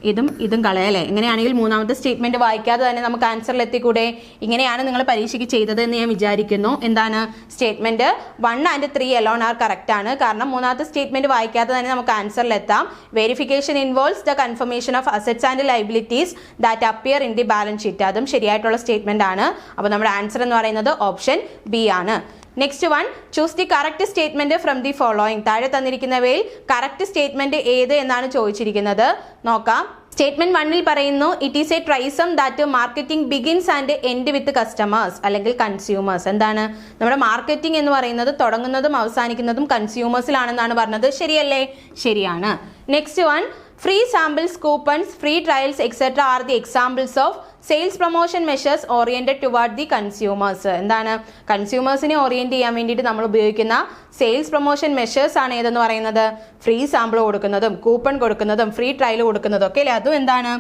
Speaker 2: ഇതും കളയല്ലേ? ഇങ്ങനെയാണെങ്കിൽ മൂന്നാമത്തെ സ്റ്റേറ്റ്മെന്റ് വായിക്കാതെ തന്നെ നമുക്ക് ആൻസറിൽ എത്തിക്കൂടെ? ഇങ്ങനെയാണ് നിങ്ങൾ പരീക്ഷയ്ക്ക് ചെയ്തത് എന്ന് ഞാൻ വിചാരിക്കുന്നു. എന്താണ്? Statement 1 and 3 alone R correct ആണ്. കാരണം മൂന്നാമത്തെ സ്റ്റേറ്റ്മെന്റ് വായിക്കാതെ തന്നെ നമുക്ക് ആൻസറിൽ എത്താം. Verification involves the confirmation of assets and liabilities that appear in the balance sheet. അതും ശരിയായിട്ടുള്ള സ്റ്റേറ്റ്മെന്റ് ആണ്. അപ്പോൾ നമ്മുടെ ആൻസർ എന്ന് പറയുന്നത് ഓപ്ഷൻ ബി ആണ്. Next one, choose the correct statement from the following. താഴെ തന്നിരിക്കുന്നവയിൽ കറക്റ്റ് സ്റ്റേറ്റ്മെന്റ് ഏത് എന്നാണ് ചോദിച്ചിരിക്കുന്നത്. നോക്കാം. സ്റ്റേറ്റ്മെന്റ് 1 പറയുന്നു, it is A TRYSEM that marketing begins and end with customers അല്ലെങ്കിൽ കൺസ്യൂമേഴ്സ്. എന്താണ്? നമ്മുടെ മാർക്കറ്റിംഗ് എന്ന് പറയുന്നത് തുടങ്ങുന്നതും അവസാനിക്കുന്നതും കൺസ്യൂമേഴ്സിലാണെന്നാണ് പറഞ്ഞത്. ശരിയല്ലേ? ശരിയാണ്. Next one, free samples, coupons, free trials etcetera are the examples of sales promotion measures oriented toward the consumers. എന്താണ്? കൺസ്യൂമേഴ്സിനെ orient ചെയ്യാൻ വേണ്ടിയിട്ട് നമ്മൾ ഉപയോഗിക്കുന്ന സെയിൽസ് പ്രൊമോഷൻ മെഷേഴ്സ് ആണ് ഏതെന്ന് പറയുന്നത്? ഫ്രീ സാമ്പിൾ കൊടുക്കുന്നതും കൂപ്പൺ കൊടുക്കുന്നതും ഫ്രീ ട്രയൽ കൊടുക്കുന്നതും ഒക്കെ അല്ലേ? അതും എന്താണ്?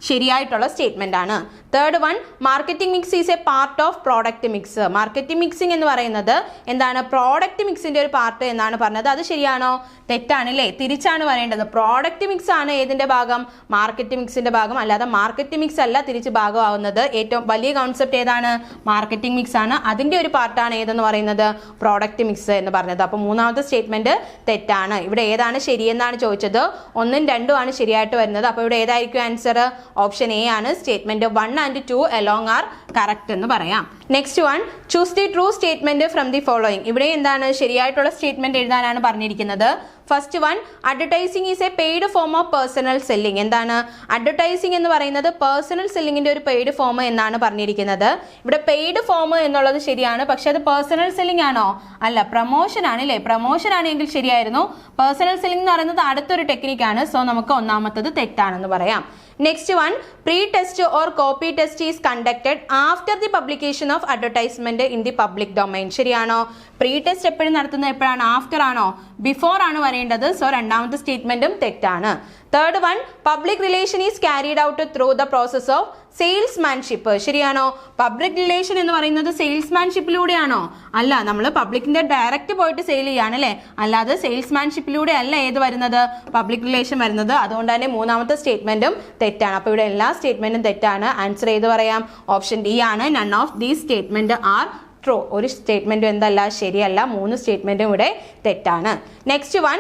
Speaker 2: ശരിയായിട്ടുള്ള സ്റ്റേറ്റ്മെന്റ് ആണ്. Third one, marketing mix is a part of product mix. Marketing mixing എന്ന് പറയുന്നത് എന്താണ്? പ്രോഡക്റ്റ് മിക്സിന്റെ ഒരു പാർട്ട് എന്നാണ് പറഞ്ഞത്. അത് ശരിയാണോ? തെറ്റാണല്ലേ? തിരിച്ചാണ് പറയേണ്ടത്. പ്രോഡക്റ്റ് മിക്സ് ആണ് ഏതിന്റെ ഭാഗം? മാർക്കറ്റ് മിക്സിന്റെ ഭാഗം. അല്ലാതെ മാർക്കറ്റ് മിക്സ് അല്ല തിരിച്ച് ഭാഗമാവുന്നത്. ഏറ്റവും വലിയ കോൺസെപ്റ്റ് ഏതാണ്? മാർക്കറ്റിംഗ് മിക്സ് ആണ്. അതിന്റെ ഒരു പാർട്ടാണ് ഏതെന്ന് പറയുന്നത്? പ്രോഡക്റ്റ് മിക്സ് എന്ന് പറഞ്ഞത്. അപ്പോൾ മൂന്നാമത്തെ സ്റ്റേറ്റ്മെന്റ് തെറ്റാണ്. ഇവിടെ ഏതാണ് ശരിയെന്നാണ് ചോദിച്ചത്. 1ഉം 2ഉം ആണ് ശരിയായിട്ട് വരുന്നത്. അപ്പോൾ ഇവിടെ ഏതായിരിക്കും ആൻസർ? ഓപ്ഷൻ എ ആണ്. Statement 1 and 2 along are correct എന്ന് പറയാം. Next one, choose the true statement from the following. ഇവിടെ എന്താണ്? ശരിയായിട്ടുള്ള സ്റ്റേറ്റ്മെന്റ് എഴുതാനാണ് പറഞ്ഞിരിക്കുന്നത്. First one, advertising is A paid form of personal selling. എന്താണ്? അഡ്വർടൈസിംഗ് എന്ന് പറയുന്നത് പേഴ്സണൽ സെല്ലിങ്ങിന്റെ ഒരു പെയ്ഡ് ഫോം എന്നാണ് പറഞ്ഞിരിക്കുന്നത്. ഇവിടെ പെയ്ഡ് ഫോം എന്നുള്ളത് ശരിയാണ്. പക്ഷെ അത് പേഴ്സണൽ സെല്ലിംഗ് ആണോ? അല്ല, പ്രൊമോഷൻ ആണ് അല്ലേ? പ്രൊമോഷൻ ആണെങ്കിൽ ശരിയായിരുന്നു. പേഴ്സണൽ സെല്ലിംഗ് എന്ന് പറയുന്നത് അടുത്തൊരു ടെക്നിക്കാണ്. സോ നമുക്ക് ഒന്നാമത്തത് തെറ്റാണെന്ന് പറയാം. Next one, pre test or copy test is conducted after the publication of advertisement in the public domain. ശരിയാണോ? പ്രീ ടെസ്റ്റ് എപ്പോഴും നടത്തുന്നത് എപ്പോഴാണ്? ആഫ്റ്റർ ആണോ? ബിഫോർ ആണ് വരേണ്ടത്. സോ രണ്ടാമത്തെ സ്റ്റേറ്റ്മെന്റും തെറ്റാണ്. Third one, public relation is carried out through the process of salesmanship. ശരിയാണോ? പബ്ലിക് റിലേഷൻ എന്ന് പറയുന്നത് സെയിൽസ്മാൻഷിപ്പിലൂടെയാണോ? അല്ല, നമ്മൾ പബ്ലിക്കിന്റെ ഡയറക്റ്റ് പോയിട്ട് സെയിൽ ചെയ്യാണ് അല്ലേ? അല്ലാതെ സെയിൽസ്മാൻഷിപ്പിലൂടെ അല്ല ഏത് വരുന്നത്? പബ്ലിക് റിലേഷൻ വരുന്നത്. അതുകൊണ്ട് തന്നെ മൂന്നാമത്തെ സ്റ്റേറ്റ്മെന്റും തെറ്റാണ്. അപ്പോൾ ഇവിടെ എല്ലാ സ്റ്റേറ്റ്മെന്റും തെറ്റാണ്. ആൻസർ ഏത് പറയാം? ഓപ്ഷൻ ഡി ആണ്. None of these statement are true. ഒരു സ്റ്റേറ്റ്മെന്റും എന്തല്ല? ശരിയല്ല. 3 സ്റ്റേറ്റ്മെന്റും ഇവിടെ തെറ്റാണ്. Next one,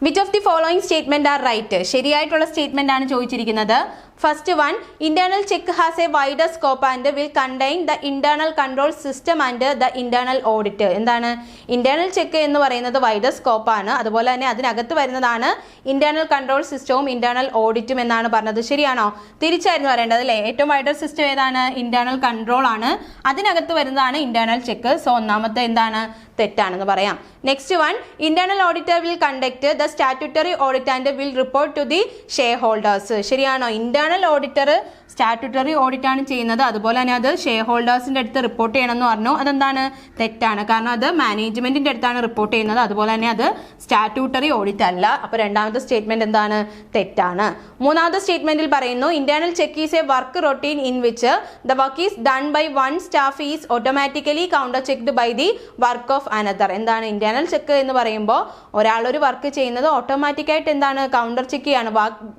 Speaker 2: which of the following statement are right? ശരിയായിട്ടുള്ള സ്റ്റേറ്റ്മെന്റ് ആണ് ചോദിച്ചിരിക്കുന്നത്. First one, internal check has a wider scope and will contain the internal control system and the internal audit. എന്താണ്? ഇന്റേണൽ ചെക്ക് എന്ന് പറയുന്നത് wider scope ആണ്. അതുപോലെ തന്നെ അതിനകത്ത് വരുന്നതാണ് ഇന്റേണൽ കൺട്രോൾ സിസ്റ്റവും ഇന്റേണൽ ഓഡിറ്റും എന്നാണ് പറഞ്ഞത്. ശരിയാണോ? തിരിച്ചായിരുന്നു പറയേണ്ടത് അല്ലേ? ഏറ്റവും വൈഡർ സിസ്റ്റം ഏതാണ്? ഇന്റേണൽ കൺട്രോൾ ആണ്. അതിനകത്ത് വരുന്നതാണ് ഇന്റേണൽ ചെക്ക്. സോ ഒന്നാമത്തെ എന്താണ്? തെറ്റാണെന്ന് പറയാം. Next one, internal auditor will conduct the statutory audit and will report to the shareholders. ശരിയാണോ? ഇന്റേണൽ ഓഡിറ്റർ സ്റ്റാറ്റ്യൂട്ടറി ഓഡിറ്റ് ആണ് ചെയ്യുന്നത്. അതുപോലെ തന്നെ അത് ഷെയർ ഹോൾഡേഴ്സിന്റെ അടുത്ത് റിപ്പോർട്ട് ചെയ്യണമെന്ന് പറഞ്ഞു. അതെന്താണ്? തെറ്റാണ്. കാരണം അത് മാനേജ്മെന്റിന്റെ അടുത്താണ് റിപ്പോർട്ട് ചെയ്യുന്നത്. അതുപോലെ തന്നെ അത് സ്റ്റാറ്റ്യൂട്ടറി ഓഡിറ്റ് അല്ല. അപ്പോൾ രണ്ടാമത്തെ സ്റ്റേറ്റ്മെന്റ് എന്താണ്? തെറ്റാണ്. മൂന്നാമത്തെ സ്റ്റേറ്റ്മെന്റിൽ പറയുന്നു, internal check is a work routine in which the work is done by one staff is automatically counter checked by the work of another. എന്താണ് ഇന്റേണൽ ചെക്ക് എന്ന് പറയുമ്പോൾ? ഒരാളൊരു വർക്ക് ചെയ്യുന്നത് ഓട്ടോമാറ്റിക്കായിട്ട് എന്താണ്? കൗണ്ടർ ചെക്ക് ചെയ്യാണ്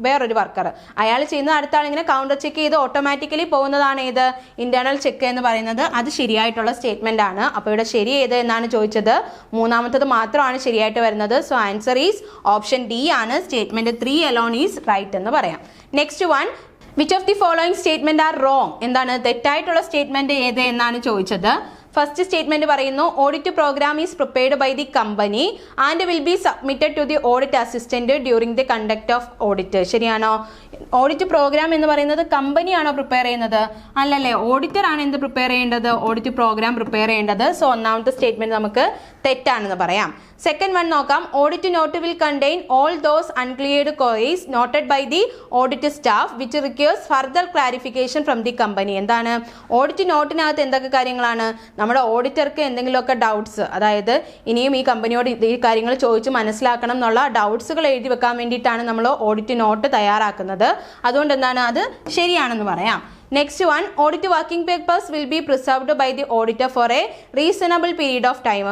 Speaker 2: വേറൊരു വർക്കർ. അയാൾ ചെയ്യുന്നത് അടുത്ത ആളിങ്ങനെ കൗണ്ടർ ചെക്ക് ചെയ്ത് ഓട്ടോമാറ്റിക്കലി പോകുന്നതാണ് ഏത്? ഇന്റേണൽ ചെക്ക് എന്ന് പറയുന്നത്. അത് ശരിയായിട്ടുള്ള സ്റ്റേറ്റ്മെന്റ് ആണ്. അപ്പോൾ ഇവിടെ ശരി ഏത് എന്നാണ് ചോദിച്ചത്. മൂന്നാമത്തത് മാത്രമാണ് ശരിയായിട്ട് വരുന്നത്. So answer is option D ആണ്. സ്റ്റേറ്റ്മെന്റ് 3 alone ഈസ് റൈറ്റ് എന്ന് പറയാം. Next one, which of the following statement are wrong? എന്താണ്? തെറ്റായിട്ടുള്ള സ്റ്റേറ്റ്മെന്റ് ഏത് എന്നാണ് ചോദിച്ചത്. ഫസ്റ്റ് സ്റ്റേറ്റ്മെന്റ് പറയുന്നു, audit programme is prepared by the company and will be submitted to the audit assistant during the conduct of audit. ശരിയാണോ? Audit programme എന്ന് പറയുന്നത് കമ്പനിയാണോ prepare ചെയ്യുന്നത്? അല്ലല്ലേ, ഓഡിറ്റർ ആണ് എന്ത് പ്രിപ്പയർ ചെയ്യേണ്ടത്? ഓഡിറ്റ് പ്രോഗ്രാം പ്രിപ്പയർ ചെയ്യേണ്ടത്. സോ ഒന്നാമത്തെ സ്റ്റേറ്റ്മെന്റ് നമുക്ക് തെറ്റാണെന്ന് പറയാം. സെക്കൻഡ് വൺ നോക്കാം. Audit note will contain all those uncleared queries noted by the audit staff which requires further clarification from the company. എന്താണ്? ഓഡിറ്റ് നോട്ടിനകത്ത് എന്തൊക്കെ കാര്യങ്ങളാണ്? നമ്മുടെ ഓഡിറ്റർക്ക് എന്തെങ്കിലുമൊക്കെ ഡൗട്ട്സ്, അതായത് ഇനിയും ഈ കമ്പനിയോട് ഈ കാര്യങ്ങൾ ചോദിച്ച് മനസ്സിലാക്കണം എന്നുള്ള ഡൗട്ട്സുകൾ എഴുതി വെക്കാൻ വേണ്ടിയിട്ടാണ് നമ്മൾ ഓഡിറ്റ് നോട്ട് തയ്യാറാക്കുന്നത്. അതുകൊണ്ട് എന്താണ്? അത് ശരിയാണെന്ന് പറയാം. Next one, audit working papers will be preserved by the auditor for a reasonable period of time.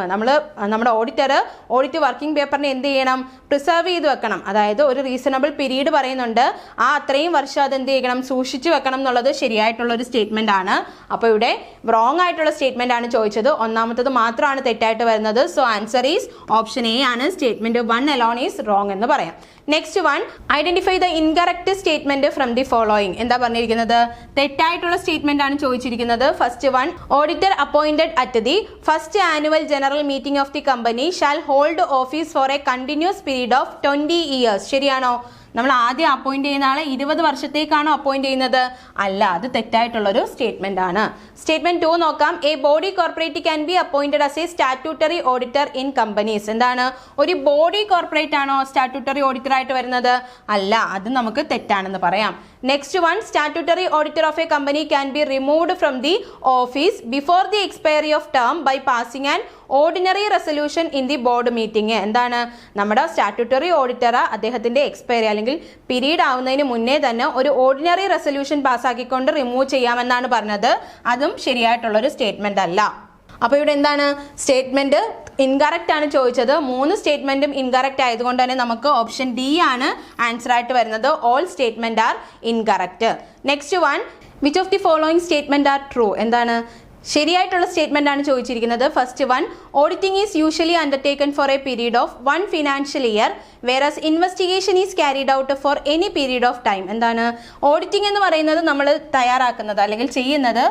Speaker 2: നമ്മുടെ ഓഡിറ്റർ ഓഡിറ്റ് വർക്കിംഗ് പേപ്പറിനെ എന്ത് ചെയ്യണം? പ്രിസർവ് ചെയ്ത് വെക്കണം. അതായത് ഒരു റീസണബിൾ പീരീഡ് പറയുന്നുണ്ട്. ആ അത്രയും വർഷം അത് എന്ത് ചെയ്യണം? സൂക്ഷിച്ചു വെക്കണം എന്നുള്ളത് ശരിയായിട്ടുള്ള ഒരു സ്റ്റേറ്റ്മെന്റ് ആണ്. അപ്പോൾ ഇവിടെ റോങ് ആയിട്ടുള്ള സ്റ്റേറ്റ്മെന്റ് ആണ് ചോദിച്ചത്. ഒന്നാമത്തത് മാത്രമാണ് തെറ്റായിട്ട് വരുന്നത്. So answer is option A ആണ്. സ്റ്റേറ്റ്മെന്റ് 1 alone ഈസ് റോങ് എന്ന് പറയാം. Next one, identify the incorrect statement from the following. എന്താ പറഞ്ഞിരിക്കുന്നത്? തെറ്റായിട്ടുള്ള സ്റ്റേറ്റ്മെന്റ് ആണ് ചോദിച്ചിരിക്കുന്നത്. First one, auditor appointed at the first annual general meeting of the company shall hold office four A continuous period of 20 years. ശരിയാണോ? നമ്മൾ ആദ്യം appoint ചെയ്യുന്ന ആളെ 20 വർഷത്തേക്കാണോ അപ്പോയിന്റ് ചെയ്യുന്നത്? അല്ല, അത് തെറ്റായിട്ടുള്ളൊരു സ്റ്റേറ്റ്മെന്റ് ആണ്. സ്റ്റേറ്റ്മെന്റ് 2 നോക്കാം. A body corporate can be appointed as a statutory auditor in companies. എന്താണ്? ഒരു ബോഡി കോർപ്പറേറ്റ് ആണോ സ്റ്റാറ്റ്യൂട്ടറി ഓഡിറ്റർ ആയിട്ട് വരുന്നത്? അല്ല, അത് നമുക്ക് തെറ്റാണെന്ന് പറയാം. Next one, statutory auditor of a company can be removed from the office before the expiry of term by passing an ordinary resolution in the board meeting. എന്താണ്, നമ്മുടെ സ്റ്റാറ്റ്യൂട്ടറി ഓഡിറ്റർ അദ്ദേഹത്തിന്റെ എക്സ്പയറി അല്ലെങ്കിൽ പീരീഡ് ആവുന്നതിന് മുന്നേ തന്നെ ഒരു ordinary resolution പാസ്സാക്കിക്കൊണ്ട് remove ചെയ്യാമെന്നാണ് പറഞ്ഞത്. അതും ശരിയായിട്ടുള്ള ഒരു സ്റ്റേറ്റ്മെന്റ് അല്ല. അപ്പോൾ ഇവിടെ എന്താണ്, സ്റ്റേറ്റ്മെന്റ് ഇൻകറക്റ്റ് ആണ് ചോദിച്ചത്. 3 സ്റ്റേറ്റ്മെന്റും ഇൻകറക്റ്റ് ആയതുകൊണ്ട് തന്നെ നമുക്ക് ഓപ്ഷൻ ഡി ആണ് ആൻസർ ആയിട്ട് വരുന്നത്. All statement are incorrect. Next one, which of the following statement are true. എന്താണ്, ശരിയായിട്ടുള്ള സ്റ്റേറ്റ്മെന്റ് ആണ് ചോദിച്ചിരിക്കുന്നത്. First one, auditing is usually undertaken for a period of 1 financial year whereas investigation is carried out for any period of time. എന്താണ്, auditing എന്ന് പറയുന്നത് നമ്മൾ തയ്യാറാക്കുന്നത് അല്ലെങ്കിൽ ചെയ്യുന്നത്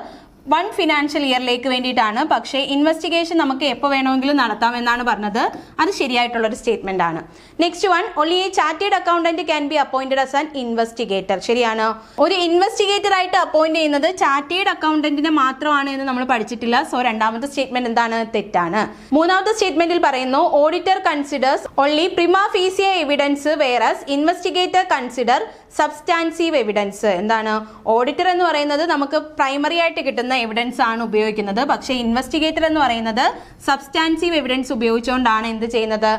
Speaker 2: 1 ഫിനാൻഷ്യൽ ഇയറിലേക്ക് വേണ്ടിയിട്ടാണ്. പക്ഷേ ഇൻവെസ്റ്റിഗേഷൻ നമുക്ക് എപ്പോൾ വേണമെങ്കിലും നടത്താം എന്നാണ് പറഞ്ഞത്. അത് ശരിയായിട്ടുള്ള ഒരു സ്റ്റേറ്റ്മെന്റ് ആണ്. Next one, only A chartered accountant can be appointed as an investigator. ശരിയാണോ? ഒരു ഇൻവെസ്റ്റിഗേറ്റർ ആയിട്ട് അപ്പോയിന്റ് ചെയ്യുന്നത് ചാർട്ടേഡ് അക്കൗണ്ടന്റിനെ മാത്രമാണ് എന്ന് നമ്മൾ പഠിച്ചിട്ടില്ല. സോ രണ്ടാമത്തെ സ്റ്റേറ്റ്മെന്റ് എന്താണ്, തെറ്റാണ്. മൂന്നാമത്തെ സ്റ്റേറ്റ്മെന്റിൽ പറയുന്നു auditor considers only prima facie evidence whereas investigator consider substantive evidence. എന്താണ്, ഓഡിറ്റർ എന്ന് പറയുന്നത് നമുക്ക് പ്രൈമറി ആയിട്ട് കിട്ടുന്ന എവിഡൻസ് ആണ് ഉപയോഗിക്കുന്നത്. പക്ഷേ ഇൻവെസ്റ്റിഗേറ്റർ എന്ന് പറയുന്നത് സബ്സ്റ്റാൻസീവ് എവിഡൻസ് ഉപയോഗിച്ചുകൊണ്ടാണ് എന്ത് ചെയ്യുന്നത്,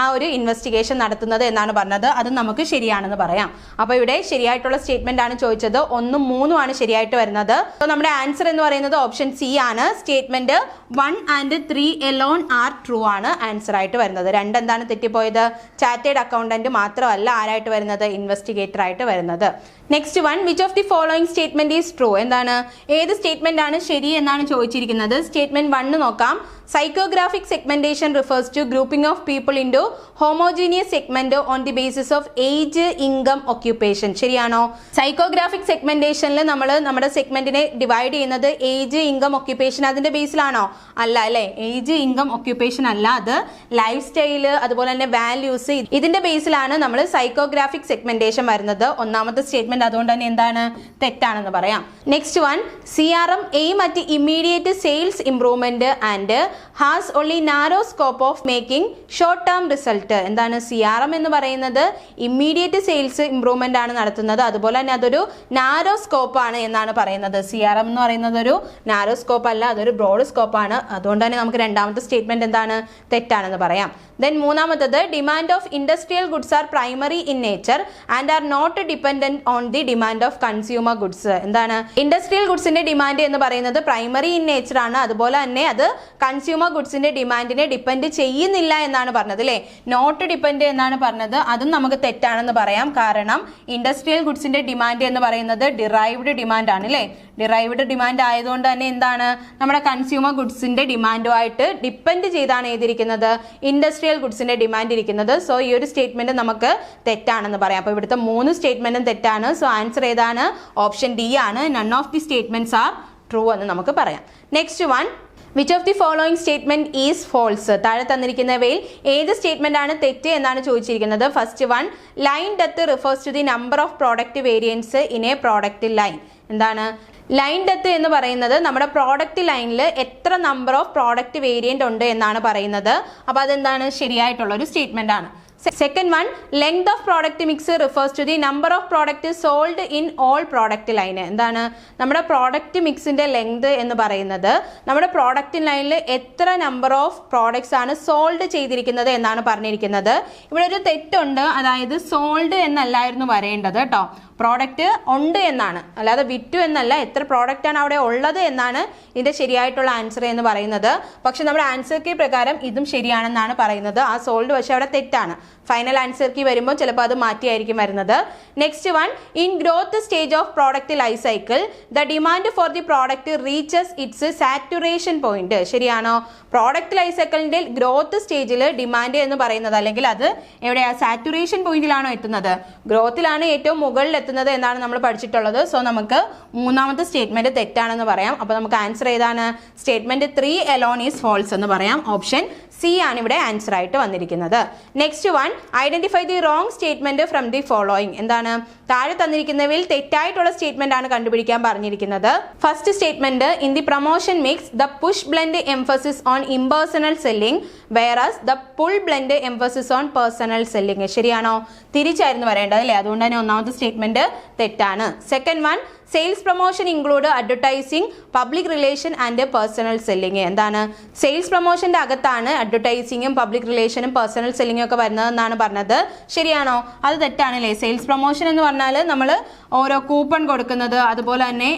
Speaker 2: ആ ഒരു ഇൻവെസ്റ്റിഗേഷൻ നടത്തുന്നത് എന്നാണ് പറഞ്ഞത്. അത് നമുക്ക് ശരിയാണെന്ന് പറയാം. അപ്പോൾ ഇവിടെ ശരിയായിട്ടുള്ള സ്റ്റേറ്റ്മെന്റ് ആണ് ചോദിച്ചത്. 1ഉം 3ഉം ആണ് ശരിയായിട്ട് വരുന്നത്. അപ്പോൾ നമ്മുടെ ആൻസർ എന്ന് പറയുന്നത് ഓപ്ഷൻ സി ആണ്. Statement 1 and 3 alone are true ആണ് ആൻസർ ആയിട്ട് വരുന്നത്. 2 എന്താണ് തെറ്റിപ്പോയത്, ചാർട്ടേഡ് അക്കൗണ്ടന്റ് മാത്രമല്ല ആരായിട്ട് വരുന്നത്, ഇൻവെസ്റ്റിഗേറ്റർ ആയിട്ട് വരുന്നത്. Next one, which of the following statement is true. എന്താണ്, ഏത് സ്റ്റേറ്റ്മെന്റ് ആണ് ശരി എന്നാണ് ചോദിച്ചിരിക്കുന്നത്. സ്റ്റേറ്റ്മെന്റ് 1 നോക്കാം. Psychographic segmentation refers to grouping of people into homogeneous segment on the basis of age, income, occupation. ശരിയാണോ? സൈക്കോഗ്രാഫിക് സെഗ്മെന്റേഷനിൽ നമ്മൾ നമ്മുടെ സെഗ്മെന്റിനെ ഡിവൈഡ് ചെയ്യുന്നത് ഏജ്, ഇൻകം, ഒക്യുപ്പേഷൻ അതിന്റെ ബേസിലാണോ? അല്ല അല്ലേ, ഏജ്, ഇൻകം, ഒക്യുപ്പേഷൻ അല്ല. അത് ലൈഫ് സ്റ്റൈല് അതുപോലെ തന്നെ വാല്യൂസ് ഇതിന്റെ ബേസിലാണ് നമ്മൾ സൈക്കോഗ്രാഫിക് സെഗ്മെന്റേഷൻ വരുന്നത്. ഒന്നാമത്തെ സ്റ്റേറ്റ്മെന്റ് അതുകൊണ്ട് തന്നെ എന്താണ്, തെറ്റാണെന്ന് പറയാം. Next one, CRM aim at immediate sales improvement and has only narrow scope of making short term result. എന്താണ്, CRM എന്ന് പറയുന്നത് ഇമ്മീഡിയറ്റ് സെയിൽസ് ഇംപ്രൂവ്മെന്റ് ആണ് നടത്തുന്നത്. അതുപോലെ തന്നെ അതൊരു നാരോ സ്കോപ്പ് ആണ് എന്നാണ് പറയുന്നത്. CRM എന്ന് പറയുന്നത് ഒരു നാരോ സ്കോപ്പ് അല്ല, അതൊരു ബ്രോഡ് സ്കോപ്പ് ആണ്. അതുകൊണ്ട് തന്നെ നമുക്ക് രണ്ടാമത്തെ സ്റ്റേറ്റ്മെന്റ് എന്താണ്, തെറ്റാണെന്ന് പറയാം. ദെൻ മൂന്നാമത്തത്, demand of industrial goods are primary in nature and are not dependent on the demand of consumer goods. എന്താണ്, ഇൻഡസ്ട്രിയൽ ഗുഡ്സിന്റെ ഡിമാൻഡ് എന്ന് പറയുന്നത് പ്രൈമറി ഇൻ നേച്ചർ ആണ്. അതുപോലെ തന്നെ അത് കൺസ്യൂമർ ഗുഡ്സിന്റെ ഡിമാൻഡിനെ ഡിപ്പെൻഡ് ചെയ്യുന്നില്ല എന്നാണ് പറഞ്ഞത് അല്ലേ. നോട്ട് ഡിപ്പെൻഡ് എന്നാണ് പറഞ്ഞത്. അതും നമുക്ക് തെറ്റാണെന്ന് പറയാം. കാരണം ഇൻഡസ്ട്രിയൽ ഗുഡ്സിന്റെ ഡിമാൻഡ് എന്ന് പറയുന്നത് ഡിറൈവ്ഡ് ഡിമാൻഡ് ആണ് അല്ലേ. ഡിറൈവ്ഡ് ഡിമാൻഡ് ആയതുകൊണ്ട് തന്നെ എന്താണ്, നമ്മുടെ കൺസ്യൂമർ ഗുഡ്സിന്റെ ഡിമാൻഡുമായിട്ട് ഡിപ്പെൻഡ് ചെയ്താണ് ഏതിരിക്കുന്നത്, ഇൻഡസ്ട്രിയൽ ഗുഡ്സിന്റെ ഡിമാൻഡ് ഇരിക്കുന്നത്. സോ ഈ ഒരു സ്റ്റേറ്റ്മെന്റ് നമുക്ക് തെറ്റാണെന്ന് പറയാം. അപ്പോൾ ഇവിടുത്തെ 3 സ്റ്റേറ്റ്മെന്റും തെറ്റാണ്. സോ ആൻസർ ഏതാണ്, ഓപ്ഷൻ ഡി ആണ്. None of the statements are true എന്ന് നമുക്ക് പറയാം. Next one, which of the following statement is false. താഴെ തന്നിരിക്കുന്നവയിൽ ഏത് സ്റ്റേറ്റ്മെന്റ് ആണ് തെറ്റ് എന്നാണ് ചോദിച്ചിരിക്കുന്നത്. ഫസ്റ്റ് വൺ, ലൈൻ ഡെത്ത് refers to the number of product variance in a product line. എന്താണ്, ലൈൻ ഡെത്ത് എന്ന് പറയുന്നത് നമ്മുടെ പ്രോഡക്റ്റ് ലൈനിൽ എത്ര നമ്പർ ഓഫ് പ്രോഡക്റ്റ് വേരിയന്റ് ഉണ്ട് എന്നാണ് പറയുന്നത്. അപ്പോൾ അതെന്താണ്, ശരിയായിട്ടുള്ള ഒരു സ്റ്റേറ്റ്മെന്റ് ആണ്. Second one, length of product mix refers to the number of product sold in all product line. എന്താണ്, നമ്മുടെ പ്രോഡക്റ്റ് മിക്സിന്റെ ലെങ്ത് എന്ന് പറയുന്നത് നമ്മുടെ പ്രോഡക്റ്റ് ലൈനിൽ എത്ര നമ്പർ ഓഫ് പ്രോഡക്ട്സ് ആണ് സോൾഡ് ചെയ്തിരിക്കുന്നത് എന്നാണ് പറഞ്ഞിരിക്കുന്നത്. ഇവിടെ ഒരു തെറ്റുണ്ട്. അതായത് സോൾഡ് എന്നല്ലായിരുന്നു വരേണ്ടത് കേട്ടോ. പ്രോഡക്റ്റ് ഉണ്ട് എന്നാണ്, അല്ലാതെ വിറ്റു എന്നല്ല. എത്ര പ്രോഡക്റ്റ് ആണ് അവിടെ ഉള്ളത് എന്നാണ് ഇതിന്റെ ശരിയായിട്ടുള്ള ആൻസർ എന്ന് പറയുന്നത്. പക്ഷെ നമ്മുടെ ആൻസർ കീ പ്രകാരം ഇതും ശരിയാണെന്നാണ് പറയുന്നത്. ആ സോൾഡ് പക്ഷെ അവിടെ തെറ്റാണ്. ഫൈനൽ ആൻസർ കീ വരുമ്പോൾ ചിലപ്പോൾ അത് മാറ്റിയായിരിക്കും വരുന്നത്. Next one, in growth stage of product life cycle the demand for the product reaches it's saturation point. ശരിയാണോ? പ്രോഡക്റ്റ് ലൈഫ് സൈക്കിളിന്റെ ഗ്രോത്ത് സ്റ്റേജിൽ ഡിമാൻഡ് എന്ന് പറയുന്നത് അല്ലെങ്കിൽ അത് എവിടെയാ, സാറ്റുറേഷൻ പോയിന്റിലാണോ എത്തുന്നത്? ഗ്രോത്തിലാണ് ഏറ്റവും മുകളിൽ എത്തുന്നത് എന്നാണ് നമ്മൾ പഠിച്ചിട്ടുള്ളത്. സോ നമുക്ക് മൂന്നാമത്തെ സ്റ്റേറ്റ്മെന്റ് തെറ്റാണെന്ന് പറയാം. അപ്പോൾ നമുക്ക് ആൻസർ ഏതാണ്, സ്റ്റേറ്റ്മെന്റ് 3 എലോൺ ഈസ് ഫോൾസ് എന്ന് പറയാം. ഓപ്ഷൻ സി ആണ് ഇവിടെ ആൻസർ ആയിട്ട് വന്നിരിക്കുന്നത്. Next one, identify the wrong statement from the following. എന്താണ്, താഴെ തന്നിരിക്കുന്നവയിൽ തെറ്റായിട്ടുള്ള സ്റ്റേറ്റ്മെന്റ് ആണ് കണ്ടുപിടിക്കാൻ പറഞ്ഞിരിക്കുന്നത്. First statement, in the promotion mix the push blend emphasis on impersonal selling വേറാസ് the pull blend emphasis on personal selling. ശരിയാണോ? തിരിച്ചായിരുന്നു വരേണ്ടത് അല്ലേ. അതുകൊണ്ട് തന്നെ ഒന്നാമത്തെ സ്റ്റേറ്റ്മെന്റ് തെറ്റാണ്. Second one, sales promotion include advertising, public relation and personal selling. എന്താണ്? Sales പ്രൊമോഷന്റെ അകത്താണ് അഡ്വർടൈസിങ്ങും public റിലേഷനും personal സെല്ലിംഗും ഒക്കെ വരുന്നതെന്നാണ് പറഞ്ഞത്. ശരിയാണോ? അത് തെറ്റാണല്ലേ. സെയിൽസ് പ്രൊമോഷൻ എന്ന് പറഞ്ഞാൽ നമ്മൾ ഓരോ കൂപ്പൺ കൊടുക്കുന്നത്, അതുപോലെ തന്നെ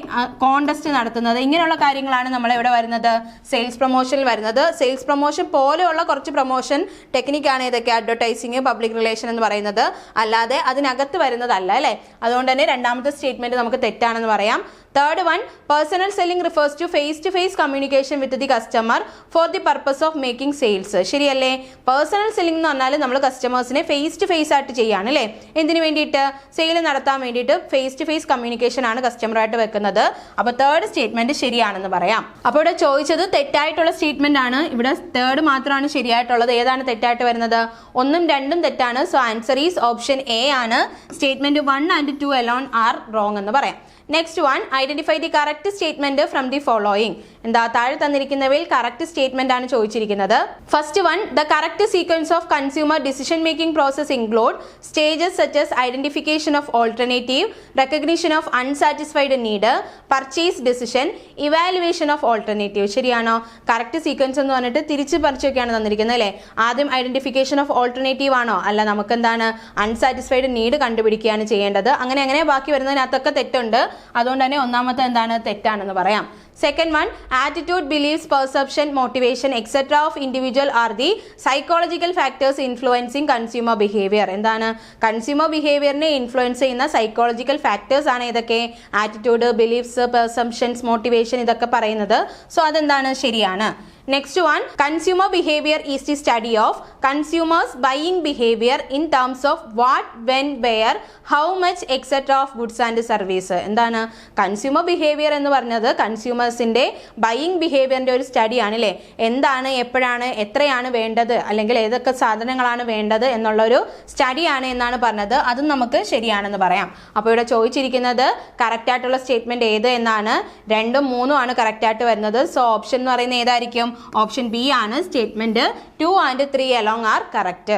Speaker 2: കോൺടെസ്റ്റ് നടത്തുന്നത്, ഇങ്ങനെയുള്ള കാര്യങ്ങളാണ് നമ്മൾ എവിടെ വരുന്നത്? സെയിൽസ് പ്രൊമോഷനിൽ വരുന്നത്. സെയിൽസ് പ്രൊമോഷൻ പോലെയുള്ള കുറച്ച് പ്രൊമോഷൻ ടെക്നിക്കാണ് ഇതൊക്കെ അഡ്വർടൈസിങ്, പബ്ലിക് റിലേഷൻ എന്ന് പറയുന്നത്. അല്ലാതെ അതിനകത്ത് വരുന്നതല്ല അല്ലേ. അതുകൊണ്ട് തന്നെ രണ്ടാമത്തെ സ്റ്റേറ്റ്മെന്റ് നമുക്ക് തെറ്റാണെന്ന് പറയാം. Third one, personal selling refers to face communication with the customer for the purpose of making sales. ശരിയല്ലേ? പേഴ്സണൽ സെല്ലിംഗ് എന്ന് പറഞ്ഞാൽ നമ്മൾ കസ്റ്റമേഴ്സിനെ ഫേസ് ടു ഫേസ് ആയിട്ട് ചെയ്യാണ് അല്ലേ. എന്തിനു വേണ്ടിയിട്ട്? സെയിൽ നടത്താൻ വേണ്ടിയിട്ട് ഫേസ് ടു ഫേസ് കമ്മ്യൂണിക്കേഷൻ ആണ് കസ്റ്റമറായിട്ട് വെക്കുന്നത്. അപ്പോൾ തേർഡ് സ്റ്റേറ്റ്മെന്റ് ശരിയാണെന്ന് പറയാം. അപ്പോൾ ഇവിടെ ചോദിച്ചത് തെറ്റായിട്ടുള്ള സ്റ്റേറ്റ്മെന്റ് ആണ്. ഇവിടെ തേർഡ് മാത്രമാണ് ശരിയായിട്ടുള്ളത്. ഏതാണ് തെറ്റായിട്ട് വരുന്നത്? 1ഉം 2ഉം തെറ്റാണ്. So answer is option A ആണ്. സ്റ്റേറ്റ്മെന്റ് 1 and 2 alone ആർ റോങ് എന്ന് പറയാം. Next one, identify the correct statement from the following. എന്താ? താഴെ തന്നിരിക്കുന്നവയിൽ കറക്റ്റ് സ്റ്റേറ്റ്മെന്റ് ആണ് ചോദിച്ചിരിക്കുന്നത്. First one, the correct sequence of consumer decision making process include stages such as identification of alternative, recognition of unsatisfied need, purchase decision, evaluation of alternative. ശരിയാണോ? Correct sequence എന്ന് പറഞ്ഞിട്ട് തിരിച്ച് പറിച്ചൊക്കെയാണ് തന്നിരിക്കുന്നത് അല്ലേ. ആദ്യം ഐഡന്റിഫിക്കേഷൻ ഓഫ് ഓൾട്ടർനേറ്റീവ് ആണോ? അല്ല, നമുക്ക് എന്താണ്? അൺസാറ്റിസ്ഫൈഡ് നീഡ് കണ്ടുപിടിക്കുകയാണ് ചെയ്യേണ്ടത്. അങ്ങനെ ബാക്കി വരുന്നതിനകത്തൊക്കെ തെറ്റുണ്ട്. അതുകൊണ്ട് തന്നെ ഒന്നാമത്തെ എന്താണ്? തെറ്റാണെന്ന് പറയാം. Second one, attitude, beliefs, perception, motivation, etc. of individual are the psychological factors influencing consumer behavior. എന്താണ്? കൺസ്യൂമർ ബിഹേവിയറിനെ ഇൻഫ്ലുവൻസ് ചെയ്യുന്ന സൈക്കോളജിക്കൽ ഫാക്ടേഴ്സ് ആണ് ഇതൊക്കെ. ആറ്റിറ്റ്യൂഡ്, ബിലീഫ്സ്, പെർസെപ്ഷൻസ്, മോട്ടിവേഷൻ ഇതൊക്കെ പറയുന്നത്. സോ അതെന്താണ്? ശരിയാണ്. Next one, consumer behaviour is the study of consumers buying behaviour in terms of what, when, where, how much, etcetera of goods and service. എന്താണ്? Consumer behaviour എന്ന് പറഞ്ഞത് കൺസ്യൂമേഴ്സിന്റെ buying ബിഹേവിയറിന്റെ ഒരു study ആണല്ലേ. എന്താണ്, എപ്പോഴാണ്, എത്രയാണ് വേണ്ടത്, അല്ലെങ്കിൽ ഏതൊക്കെ സാധനങ്ങളാണ് വേണ്ടത് എന്നുള്ളൊരു സ്റ്റഡിയാണ് എന്നാണ് പറഞ്ഞത്. അതും നമുക്ക് ശരിയാണെന്ന് പറയാം. അപ്പോൾ ഇവിടെ ചോദിച്ചിരിക്കുന്നത് കറക്റ്റ് ആയിട്ടുള്ള സ്റ്റേറ്റ്മെന്റ് ഏത് എന്നാണ്. 2ഉം 3ഉം ആണ് കറക്റ്റ് ആയിട്ട് വരുന്നത്. സോ ഓപ്ഷൻ എന്ന് പറയുന്നത് ഏതായിരിക്കും? ഓപ്ഷൻ ബി ആണ്. Statement 2 and 3 along are correct.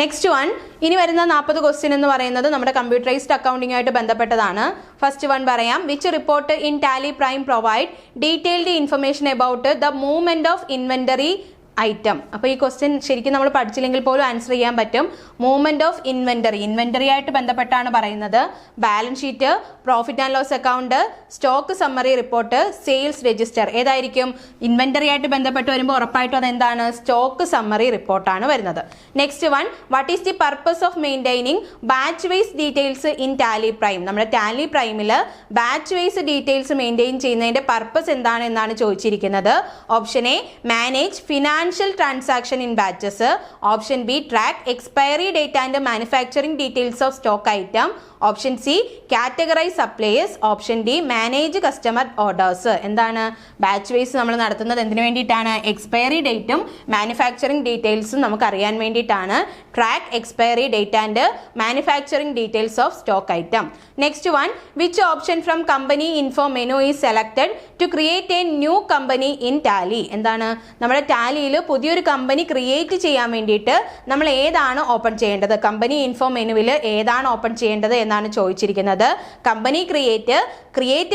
Speaker 2: Next one, ഇനി വരുന്ന 40 ക്വസ്റ്റ്യൻ എന്ന് പറയുന്നത് നമ്മുടെ കമ്പ്യൂട്ടറൈസ്ഡ് അക്കൗണ്ടിംഗ് ആയിട്ട് ബന്ധപ്പെട്ടതാണ്. ഫസ്റ്റ് വൺ പറയാം. Which report in Tally prime provide detailed information about the movement of inventory item. അപ്പോൾ ഈ ക്വസ്റ്റ്യൻ ശരിക്കും നമ്മൾ പഠിച്ചില്ലെങ്കിൽ പോലും ആൻസർ ചെയ്യാൻ പറ്റും. മൂവ്മെന്റ് ഓഫ് ഇൻവെന്ററി ആയിട്ട് ബന്ധപ്പെട്ടാണ് പറയുന്നത്. Balance sheet, profit and loss account, stock summary report, sales register. ഏതായിരിക്കും? ഇൻവെന്ററി ആയിട്ട് ബന്ധപ്പെട്ട് വരുമ്പോൾ ഉറപ്പായിട്ടും അതെന്താണ്? സ്റ്റോക്ക് സമ്മറി റിപ്പോർട്ടാണ് വരുന്നത്. Next one, what is the purpose of maintaining batch wise details in Tally Prime. നമ്മുടെ ടാലി പ്രൈമിൽ ബാച്ച് വൈസ് ഡീറ്റെയിൽസ് മെയിൻറ്റെയിൻ ചെയ്യുന്നതിന്റെ പർപ്പസ് എന്താണ് എന്നാണ് ചോദിച്ചിരിക്കുന്നത്. Option A, manage financial transaction in batches. Option B, track expiry date and manufacturing details of stock item. Option C, categorise suppliers. Option D, manage customer orders. എന്താണ്? Batch wise നമ്മൾ നടത്തുന്നത് എന്തിനു വേണ്ടിയിട്ടാണ്? Expiry ഡേറ്റും manufacturing ഡീറ്റെയിൽസും നമുക്ക് അറിയാൻ വേണ്ടിയിട്ടാണ്. Track expiry date and manufacturing details of stock item. Next one, which option from company info menu is selected to create a new company in Tally. എന്താണ്? നമ്മുടെ ടാലിയിൽ പുതിയൊരു കമ്പനി ക്രിയേറ്റ് ചെയ്യാൻ വേണ്ടിയിട്ട് നമ്മൾ ഏതാണ് ഓപ്പൺ ചെയ്യേണ്ടത്? കമ്പനി ഇൻഫോ മെനുവിൽ ഏതാണ് ഓപ്പൺ ചെയ്യേണ്ടത് എന്നാണ് ചോദിച്ചിരിക്കുന്നത്. Company create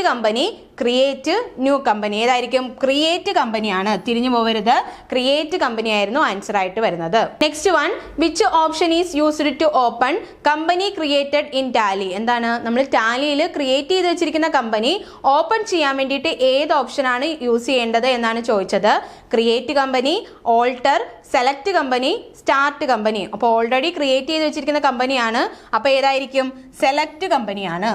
Speaker 2: company, create new company. ഏതായിരിക്കും? ക്രിയേറ്റ് കമ്പനിയാണ്. തിരിഞ്ഞു പോകരുത്. ക്രിയേറ്റ് കമ്പനി ആയിരുന്നു ആൻസർ ആയിട്ട് വരുന്നത്. Next one, which option is used to open company created in Tally. എന്താണ്? നമ്മൾ ടാലിയിൽ ക്രിയേറ്റ് ചെയ്ത് വെച്ചിരിക്കുന്ന കമ്പനി ഓപ്പൺ ചെയ്യാൻ വേണ്ടിയിട്ട് ഏത് ഓപ്ഷനാണ് യൂസ് ചെയ്യേണ്ടത് എന്നാണ് ചോദിച്ചത്. Create company, alter, select company, start company. അപ്പോൾ ഓൾറെഡി ക്രിയേറ്റ് ചെയ്ത് വെച്ചിരിക്കുന്ന കമ്പനിയാണ്. അപ്പോൾ ഏതായിരിക്കും? സെലക്ട് കമ്പനിയാണ്.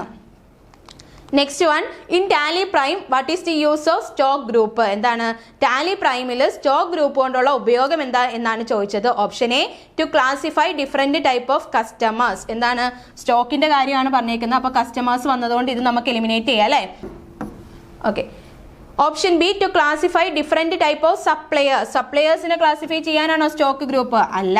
Speaker 2: Next one, in Tally prime what is the use of stock group. എന്താണ്? ടാലി പ്രൈമിൽ സ്റ്റോക്ക് ഗ്രൂപ്പ് കൊണ്ടുള്ള ഉപയോഗം എന്താ എന്നാണ് ചോദിച്ചത്. Option A, to classify different type of customers. എന്താണ്? സ്റ്റോക്കിന്റെ കാര്യമാണ് പറഞ്ഞേക്കുന്നത്. അപ്പോൾ കസ്റ്റമേഴ്സ് വന്നതുകൊണ്ട് ഇത് നമുക്ക് എലിമിനേറ്റ് ചെയ്യാം അല്ലേ. Okay. Option B, to classify different type of സപ്ലയേഴ്സിനെ ക്ലാസിഫൈ ചെയ്യാനാണോ സ്റ്റോക്ക് ഗ്രൂപ്പ്? അല്ല.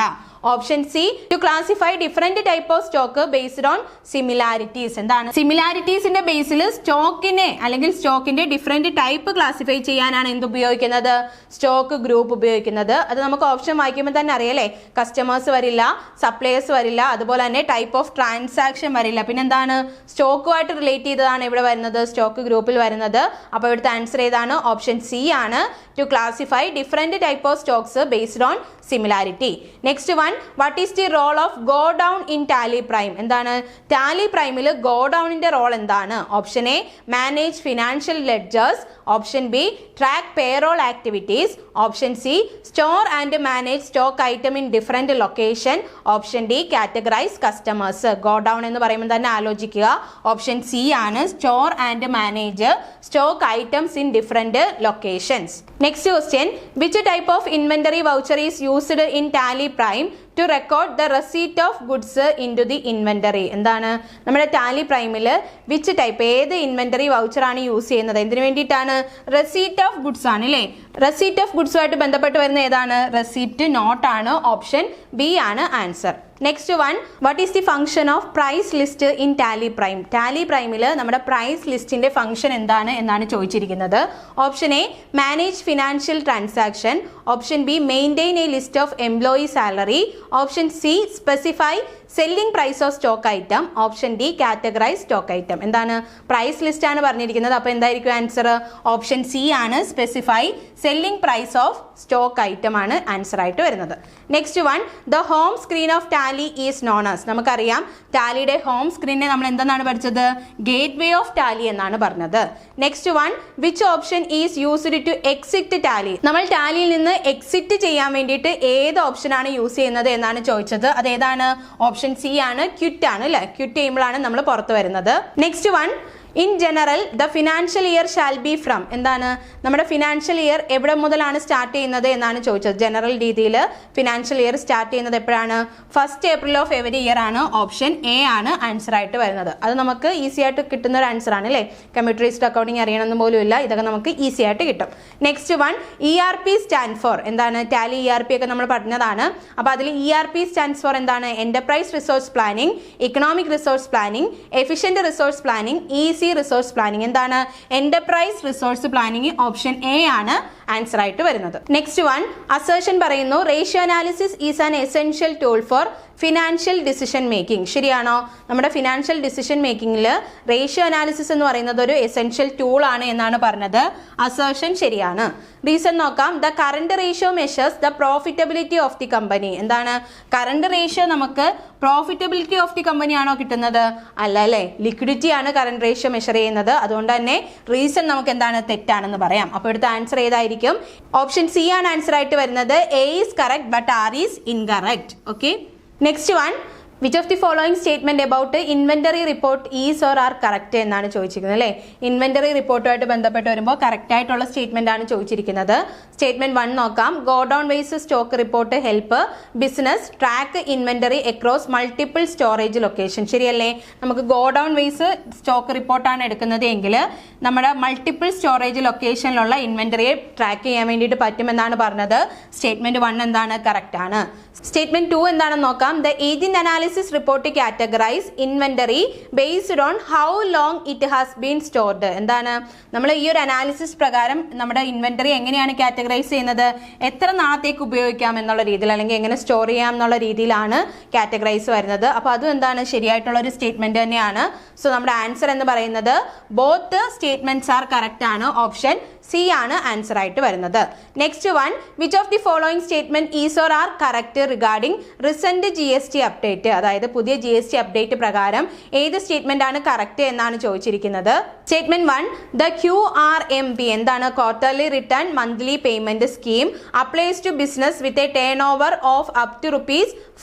Speaker 2: Option C to classify different type of stock based on similarities. എന്താണ് സിമിലാരിറ്റീസിന്റെ ബേസിൽ സ്റ്റോക്കിനെ അല്ലെങ്കിൽ സ്റ്റോക്കിന്റെ ഡിഫറെന്റ് ടൈപ്പ് ക്ലാസിഫൈ ചെയ്യാനാണ് എന്ത് ഉപയോഗിക്കുന്നത്, സ്റ്റോക്ക് ഗ്രൂപ്പ് ഉപയോഗിക്കുന്നത്. അത് നമുക്ക് ഓപ്ഷൻ വായിക്കുമ്പോൾ തന്നെ അറിയാലേ, കസ്റ്റമേഴ്സ് വരില്ല, സപ്ലയേഴ്സ് വരില്ല, അതുപോലെ തന്നെ ടൈപ്പ് ഓഫ് ട്രാൻസാക്ഷൻ വരില്ല. പിന്നെന്താണ് സ്റ്റോക്കുമായിട്ട് റിലേറ്റ് ചെയ്തതാണ് ഇവിടെ വരുന്നത്, സ്റ്റോക്ക് ഗ്രൂപ്പിൽ വരുന്നത്. അപ്പോൾ ഇവിടുത്തെ ആൻസർ ഏതാണ്, ഓപ്ഷൻ സി ആണ്, to classify different type of stocks based on similarity. Next one, what is the role of godown in Tally prime? എന്താണ് ടാലി പ്രൈമിൽ ഗോ ഡൗണിന്റെ റോൾ എന്താണ്? Option A manage financial ledgers, option B track payroll activities, option C store and manage stock item in different location, option D categorise customers. Godown എന്ന് പറയുമ്പോൾ തന്നെ ആലോചിക്കുക, option C ആണ്, store and manage stock items in different locations. Next question, which type of inventory voucher is used in Tally Prime to record the receipt of goods into the inventory? എന്താണ് നമ്മുടെ Tally പ്രൈമിൽ which type, ഏത് inventory voucher ആണ് use ചെയ്യുന്നത്, എന്തിനു വേണ്ടിയിട്ടാണ്? Receipt of goods ആണ് അല്ലേ. റെസീറ്റ് ഓഫ് ഗുഡ്സുമായിട്ട് ബന്ധപ്പെട്ട് വരുന്ന ഏതാണ്? റെസീറ്റ് നോട്ട് ആണ്, ഓപ്ഷൻ ബി ആണ് answer. Next one, what is the function of price list in Tally Prime? Tally പ്രൈമിൽ നമ്മുടെ പ്രൈസ് ലിസ്റ്റിന്റെ ഫംഗ്ഷൻ എന്താണ് എന്നാണ് ചോദിച്ചിരിക്കുന്നത്. Option A manage financial transaction, option B maintain a list of employee salary, option C specify selling price of stock item, option D categorise stock item. എന്താണ് price list ആണ് പറഞ്ഞിരിക്കുന്നത്, അപ്പോൾ എന്തായിരിക്കും ആൻസർ? ഓപ്ഷൻ സി ആണ്, specify selling price of stock item ആണ് answer ആയിട്ട് വരുന്നത്. Next one, the home screen of Tally is known as. നമുക്കറിയാം ടാലിയുടെ ഹോം സ്ക്രീനെ നമ്മൾ എന്തെന്നാണ് പഠിച്ചത്? ഗേറ്റ് വേ ഓഫ് ടാലി എന്നാണ് പറഞ്ഞത്. Next one, which option is used to exit Tally? നമ്മൾ ടാലിയിൽ നിന്ന് എക്സിറ്റ് ചെയ്യാൻ വേണ്ടിയിട്ട് ഏത് ഓപ്ഷൻ ആണ് യൂസ് ചെയ്യുന്നത് എന്നാണ് ചോദിച്ചത്. അത് ഏതാണ്? ഓപ്ഷൻ സി ആണ്, ക്വിറ്റ് ആണ് അല്ലെ. ക്വിറ്റ് ചെയ്യുമ്പോഴാണ് നമ്മൾ പുറത്ത് വരുന്നത്. Next one, in general the financial year shall be from. എന്താണ് നമ്മുടെ ഫിനാൻഷ്യൽ ഇയർ എവിടെ മുതലാണ് സ്റ്റാർട്ട് ചെയ്യുന്നത് എന്നാണ് ചോദിച്ചത്. ജനറൽ രീതിയിൽ ഫിനാൻഷ്യൽ ഇയർ സ്റ്റാർട്ട് ചെയ്യുന്നത് എപ്പോഴാണ്? 1st April of every year ആണ്, ഓപ്ഷൻ എ ആണ് ആൻസർ ആയിട്ട് വരുന്നത്. അത് നമുക്ക് ഈസി ആയിട്ട് കിട്ടുന്ന ഒരു ആൻസർ ആണ് അല്ലേ. കമ്പ്യൂട്ടറൈസ്ഡ് അക്കൗണ്ടിങ് അറിയണമെന്ന് പോലും ഇല്ല, ഇതൊക്കെ നമുക്ക് ഈസി ആയിട്ട് കിട്ടും. Next one, ERP stand for. എന്താണ് ടാലി ERP ഒക്കെ നമ്മൾ പറഞ്ഞതാണ്. അപ്പോൾ അതിൽ ERP സ്റ്റാൻഡ്സ് ഫോർ എന്താണ്? Enterprise resource planning, economic resource planning, efficient resource planning, easy resource planning. എന്താണ് enterprise resource planning, option A ആണ് ആൻസർ ആയിട്ട് വരുന്നത്. നെക്സ്റ്റ് വൺ, അസേർഷൻ പറയുന്നു ratio analysis is an essential tool for financial decision making. ശരിയാണോ? നമ്മുടെ financial decision മേക്കിംഗിൽ ratio analysis എന്ന് പറയുന്നത് ഒരു എസെൻഷ്യൽ ടൂൾ ആണ് എന്നാണ് പറഞ്ഞത്. അസേർഷൻ ശരിയാണ്. റീസൺ നോക്കാം. The current ratio measures the profitability of the company. എന്താണ് കറണ്ട് റേഷ്യോ? നമുക്ക് പ്രോഫിറ്റബിലിറ്റി ഓഫ് ദി കമ്പനി ആണോ കിട്ടുന്നത്? അല്ല അല്ലേ, ലിക്വിഡിറ്റി ആണ് കറണ്ട് റേഷ്യോ മെഷർ ചെയ്യുന്നത്. അതുകൊണ്ട് തന്നെ റീസൺ നമുക്ക് എന്താണ്? തെറ്റാണെന്ന് പറയാം. അപ്പോൾ ഇവിടുത്തെ ആൻസർ ഏതായിരിക്കും? ഓപ്ഷൻ സി ആണ് ആൻസർ ആയിട്ട് വരുന്നത്. A is correct but R is incorrect. Okay. Next one, which of the following statement about inventory report is or are correct എന്നാണ് ചോദിച്ചിരിക്കുന്നത് അല്ലേ. ഇൻവെന്ററി റിപ്പോർട്ടുമായിട്ട് ബന്ധപ്പെട്ട് വരുമ്പോൾ കറക്റ്റ് ആയിട്ടുള്ള സ്റ്റേറ്റ്മെന്റ് ആണ് ചോദിച്ചിരിക്കുന്നത്. സ്റ്റേറ്റ്മെന്റ് 1 നോക്കാം. Godown wise stock report help business track inventory across multiple storage location. ശരിയല്ലേ? നമുക്ക് ഗോ ഡൗൺ വൈസ് സ്റ്റോക്ക് റിപ്പോർട്ടാണ് എടുക്കുന്നത് എങ്കിൽ നമ്മുടെ മൾട്ടിപ്പിൾ സ്റ്റോറേജ് ലൊക്കേഷനിലുള്ള ഇൻവെന്ററിയെ ട്രാക്ക് ചെയ്യാൻ വേണ്ടിയിട്ട് പറ്റുമെന്നാണ് പറഞ്ഞത്. സ്റ്റേറ്റ്മെന്റ് 1 എന്താണ്? കറക്റ്റ് ആണ്. സ്റ്റേറ്റ്മെന്റ് 2 എന്താണെന്ന് നോക്കാം. The ageing analysis report categorize inventory based on how long it has been stored. എന്താണ് നമ്മൾ ഈ ഒരു അനാലിസിസ് പ്രകാരം നമ്മുടെ ഇൻവെന്ററി എങ്ങനെയാണ് കാറ്റഗറൈസ് ചെയ്യുന്നത്? എത്ര നാളത്തേക്ക് ഉപയോഗിക്കാം എന്നുള്ള രീതിയിൽ, അല്ലെങ്കിൽ എങ്ങനെ സ്റ്റോർ ചെയ്യാം എന്നുള്ള രീതിയിലാണ് കാറ്റഗറൈസ് വരുന്നത്. അപ്പോൾ അതും എന്താണ്? ശരിയായിട്ടുള്ള ഒരു സ്റ്റേറ്റ്മെന്റ് തന്നെയാണ്. സോ നമ്മുടെ ആൻസർ എന്ന് പറയുന്നത് ബോത്ത് സ്റ്റേറ്റ്മെന്റ്സ് ആർ കറക്റ്റ് ആണ്. ഓപ്ഷൻ സി ആണ് ആൻസർ ആയിട്ട് വരുന്നത്. Next one, which of the following statement is or are correct regarding recent GST update? അതായത് പുതിയ GST അപ്ഡേറ്റ് പ്രകാരം ഏത് സ്റ്റേറ്റ്മെന്റ് ആണ് കറക്റ്റ് എന്നാണ് ചോദിച്ചിരിക്കുന്നത്. സ്റ്റേറ്റ്മെന്റ് 1, ദ QRMP എന്താണ്? Quarterly return monthly payment scheme applies to business with a turnover of up to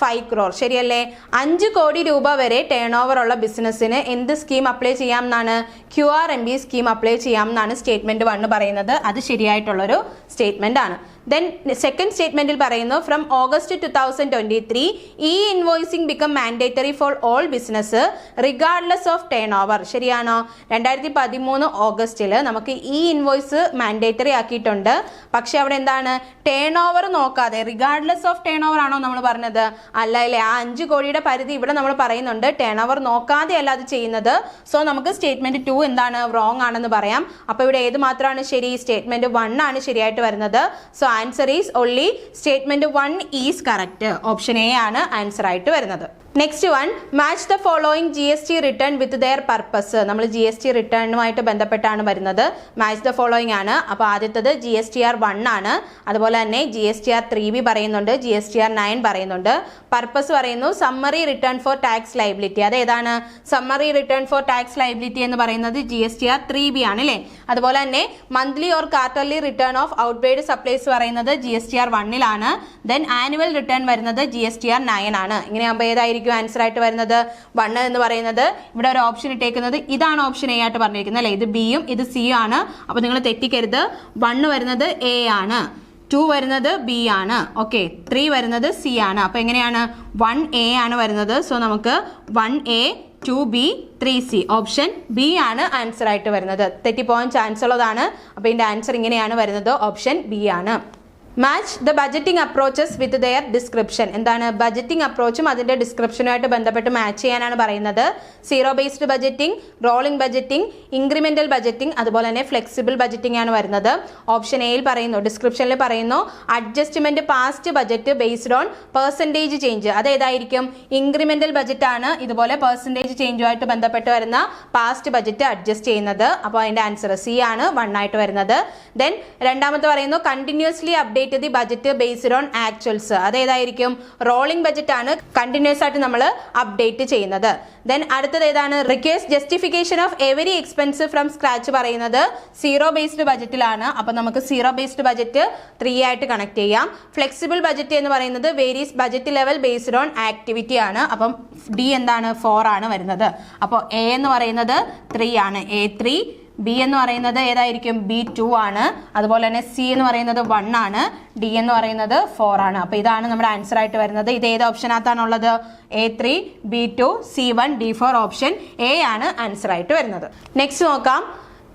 Speaker 2: ₹5 crore. ശരിയല്ലേ? 5 കോടി രൂപ വരെ ടേൺ ഓവർ ഉള്ള ബിസിനസ്സിന് എന്ത് സ്കീം അപ്ലൈ ചെയ്യാം എന്നാണ്? QRMP സ്കീം അപ്ലൈ ചെയ്യാം എന്നാണ് സ്റ്റേറ്റ്മെന്റ് 1 പറയുന്നത്. അത് ശരിയായിട്ടുള്ളൊരു സ്റ്റേറ്റ്മെന്റ് ആണ്. ദെൻ സെക്കൻഡ് സ്റ്റേറ്റ്മെന്റിൽ പറയുന്നു from August 2023 E invoicing become mandatory for all business regardless of turn over. ശരിയാണോ? 2013 ഓഗസ്റ്റിൽ നമുക്ക് ഇ ഇൻവോയ്സ് മാൻഡേറ്ററി ആക്കിയിട്ടുണ്ട്. പക്ഷെ അവിടെ എന്താണ്, ടേൺ ഓവർ നോക്കാതെ, റിഗാർഡ്ലെസ് ഓഫ് ടേൺ ഓവർ ആണോ നമ്മൾ പറഞ്ഞത്? അല്ല അല്ലേ? ആ 5 കോടിയുടെ പരിധി ഇവിടെ നമ്മൾ പറയുന്നുണ്ട്, ടേൺ ഓവർ നോക്കാതെ അല്ല അത് ചെയ്യുന്നത്. സോ നമുക്ക് സ്റ്റേറ്റ്മെന്റ് 2 എന്താണ്, റോങ് ആണെന്ന് പറയാം. അപ്പോൾ ഇവിടെ ഏത് മാത്രമാണ് ശരി? സ്റ്റേറ്റ്മെന്റ് 1 ആണ് ശരിയായിട്ട് വരുന്നത്. So answer is only statement 1 is correct. Option A ആണ് ആൻസർ ആയിട്ട് വരുന്നത്. Next one, match the following GST return with their purpose. നമ്മൾ GST റിട്ടേണുമായിട്ട് ബന്ധപ്പെട്ടാണ് വരുന്നത്. മാച്ച് ദ ഫോളോയിങ് ആണ്. അപ്പോൾ ആദ്യത്തത് GSTR 1 ആണ്. അതുപോലെ തന്നെ GSTR 3B പറയുന്നുണ്ട്, GSTR 9 പറയുന്നുണ്ട്. പർപ്പസ് പറയുന്നു summary return for tax liability. അതേതാണ് summary return for tax liability എന്ന് പറയുന്നത്? GSTR 3B ആണ് അല്ലേ? അതുപോലെ തന്നെ monthly or quarterly return of outward supplies പറയുന്നത് GSTR 1 ദെൻ ആനുവൽ റിട്ടേൺ വരുന്നത് GSTR 9 ആണ്. ഇങ്ങനെയാകുമ്പോൾ ഏതായിരിക്കും ആൻസർ ആയിട്ട് വരുന്നത്? 1 എന്ന് പറയുന്നത് ഇവിടെ ഒരു ഓപ്ഷൻ ഇട്ടേക്കുന്നത് ഇതാണ് ഓപ്ഷൻ എ ആയിട്ട് പറഞ്ഞിരിക്കുന്നത് അല്ലേ? ഇത് ബിയും ഇത് സിയും ആണ്. അപ്പോൾ നിങ്ങൾ തെറ്റിക്കരുത്. 1 വരുന്നത് എ ആണ്, 2 വരുന്നത് ബി ആണ്, ഓക്കെ, 3 വരുന്നത് സി ആണ്. അപ്പോൾ എങ്ങനെയാണ്? 1A ആണ് വരുന്നത്. സോ നമുക്ക് 1A 2B 3C option B ആണ് ആൻസർ ആയിട്ട് വരുന്നത്. തെറ്റിപ്പോകാൻ ചാൻസ് ഉള്ളതാണ്. അപ്പോൾ ഇതിൻ്റെ ആൻസർ ഇങ്ങനെയാണ് വരുന്നത്, ഓപ്ഷൻ ബി ആണ്. Match the budgeting approaches with their description. എന്താണ് ബജറ്റിംഗ് അപ്രോച്ചും അതിൻ്റെ ഡിസ്ക്രിപ്ഷനുമായിട്ട് ബന്ധപ്പെട്ട് മാച്ച് ചെയ്യാനാണ് പറയുന്നത്. Zero based budgeting, rolling budgeting, incremental budgeting, അതുപോലെ തന്നെ ഫ്ലെക്സിബിൾ ബജറ്റിംഗ് ആണ് വരുന്നത്. ഓപ്ഷൻ എയിൽ പറയുന്നു, ഡിസ്ക്രിപ്ഷനിൽ പറയുന്നു adjustment past budget based on percentage change. അതേതായിരിക്കും? ഇൻക്രിമെന്റൽ ബജറ്റ് ആണ് ഇതുപോലെ പെർസെൻറ്റേജ് ചേഞ്ചുമായിട്ട് ബന്ധപ്പെട്ട് വരുന്ന പാസ്റ്റ് ബജറ്റ് അഡ്ജസ്റ്റ് ചെയ്യുന്നത്. അപ്പോൾ അതിൻ്റെ ആൻസർ സി ആണ് 1 ആയിട്ട് വരുന്നത്. ദെൻ രണ്ടാമത്തെ പറയുന്നു continuously update the budget based on actuals. അതേതായിരിക്കും? റോളിംഗ് ബജറ്റ് ആണ് കണ്ടിന്യൂസ് ആയിട്ട് നമ്മൾ അപ്ഡേറ്റ് ചെയ്യുന്നത്. ദെൻ അടുത്തത് ഏതാണ്? Request justification of every expense from scratch പറയുന്നത് സീറോ ബേസ്ഡ് ബജറ്റിലാണ്. അപ്പം നമുക്ക് സീറോ ബേസ്ഡ് ബജറ്റ് 3 ആയിട്ട് കണക്ട് ചെയ്യാം. ഫ്ലെക്സിബിൾ ബജറ്റ് എന്ന് പറയുന്നത് varies budget level based on activity ആണ്. അപ്പം ഡി എന്താണ്? 4 ആണ് വരുന്നത്. അപ്പോൾ എ എന്ന് പറയുന്നത് 3 ആണ്, A3. ബി എന്ന് പറയുന്നത് ഏതായിരിക്കും? B2 ആണ്. അതുപോലെ തന്നെ സി എന്ന് പറയുന്നത് 1 ആണ്, ഡി എന്ന് പറയുന്നത് 4 ആണ്. അപ്പോൾ ഇതാണ് നമ്മുടെ ആൻസർ ആയിട്ട് വരുന്നത്. ഇത് ഏത് ഓപ്ഷനകത്താണുള്ളത്? A3, B2, C1, D4 option A ആണ് ആൻസർ ആയിട്ട് വരുന്നത്. നെക്സ്റ്റ് നോക്കാം.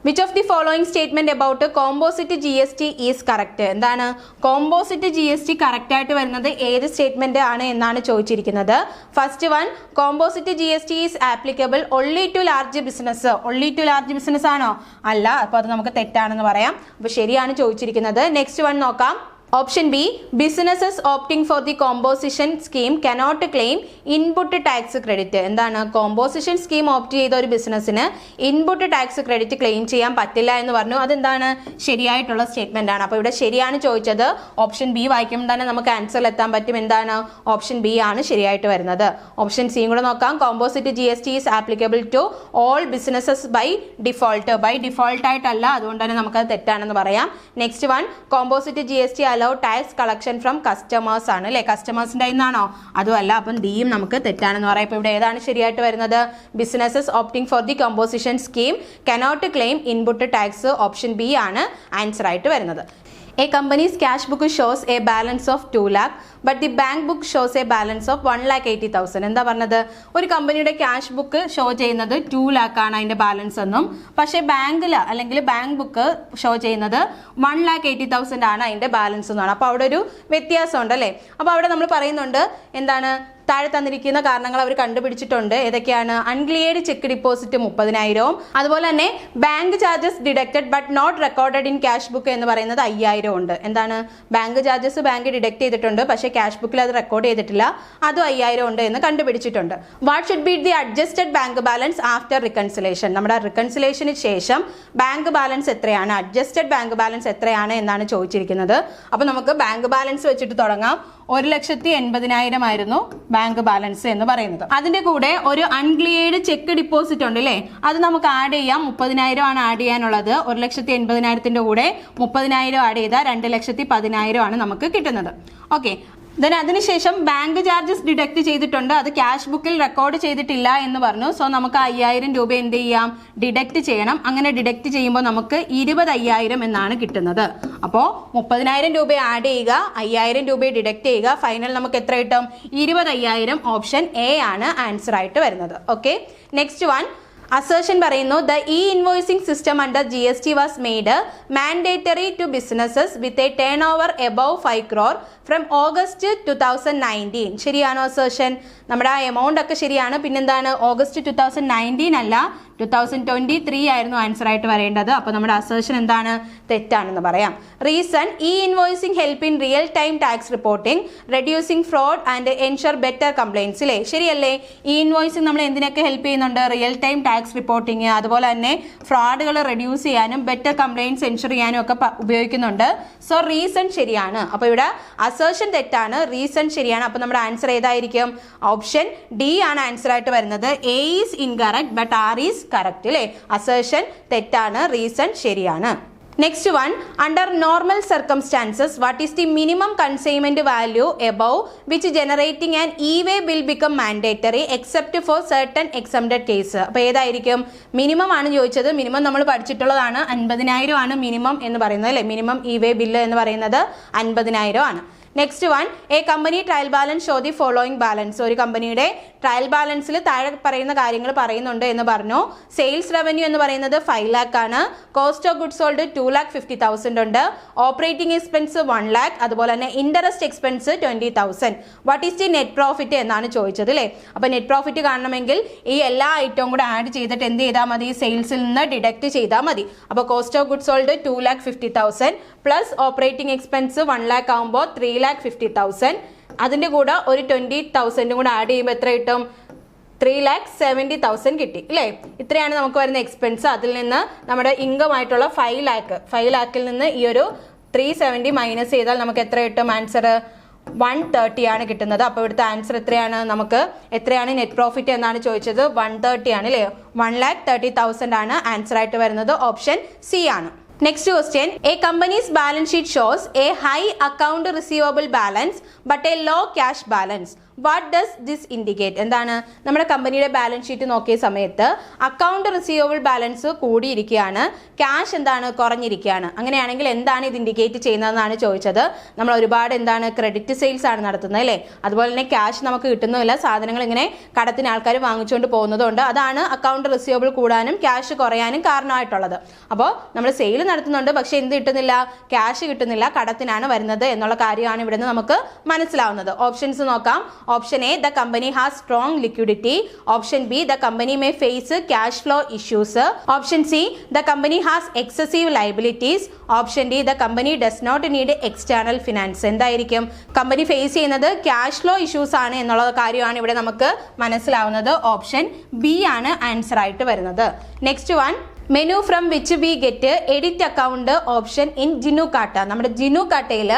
Speaker 2: Which of the following statement about composite GST is correct. എന്താണ് കോമ്പോസിറ്റ് GST കറക്റ്റ് ആയിട്ട് വരുന്നത്? ഏത് സ്റ്റേറ്റ്മെന്റ് ആണ് എന്നാണ് ചോദിച്ചിരിക്കുന്നത്. First one, composite GST is applicable only to large business. Only to large business ആണോ? അല്ല. അപ്പോൾ അത് നമുക്ക് തെറ്റാണെന്ന് പറയാം. അപ്പോൾ ശരിയാണ് ചോദിച്ചിരിക്കുന്നത്. നെക്സ്റ്റ് വൺ നോക്കാം. Option B, businesses opting for the composition scheme cannot claim input tax credit. എന്താണ്? കോമ്പോസിഷൻ സ്കീം ഓപ്റ്റ് ചെയ്ത ഒരു ബിസിനസ്സിന് ഇൻപുട്ട് ടാക്സ് ക്രെഡിറ്റ് ക്ലെയിം ചെയ്യാൻ പറ്റില്ല എന്ന് പറഞ്ഞു. അതെന്താണ്? ശരിയായിട്ടുള്ള സ്റ്റേറ്റ്മെന്റ് ആണ്. അപ്പോൾ ഇവിടെ ശരിയാണ് ചോദിച്ചത്. ഓപ്ഷൻ ബി വായിക്കുമ്പോൾ തന്നെ നമുക്ക് ആൻസറിൽ എത്താൻ പറ്റും. എന്താണ്? ഓപ്ഷൻ ബി ആണ് ശരിയായിട്ട് വരുന്നത്. ഓപ്ഷൻ സിയും കൂടെ നോക്കാം. Composite GST is applicable to all businesses by default. By default ആയിട്ടല്ല, അതുകൊണ്ട് തന്നെ നമുക്കത് തെറ്റാണെന്ന് പറയാം. Next one, composite GST allow tax collection from customers ആണ് അല്ലേ? കസ്റ്റമേഴ്സിൻ്റെ നിന്നാണോ? അതുമല്ല. അപ്പം ഡിയും നമുക്ക് തെറ്റാണെന്ന് പറയാം. ഇപ്പോൾ ഇവിടെ ഏതാണ് ശരിയായിട്ട് വരുന്നത്? Businesses opting for the composition scheme cannot claim input tax. Option B ആണ് ആൻസർ ആയിട്ട് വരുന്നത്. A company's cash book shows a balance of 2 lakh, but the bank book shows a balance of 1,80,000. എന്താ പറഞ്ഞത്? ഒരു കമ്പനിയുടെ ക്യാഷ് ബുക്ക് ഷോ ചെയ്യുന്നത് 2 lakh ആണ് അതിൻ്റെ ബാലൻസ് എന്നും, പക്ഷേ ബാങ്കിൽ അല്ലെങ്കിൽ ബാങ്ക് ബുക്ക് ഷോ ചെയ്യുന്നത് 1,80,000 ആണ് അതിൻ്റെ ബാലൻസ് എന്നാണ്. അപ്പോൾ അവിടെ ഒരു വ്യത്യാസമുണ്ട് അല്ലേ? അപ്പോൾ അവിടെ നമ്മൾ പറയുന്നുണ്ട് എന്താണ്? താഴെ തന്നിരിക്കുന്ന കാരണങ്ങൾ അവർ കണ്ടുപിടിച്ചിട്ടുണ്ട്. ഏതൊക്കെയാണ്? അൺക്ലിയർഡ് ചെക്ക് ഡിപ്പോസിറ്റ് 30,000, അതുപോലെ തന്നെ bank charges deducted but not recorded in cash book എന്ന് പറയുന്നത് 5,000 ഉണ്ട്. എന്താണ്? ബാങ്ക് ചാർജസ് ബാങ്ക് ഡിഡക്ട് ചെയ്തിട്ടുണ്ട്, പക്ഷേ ക്യാഷ് ബുക്കിൽ അത് റെക്കോർഡ് ചെയ്തിട്ടില്ല, അതും 5,000 ഉണ്ട് എന്ന് കണ്ടുപിടിച്ചിട്ടുണ്ട്. What should be the adjusted bank balance after reconciliation? നമ്മുടെ റിക്കൺസിലേഷന് ശേഷം ബാങ്ക് ബാലൻസ് എത്രയാണ്? അഡ്ജസ്റ്റഡ് ബാങ്ക് ബാലൻസ് എത്രയാണ് എന്നാണ് ചോദിച്ചിരിക്കുന്നത്. അപ്പോൾ നമുക്ക് ബാങ്ക് ബാലൻസ് വെച്ചിട്ട് തുടങ്ങാം. 1,80,000 ആയിരുന്നു ബാങ്ക് ബാലൻസ് എന്ന് പറയുന്നത്. അതിന്റെ കൂടെ ഒരു അൺക്ലിയർഡ് ചെക്ക് ഡിപ്പോസിറ്റ് ഉണ്ട് അല്ലേ? അത് നമുക്ക് ആഡ് ചെയ്യാം. 30,000 ആണ് ആഡ് ചെയ്യാനുള്ളത്. 1,80,000 കൂടെ 30,000 ആഡ് ചെയ്താൽ 2,10,000 ആണ് നമുക്ക് കിട്ടുന്നത്. ഓക്കെ, ദെൻ അതിനുശേഷം ബാങ്ക് ചാർജസ് ഡിഡക്ട് ചെയ്തിട്ടുണ്ട്, അത് ക്യാഷ് ബുക്കിൽ റെക്കോർഡ് ചെയ്തിട്ടില്ല എന്ന് പറഞ്ഞു. സോ നമുക്ക് 5000 രൂപ എന്ത് ചെയ്യാം, ഡിഡക്ട് ചെയ്യണം. അങ്ങനെ ഡിഡക്ട് ചെയ്യുമ്പോൾ നമുക്ക് 25,000 എന്നാണ് കിട്ടുന്നത്. അപ്പോൾ 30,000 രൂപ ആഡ് ചെയ്യുക, 5,000 രൂപ ഡിഡക്ട് ചെയ്യുക, ഫൈനൽ നമുക്ക് എത്ര കിട്ടും, 25,000. ഓപ്ഷൻ എ ആണ് ആൻസർ ആയിട്ട് വരുന്നത്. ഓക്കെ, നെക്സ്റ്റ് വൺ അസേർഷൻ പറയുന്നു the e invoicing system under GST was made mandatory to businesses with a turnover above 5 crore from August 2019. ശരിയാണോ അസേർഷൻ? നമ്മുടെ ആ എമൗണ്ട് ഒക്കെ ശരിയാണ്. പിന്നെന്താണ്, ഓഗസ്റ്റ് 2019 അല്ല 2023 ആയിരുന്നു ആൻസർ ആയിട്ട് വരേണ്ടത്. അപ്പോൾ നമ്മുടെ അസേർഷൻ എന്താണ്, തെറ്റാണെന്ന് പറയാം. Reason e invoicing help in real time tax reporting reducing fraud and ensure better compliance അല്ലേ, ശരിയല്ലേ? ഇ ഇൻവോയ്സിംഗ് നമ്മൾ എന്തിനൊക്കെ ഹെൽപ്പ് ചെയ്യുന്നുണ്ട്, റിയൽ ടൈം ടാക്സ് റിപ്പോർട്ടിംഗ്, അതുപോലെ തന്നെ ഫ്രോഡുകൾ റെഡ്യൂസ് ചെയ്യാനും ബെറ്റർ കംപ്ലൈൻസ് എൻഷുർ ചെയ്യാനും ഒക്കെ ഉപയോഗിക്കുന്നുണ്ട്. സോ റീസൺ ശരിയാണ്. അപ്പോൾ ഇവിടെ അസേർഷൻ തെറ്റാണ്, റീസൺ ശരിയാണ്. അപ്പോൾ നമ്മുടെ ആൻസർ ഏതായിരിക്കും, ഓപ്ഷൻ ഡി ആണ് ആൻസർ ആയിട്ട് വരുന്നത്. A is incorrect but R is correct അല്ലേ. അസേർഷൻ തെറ്റാണ്, റീസൺ ശരിയാണ്. Next one under normal circumstances what is the minimum consignment value above which generating an e way bill become mandatory except for certain exempted case. അപ്പോൾ ഏതായിരിക്കും, minimum ആണ് ചോദിച്ചത്. Minimum നമ്മൾ പഠിച്ചിട്ടുള്ളതാണ്, 50,000 ആണ് minimum എന്ന് പറയുന്നത് അല്ലേ. മിനിമം ഇ വേ ബില്ല് എന്ന് പറയുന്നത് 50,000 ആണ്. Next one a company trial balance show the following balance. ഒരു കമ്പനിയുടെ ട്രയൽ ബാലൻസിൽ താഴെ പറയുന്ന കാര്യങ്ങൾ പറയുന്നുണ്ട് എന്ന് പറഞ്ഞു. സെയിൽസ് റവന്യൂ എന്ന് പറയുന്നത് 5 lakh ആണ്. കോസ്റ്റ് ഓഫ് ഗുഡ്സ് സോൾഡ് 2,50,000 ഉണ്ട്. Operating expense 1 lakh. അതുപോലെ തന്നെ interest expense 20,000. What is the net profit എന്നാണ് ചോദിച്ചത് അല്ലേ. അപ്പോൾ നെറ്റ് പ്രോഫിറ്റ് കാണണമെങ്കിൽ ഈ എല്ലാ ഐറ്റവും കൂടെ ആഡ് ചെയ്തിട്ട് എന്ത് ചെയ്താൽ മതി, സെയിൽസിൽ നിന്ന് ഡിഡക്ട് ചെയ്താൽ മതി. അപ്പോൾ cost of goods sold 2,50,000 plus operating expense 1 lakh ആകുമ്പോൾ 3,50,000. അതിൻ്റെ കൂടെ ഒരു 20,000 കൂടെ ആഡ് ചെയ്യുമ്പോൾ എത്ര കിട്ടും, 3,70,000 കിട്ടി അല്ലേ. ഇത്രയാണ് നമുക്ക് വരുന്ന എക്സ്പെൻസ്. അതിൽ നിന്ന് നമ്മുടെ ഇൻകം ആയിട്ടുള്ള 5 lakhിൽ നിന്ന് ഈ ഒരു 370 മൈനസ് ചെയ്താൽ നമുക്ക് എത്ര കിട്ടും, ആൻസർ 130 ആണ് കിട്ടുന്നത്. അപ്പോൾ ഇവിടുത്തെ ആൻസർ എത്രയാണ്, നമുക്ക് എത്രയാണ് നെറ്റ് പ്രോഫിറ്റ് എന്നാണ് ചോദിച്ചത്, 130 ആണ് അല്ലേ. 1,30,000 ആണ് ആൻസർ ആയിട്ട് വരുന്നത്. ഓപ്ഷൻ സി ആണ്. Next question, a company's balance sheet shows a high account receivable balance but a low cash balance. What does this indicate? എന്താണ്, നമ്മുടെ കമ്പനിയുടെ ബാലൻസ് ഷീറ്റ് നോക്കിയ സമയത്ത് അക്കൗണ്ട് റിസീവബിൾ ബാലൻസ് കൂടിയിരിക്കുകയാണ്, ക്യാഷ് എന്താണ്, കുറഞ്ഞിരിക്കുകയാണ്. അങ്ങനെയാണെങ്കിൽ എന്താണ് ഇത് ഇൻഡിക്കേറ്റ് ചെയ്യുന്നതെന്നാണ് ചോദിച്ചത്. നമ്മൾ ഒരുപാട് എന്താണ് ക്രെഡിറ്റ് സെയിൽസ് ആണ് നടത്തുന്നത് അല്ലേ. അതുപോലെ തന്നെ ക്യാഷ് നമുക്ക് കിട്ടുന്നുമില്ല, സാധനങ്ങൾ ഇങ്ങനെ കടത്തിന് ആൾക്കാർ വാങ്ങിച്ചുകൊണ്ട് പോകുന്നതുകൊണ്ട് അതാണ് അക്കൗണ്ട് റിസീവബിൾ കൂടാനും ക്യാഷ് കുറയാനും കാരണമായിട്ടുള്ളത്. അപ്പോൾ നമ്മൾ സെയിൽ നടത്തുന്നുണ്ട്, പക്ഷേ എന്ത് കിട്ടുന്നില്ല, ക്യാഷ് കിട്ടുന്നില്ല, കടത്തിനാണ് വരുന്നത് എന്നുള്ള കാര്യമാണ് ഇവിടെ നിന്ന് നമുക്ക് മനസ്സിലാവുന്നത്. ഓപ്ഷൻസ് നോക്കാം. Option A, the company has strong liquidity. Option B, the company may face cash flow issues. Option C, the company has excessive liabilities. Option D, the company does not need external finance. എന്തായിരിക്കും, company face ചെയ്യുന്നത് cash flow issues ആണ് എന്നുള്ള കാര്യമാണ് ഇവിടെ നമുക്ക് മനസ്സിലാവുന്നത്. Option B ആണ് answer ആയിട്ട് വരുന്നത്. Next one, menu from which we get edit account option in GNU Khata. നമ്മുടെ ജിനു കാട്ടയിൽ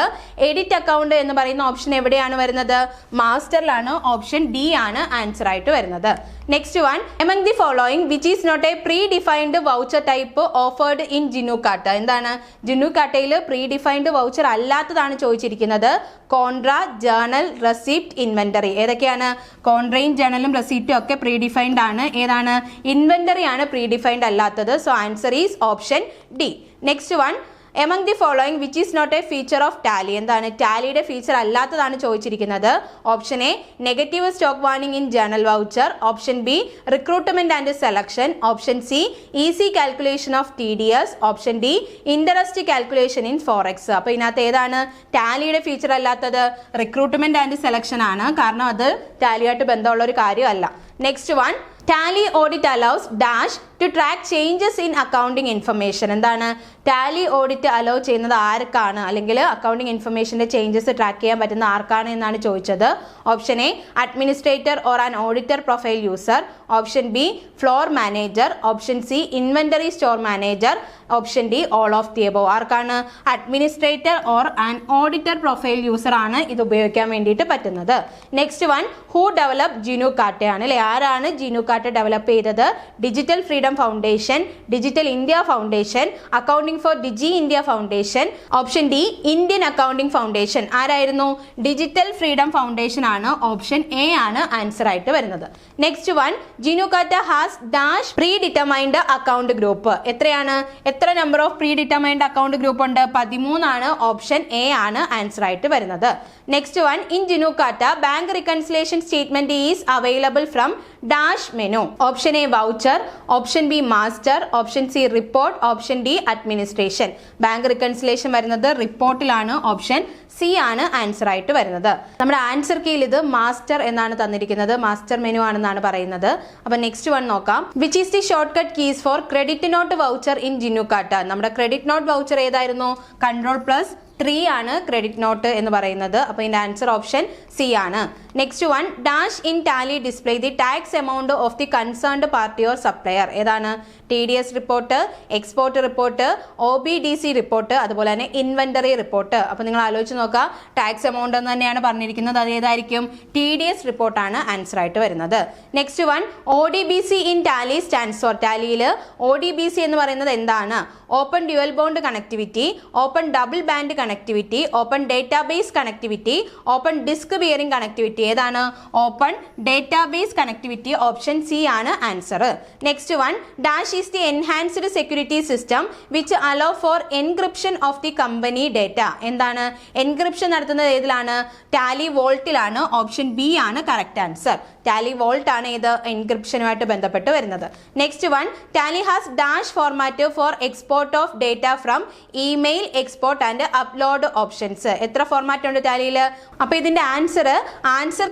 Speaker 2: എഡിറ്റ് അക്കൗണ്ട് എന്ന് പറയുന്ന ഓപ്ഷൻ എവിടെയാണ് വരുന്നത്, മാസ്റ്ററിലാണ്. ഓപ്ഷൻ ഡി ആണ് ആൻസർ ആയിട്ട് വരുന്നത്. Next one, among the following which is not a predefined voucher type offered in GNU Khata. എന്താണ്, ജിനു കാട്ടയിൽ പ്രീ ഡിഫൈൻഡ് വൗച്ചർ അല്ലാത്തതാണ് ചോദിച്ചിരിക്കുന്നത്. Contra, journal, receipt, inventory. ഏതൊക്കെയാണ്, കോൺട്രയും ജേർണലും റെസിപ്റ്റും ഒക്കെ പ്രീ ഡിഫൈൻഡ് ആണ്. ഏതാണ്, ഇൻവെന്ററി ആണ് പ്രീ ഡിഫൈൻഡ് അല്ലാത്തത്. So answer is option D. Next one, among the following which is not a feature of Tally. എന്താണ്, ടാലിയുടെ ഫീച്ചർ അല്ലാത്തതാണ് ചോദിച്ചിരിക്കുന്നത്. Option A, negative stock warning in journal voucher. Option B, recruitment and selection. Option C, easy calculation of TDS. Option D, interest calculation in forex. അപ്പോൾ ഇതിനകത്ത് ഏതാണ് ടാലിയുടെ feature അല്ലാത്തത്, recruitment and selection ആണ്. കാരണം അത് ടാലിയായിട്ട് ബന്ധമുള്ള ഒരു കാര്യമല്ല. Next one, Tally audit allows dash to track changes in accounting information. എന്താണ്, ടാലി ഓഡിറ്റ് അലോ ചെയ്യുന്നത് ആർക്കാണ്, അല്ലെങ്കിൽ അക്കൗണ്ടിങ് ഇൻഫർമേഷന്റെ ചേഞ്ചസ് ട്രാക്ക് ചെയ്യാൻ പറ്റുന്ന ആർക്കാണ് എന്നാണ് ചോദിച്ചത്. Option A, administrator or an auditor profile user. Option B, floor manager. Option C, inventory store manager. Option D, all of the above. ആർക്കാണ്, administrator or an auditor profile user ആണ് ഇത് ഉപയോഗിക്കാൻ വേണ്ടിയിട്ട് പറ്റുന്നത്. Next one, who develop GNU കാട്ടയാണ് അല്ലെ. ആരാണ് GNU Khata കാർട്ട് ഡെവലപ്പ് ചെയ്തത് digital freedom foundation, digital India foundation, accounting for Digi India foundation. Option D Indian accounting foundation. ആരായിരുന്നു? ഡിജിറ്റൽ ഫ്രീഡം ഫൗണ്ടേഷൻ ആണ്. ഓപ്ഷൻ എ ആണ് ആൻസർ ആയിട്ട് വരുന്നത്. Next one, GNU Khata has dash predetermined account group. എത്രയാണ്? എത്ര number of predetermined account group ഉണ്ട്? 13 ആണ്. Option A ആണ് ആൻസർ ആയിട്ട് വരുന്നത്. Next one, in GNU Khata bank reconciliation statement is available from dash menu. Option A voucher, option B master, option C report, option D administration. Bank reconciliation വരുന്നത് റിപ്പോർട്ടിലാണ്. Option C ആണ് answer ആയിട്ട് വരുന്നത്. നമ്മുടെ answer കീയിൽ ഇത് master എന്നാണ് തന്നിരിക്കുന്നത്. Master menu ആണെന്നാണ് പറയുന്നത്. അപ്പൊ നെക്സ്റ്റ് വൺ നോക്കാം. Which is the shortcut keys for credit note voucher in GNU Khata. നമ്മുടെ ക്രെഡിറ്റ് നോട്ട് വൗച്ചർ ഏതായിരുന്നു? Ctrl+3 ആണ് ക്രെഡിറ്റ് നോട്ട് എന്ന് പറയുന്നത്. അപ്പോൾ ഇതിന്റെ ആൻസർ ഓപ്ഷൻ സി ആണ്. Next one, dash in Tally display the tax amount of the concerned party or supplier. ഏതാണ്? TDS report, export report, OBDC report, അതുപോലെ തന്നെ ഇൻവെന്ററി റിപ്പോർട്ട്. അപ്പോൾ നിങ്ങൾ ആലോചിച്ച് നോക്കുക, ടാക്സ് എമൗണ്ട് എന്ന് തന്നെയാണ് പറഞ്ഞിരിക്കുന്നത്. അത് ഏതായിരിക്കും? TDS റിപ്പോർട്ടാണ് ആൻസർ ആയിട്ട് വരുന്നത്. Next one, ODBC in Tally stands for. ടാലിയിൽ ODBC എന്ന് പറയുന്നത് എന്താണ്? Open dual bond connectivity, open double band connectivity, open database connectivity, open disk bearing connectivity. ഏതാണ്? Open database connectivity. Option C ആണ് answer. Next one, dash is the enhanced security system which allow for encryption of the company data. എന്താണ്? Encryption നടത്തുന്നത് ഏതിലാണ്? ടാലി വോൾട്ടിലാണ്. Option B ആണ് correct answer. Tally vault ആണ് ഇത് എൻക്രിപ്ഷനുമായിട്ട് ബന്ധപ്പെട്ട് വരുന്നത്. Next one, Tally has dash format four export of data from email, export and upload options. എത്ര ഫോർമാറ്റ് ഉണ്ട് ടാലിയിൽ? അപ്പൊ ഇതിന്റെ ആൻസർ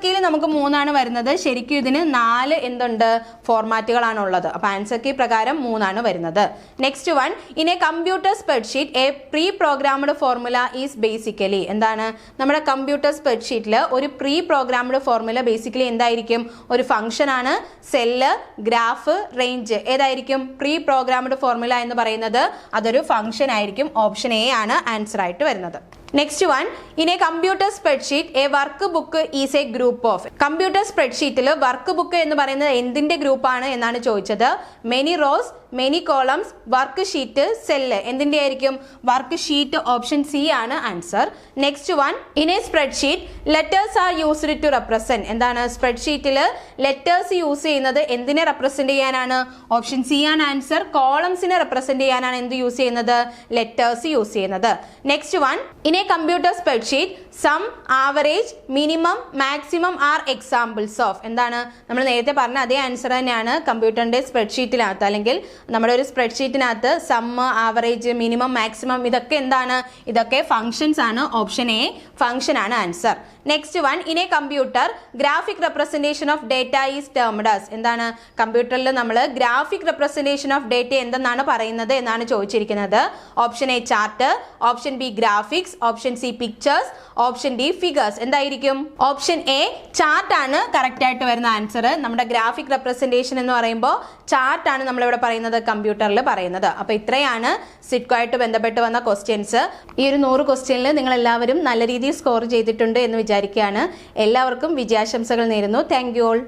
Speaker 2: കീയിൽ നമുക്ക് 3 ആണ് വരുന്നത്. ശരിക്കും ഇതിന് 4 എന്തുണ്ട്? ഫോർമാറ്റുകളാണ് ഉള്ളത്. അപ്പൊ ആൻസർ കീ പ്രകാരം 3 ആണ് വരുന്നത്. Next one, in a computer spreadsheet A pre programmed formula is basically. എന്താണ്? നമ്മുടെ കമ്പ്യൂട്ടർ സ്പ്രെഡ്ഷീറ്റിൽ ഒരു പ്രീ പ്രോഗ്രാംഡ് ഫോർമുല ബേസിക്കലി എന്തായിരിക്കും? ഒരു ഫംഗ്ഷൻ ആണ്. Cell, graph, range. ഏതായിരിക്കും പ്രീ പ്രോഗ്രാംഡ് ഫോർമുല എന്ന് പറയുന്നത്? അതൊരു ഫംഗ്ഷൻ ആയിരിക്കും. ഓപ്ഷൻ എ ആണ് ആൻസർ ആയിട്ട് വരുന്നത്. Next one, in a computer spreadsheet a workbook is a group of. Computer സ്പ്രെഡ്ഷീറ്റിൽ വർക്ക് ബുക്ക് എന്ന് പറയുന്നത് എന്തിന്റെ ഗ്രൂപ്പാണ് എന്നാണ് ചോദിച്ചത്. Many rows, many columns, worksheet, cell. എന്തിന്റെ ആയിരിക്കും? Worksheet. ഓപ്ഷൻ സി ആണ് answer. Next one, in a spreadsheet letters are used to represent. എന്താണ്? സ്പ്രെഡ്ഷീറ്റിൽ ലെറ്റേഴ്സ് യൂസ് ചെയ്യുന്നത് എന്തിനെ റെപ്രസെന്റ് ചെയ്യാനാണ്? ഓപ്ഷൻ സി ആണ് ആൻസർ. കോളംസിനെ റെപ്രസെന്റ് ചെയ്യാനാണ് എന്ത് യൂസ് ചെയ്യുന്നത്? ലെറ്റേഴ്സ് യൂസ് ചെയ്യുന്നത്. Next one, in a computer spreadsheet sum, average, minimum, maximum are examples of. എന്താണ്? നമ്മൾ നേരത്തെ പറഞ്ഞ അതേ ആൻസർ തന്നെയാണ് കമ്പ്യൂട്ടറിന്റെ സ്പ്രെഡ്ഷീറ്റിനകത്ത്, അല്ലെങ്കിൽ നമ്മുടെ ഒരു സ്പ്രെഡ്ഷീറ്റിനകത്ത് സം, ആവറേജ്, മിനിമം, മാക്സിമം ഇതൊക്കെ എന്താണ്? ഇതൊക്കെ ഫംഗ്ഷൻസ് ആണ്. ഓപ്ഷൻ എ ഫംഗ്ഷൻ ആണ് answer. Next one, in a computer graphic representation of data is termed as. എന്താണ്? കമ്പ്യൂട്ടറിൽ നമ്മൾ ഗ്രാഫിക് റെപ്രസെന്റേഷൻ ഓഫ് ഡേറ്റ എന്തെന്നാണ് പറയുന്നത് എന്നാണ് ചോദിച്ചിരിക്കുന്നത്. Option A chart, option B graphics, option C pictures, option D figures. എന്തായിരിക്കും? Option A chart ആണ് correct ആയിട്ട് വരുന്ന ആൻസർ. നമ്മുടെ ഗ്രാഫിക് റെപ്രസെന്റേഷൻ എന്ന് പറയുമ്പോൾ ചാർട്ട് ആണ് നമ്മളിവിടെ പറയുന്നത്, കമ്പ്യൂട്ടറിൽ പറയുന്നത്. അപ്പൊ ഇത്രയാണ് സിറ്റ്കോ ആയിട്ട് ബന്ധപ്പെട്ട് വന്ന ക്വസ്റ്റ്യൻസ്. ഈ ഒരു 100 ക്വസ്റ്റ്യനിൽ നിങ്ങൾ എല്ലാവരും നല്ല രീതിയിൽ സ്കോർ ചെയ്തിട്ടുണ്ട് എന്ന് വിചാരിക്കുകയാണ്. എല്ലാവർക്കും വിജയാശംസകൾ നേരുന്നു. Thank you all.